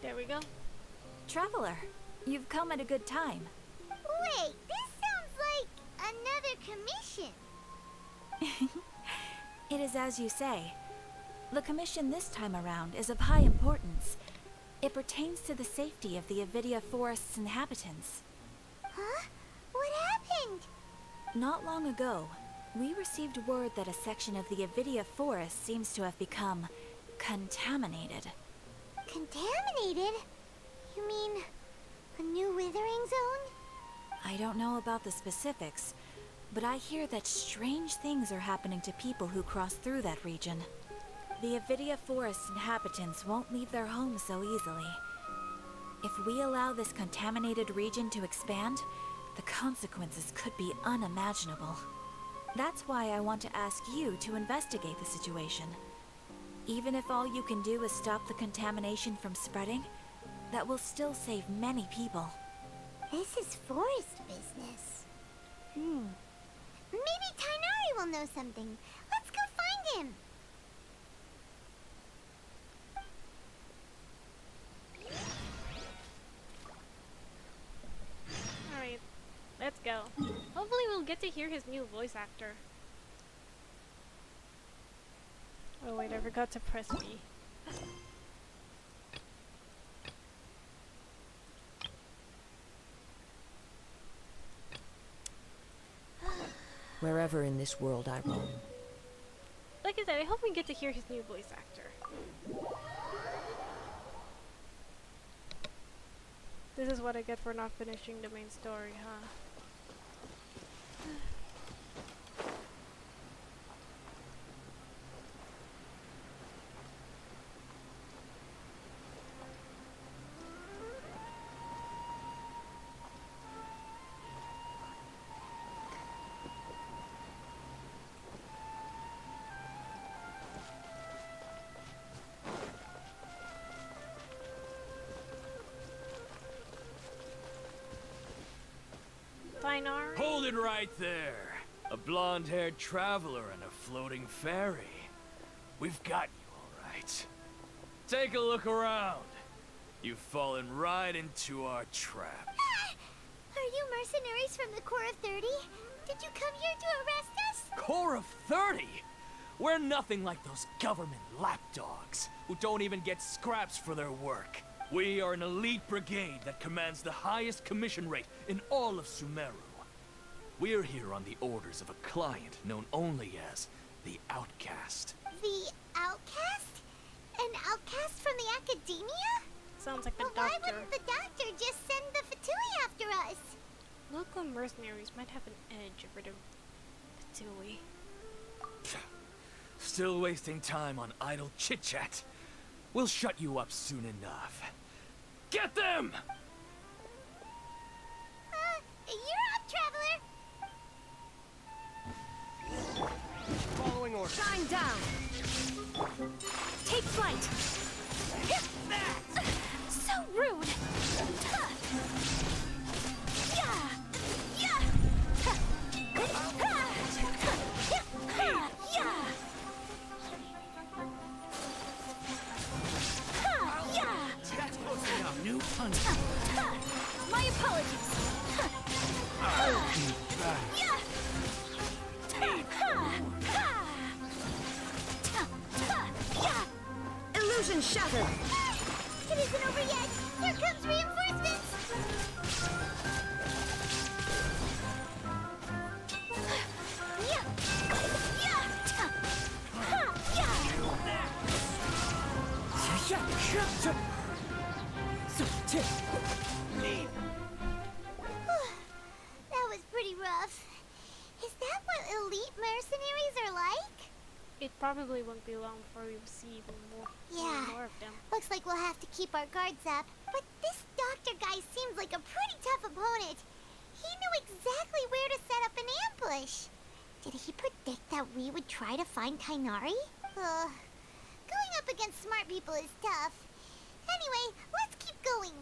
There we go. Traveler, you've come at a good time. Wait, this sounds like another commission. It is as you say. The commission this time around is of high importance. It pertains to the safety of the Avidia Forest's inhabitants. Huh? What happened? Not long ago, we received word that a section of the Avidia Forest seems to have become contaminated. Contaminated? You mean a new withering zone? I don't know about the specifics, but I hear that strange things are happening to people who cross through that region. The Avidia Forest inhabitants won't leave their homes so easily. If we allow this contaminated region to expand, the consequences could be unimaginable. That's why I want to ask you to investigate the situation. Even if all you can do is stop the contamination from spreading, that will still save many people. This is forest business. Maybe Tainari will know something. Let's go find him. Alright, let's go. Hopefully we'll get to hear his new voice actor. Oh wait, I forgot to press B. Wherever in this world I roam. Like I said, I hope we get to hear his new voice actor. This is what I get for not finishing the main story, huh? Tainari? Hold it right there. A blonde-haired traveler and a floating fairy. We've got you, all right. Take a look around. You've fallen right into our trap. Are you mercenaries from the Corps of 30? Did you come here to arrest us? Corps of 30? We're nothing like those government lapdogs who don't even get scraps for their work. We are an elite brigade that commands the highest commission rate in all of Sumeru. We're here on the orders of a client known only as the Outcast. The Outcast? An outcast from the Academia? Sounds like a Well, doctor. why wouldn't the doctor just send the Fatui after us? Local mercenaries might have an edge over the Fatui. Still wasting time on idle chit-chat. We'll shut you up soon enough. Get them! You're up, Traveler! Following orders. Shine down! Take flight! So rude! Yeah! Yeah! That's close enough. New punch. My apologies! Illusion shattered! It isn't over yet! Here comes reinforcements! That was pretty rough. Is that what elite mercenaries are like? It probably won't be long before we see even more of them. Looks like we'll have to keep our guards up. But this doctor guy seems like a pretty tough opponent. He knew exactly where to set up an ambush. Did he predict that we would try to find Kainari? Going up against smart people is tough. Anyway, let's keep going.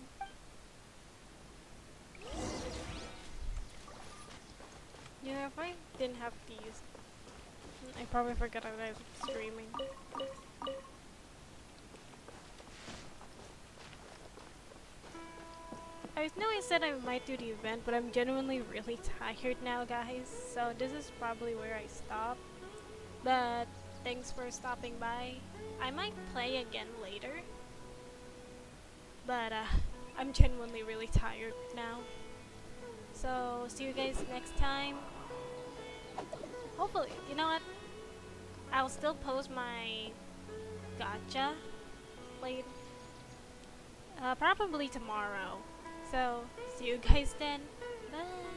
You know, if I didn't have these, I probably forgot that I was streaming. I know I said I might do the event, but I'm genuinely really tired now, guys. So this is probably where I stop. But thanks for stopping by. I might play again later. But I'm genuinely really tired now. So see you guys next time. Hopefully, you know what? I'll still post my gacha late, probably tomorrow. So see you guys then. Bye.